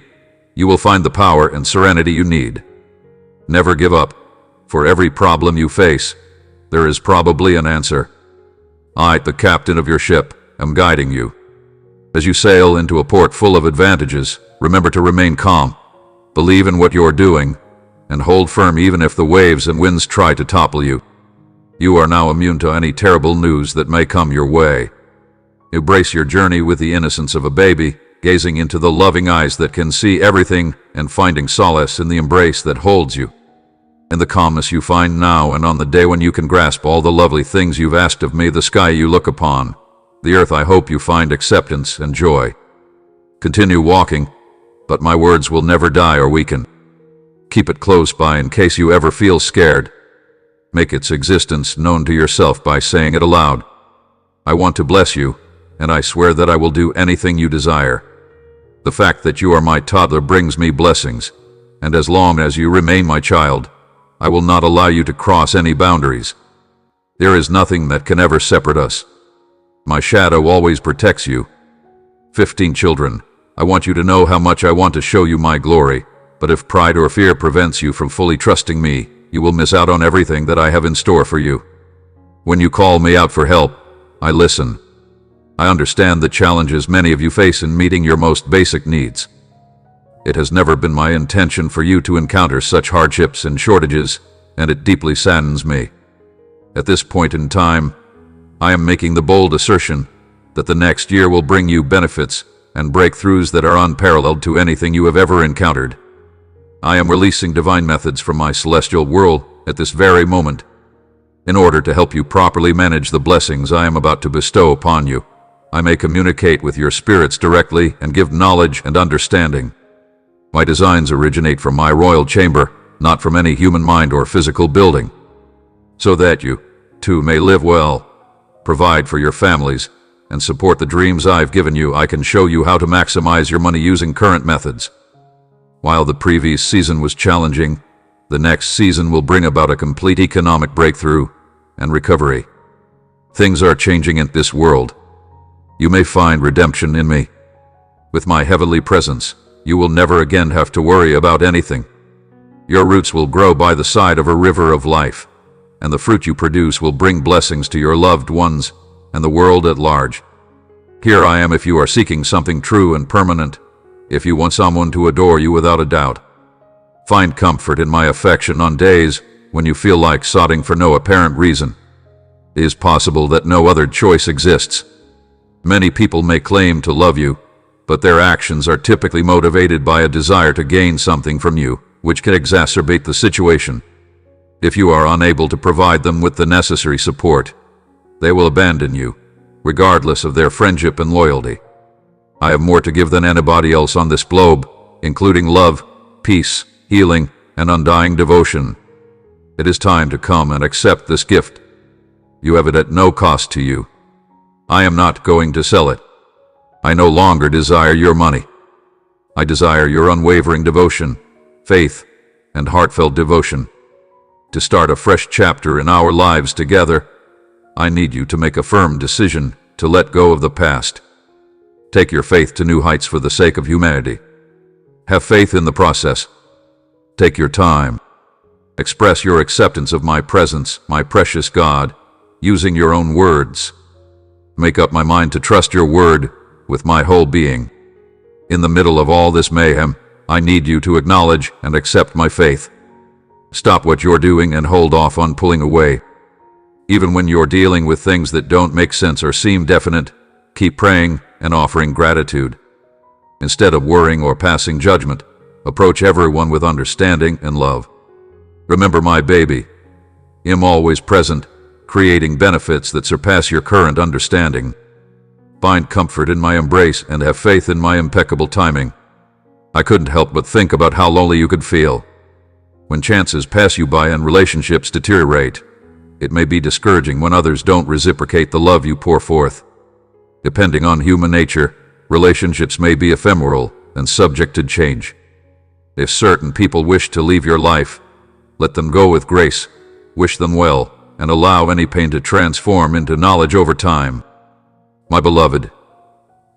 you will find the power and serenity you need. Never give up. For every problem you face, there is probably an answer. I, the captain of your ship, am guiding you. As you sail into a port full of advantages, remember to remain calm, believe in what you're doing, and hold firm even if the waves and winds try to topple you. You are now immune to any terrible news that may come your way. Embrace your journey with the innocence of a baby, gazing into the loving eyes that can see everything and finding solace in the embrace that holds you. In the calmness you find now and on the day when you can grasp all the lovely things you've asked of me, the sky you look upon, the earth I hope you find acceptance and joy. Continue walking, but my words will never die or weaken. Keep it close by in case you ever feel scared. Make its existence known to yourself by saying it aloud. I want to bless you, and I swear that I will do anything you desire. The fact that you are my toddler brings me blessings, and as long as you remain my child, I will not allow you to cross any boundaries. There is nothing that can ever separate us. My shadow always protects you. 15 children, I want you to know how much I want to show you my glory, but if pride or fear prevents you from fully trusting me, you will miss out on everything that I have in store for you. When you call me out for help, I listen. I understand the challenges many of you face in meeting your most basic needs. It has never been my intention for you to encounter such hardships and shortages, and it deeply saddens me. At this point in time, I am making the bold assertion that the next year will bring you benefits and breakthroughs that are unparalleled to anything you have ever encountered. I am releasing divine methods from my celestial world at this very moment, in order to help you properly manage the blessings I am about to bestow upon you. I may communicate with your spirits directly and give knowledge and understanding. My designs originate from my royal chamber, not from any human mind or physical building. So that you, too, may live well, provide for your families, and support the dreams I've given you, I can show you how to maximize your money using current methods. While the previous season was challenging, the next season will bring about a complete economic breakthrough and recovery. Things are changing in this world. You may find redemption in me. With my heavenly presence, you will never again have to worry about anything. Your roots will grow by the side of a river of life, and the fruit you produce will bring blessings to your loved ones and the world at large. Here I am if you are seeking something true and permanent, if you want someone to adore you without a doubt. Find comfort in my affection on days when you feel like sobbing for no apparent reason. It is possible that no other choice exists. Many people may claim to love you, but their actions are typically motivated by a desire to gain something from you, which can exacerbate the situation. If you are unable to provide them with the necessary support, they will abandon you, regardless of their friendship and loyalty. I have more to give than anybody else on this globe, including love, peace, healing, and undying devotion. It is time to come and accept this gift. You have it at no cost to you. I am not going to sell it. I no longer desire your money. I desire your unwavering devotion, faith, and heartfelt devotion. To start a fresh chapter in our lives together, I need you to make a firm decision to let go of the past. Take your faith to new heights for the sake of humanity. Have faith in the process. Take your time. Express your acceptance of my presence, my precious God, using your own words. Make up my mind to trust your word with my whole being. In the middle of all this mayhem, I need you to acknowledge and accept my faith. Stop what you're doing and hold off on pulling away. Even when you're dealing with things that don't make sense or seem definite, keep praying and offering gratitude. Instead of worrying or passing judgment, approach everyone with understanding and love. Remember my baby. I am always present, creating benefits that surpass your current understanding. Find comfort in my embrace and have faith in my impeccable timing. I couldn't help but think about how lonely you could feel. When chances pass you by and relationships deteriorate, it may be discouraging when others don't reciprocate the love you pour forth. Depending on human nature, relationships may be ephemeral and subject to change. If certain people wish to leave your life, let them go with grace, wish them well, and allow any pain to transform into knowledge over time. My beloved,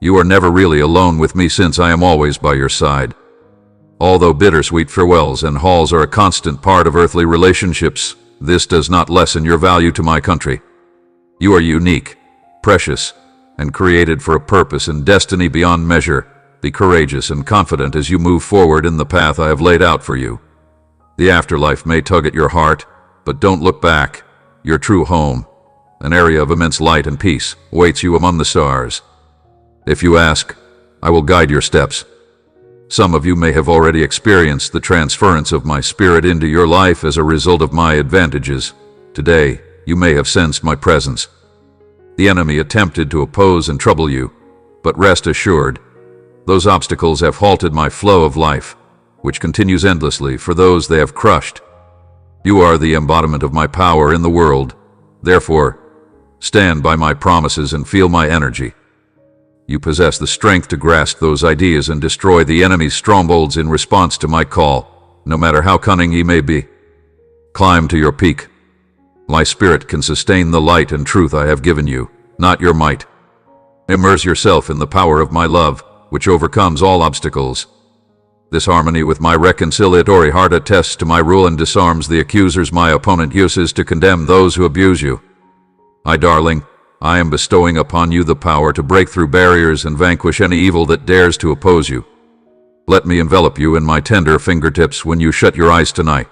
you are never really alone with me since I am always by your side. Although bittersweet farewells and halls are a constant part of earthly relationships, this does not lessen your value to my country. You are unique, precious, and created for a purpose and destiny beyond measure. Be courageous and confident as you move forward in the path I have laid out for you. The afterlife may tug at your heart, but don't look back. Your true home, an area of immense light and peace, awaits you among the stars. If you ask, I will guide your steps. Some of you may have already experienced the transference of my spirit into your life as a result of my advantages. Today, you may have sensed my presence. The enemy attempted to oppose and trouble you, but rest assured, those obstacles have halted my flow of life, which continues endlessly for those they have crushed. You are the embodiment of my power in the world. Therefore, stand by my promises and feel my energy. You possess the strength to grasp those ideas and destroy the enemy's strongholds in response to my call, no matter how cunning he may be. Climb to your peak. My spirit can sustain the light and truth I have given you, not your might. Immerse yourself in the power of my love, which overcomes all obstacles. This harmony with my reconciliatory heart attests to my rule and disarms the accusers my opponent uses to condemn those who abuse you. My darling, I am bestowing upon you the power to break through barriers and vanquish any evil that dares to oppose you. Let me envelop you in my tender fingertips when you shut your eyes tonight.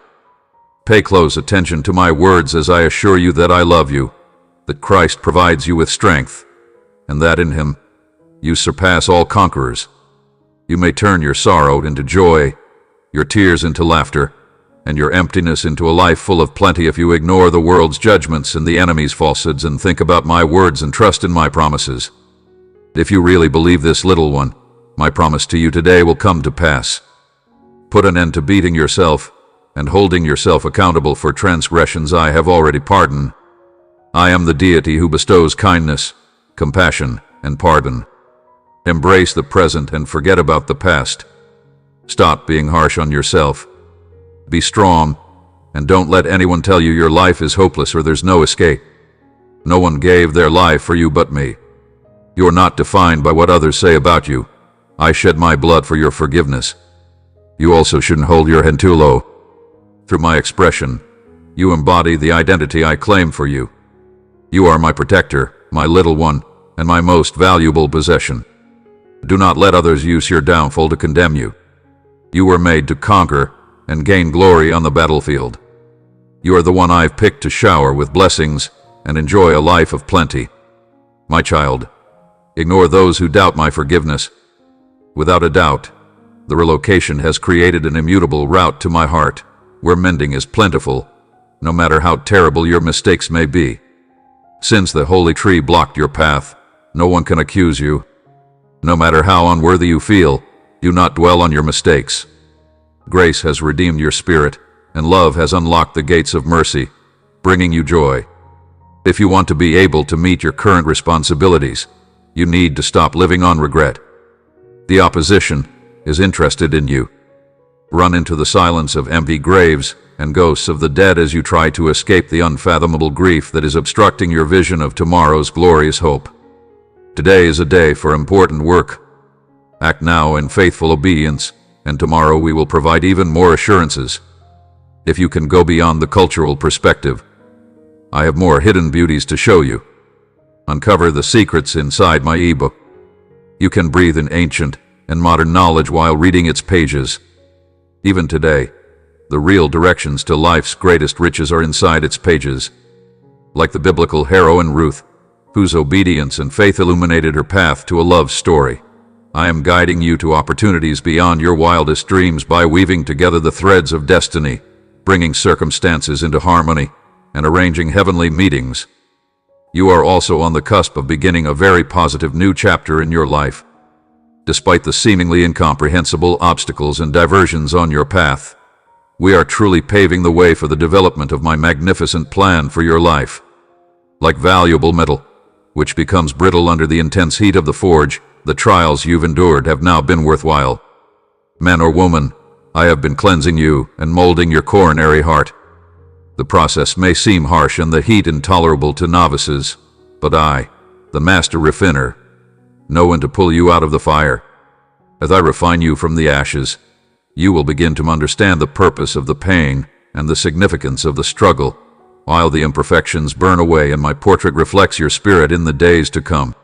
Pay close attention to my words as I assure you that I love you, that Christ provides you with strength, and that in Him you surpass all conquerors. You may turn your sorrow into joy, your tears into laughter, and your emptiness into a life full of plenty if you ignore the world's judgments and the enemy's falsehoods and think about my words and trust in my promises. If you really believe this, little one, my promise to you today will come to pass. Put an end to beating yourself and holding yourself accountable for transgressions I have already pardoned. I am the deity who bestows kindness, compassion, and pardon. Embrace the present and forget about the past. Stop being harsh on yourself. Be strong, and don't let anyone tell you your life is hopeless or there's no escape. No one gave their life for you but me. You are not defined by what others say about you. I shed my blood for your forgiveness. You also shouldn't hold your head too low. Through my expression, you embody the identity I claim for you. You are my protector, my little one, and my most valuable possession. Do not let others use your downfall to condemn you. You were made to conquer and gain glory on the battlefield. You are the one I've picked to shower with blessings and enjoy a life of plenty. My child, ignore those who doubt my forgiveness. Without a doubt, the relocation has created an immutable route to my heart, where mending is plentiful, no matter how terrible your mistakes may be. Since the holy tree blocked your path, no one can accuse you. No matter how unworthy you feel, do not dwell on your mistakes. Grace has redeemed your spirit, and love has unlocked the gates of mercy, bringing you joy. If you want to be able to meet your current responsibilities, you need to stop living on regret. The opposition is interested in you. Run into the silence of empty graves and ghosts of the dead as you try to escape the unfathomable grief that is obstructing your vision of tomorrow's glorious hope. Today is a day for important work. Act now in faithful obedience, and tomorrow we will provide even more assurances. If you can go beyond the cultural perspective, I have more hidden beauties to show you. Uncover the secrets inside my ebook. You can breathe in ancient and modern knowledge while reading its pages. Even today, the real directions to life's greatest riches are inside its pages. Like the biblical heroine Ruth, whose obedience and faith illuminated her path to a love story, I am guiding you to opportunities beyond your wildest dreams by weaving together the threads of destiny, bringing circumstances into harmony, and arranging heavenly meetings. You are also on the cusp of beginning a very positive new chapter in your life. Despite the seemingly incomprehensible obstacles and diversions on your path, we are truly paving the way for the development of my magnificent plan for your life. Like valuable metal, which becomes brittle under the intense heat of the forge, the trials you've endured have now been worthwhile. Man or woman, I have been cleansing you and molding your coronary heart. The process may seem harsh and the heat intolerable to novices, but I, the master refiner, know when to pull you out of the fire. As I refine you from the ashes, you will begin to understand the purpose of the pain and the significance of the struggle, while the imperfections burn away and my portrait reflects your spirit in the days to come.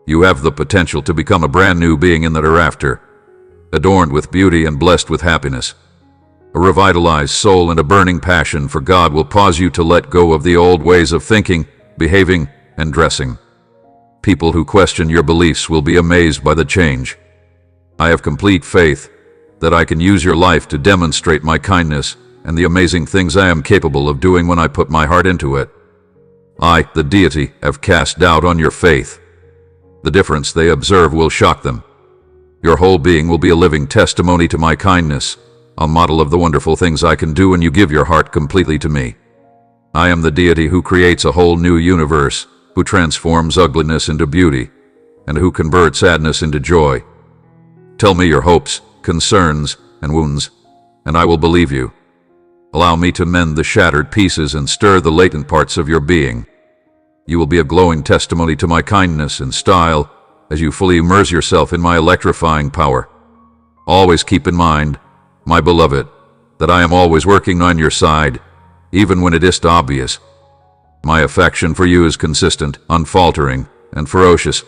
You have the potential to become a brand new being in the hereafter, adorned with beauty and blessed with happiness. A revitalized soul and a burning passion for God will cause you to let go of the old ways of thinking, behaving, and dressing. People who question your beliefs will be amazed by the change. I have complete faith that I can use your life to demonstrate my kindness and the amazing things I am capable of doing when I put my heart into it. I, the deity, have cast doubt on your faith. The difference they observe will shock them. Your whole being will be a living testimony to my kindness, a model of the wonderful things I can do when you give your heart completely to me. I am the deity who creates a whole new universe, who transforms ugliness into beauty, and who converts sadness into joy. Tell me your hopes, concerns, and wounds, and I will believe you. Allow me to mend the shattered pieces and stir the latent parts of your being. You will be a glowing testimony to my kindness and style as you fully immerse yourself in my electrifying power. Always keep in mind, my beloved, that I am always working on your side, even when it isn't obvious. My affection for you is consistent, unfaltering, and ferocious.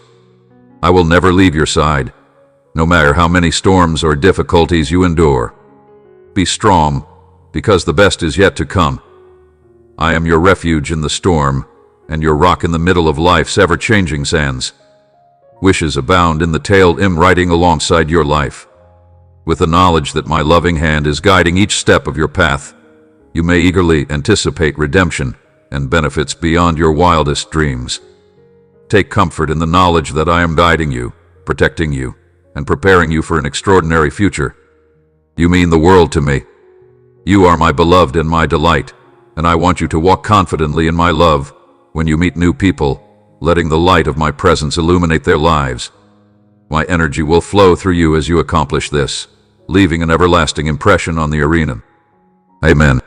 I will never leave your side, no matter how many storms or difficulties you endure. Be strong, because the best is yet to come. I am your refuge in the storm, and your rock in the middle of life's ever-changing sands. Wishes abound in the tale I'm writing alongside your life. With the knowledge that my loving hand is guiding each step of your path, you may eagerly anticipate redemption and benefits beyond your wildest dreams. Take comfort in the knowledge that I am guiding you, protecting you, and preparing you for an extraordinary future. You mean the world to me. You are my beloved and my delight, and I want you to walk confidently in my love when you meet new people, letting the light of my presence illuminate their lives. My energy will flow through you as you accomplish this, leaving an everlasting impression on the arena. Amen.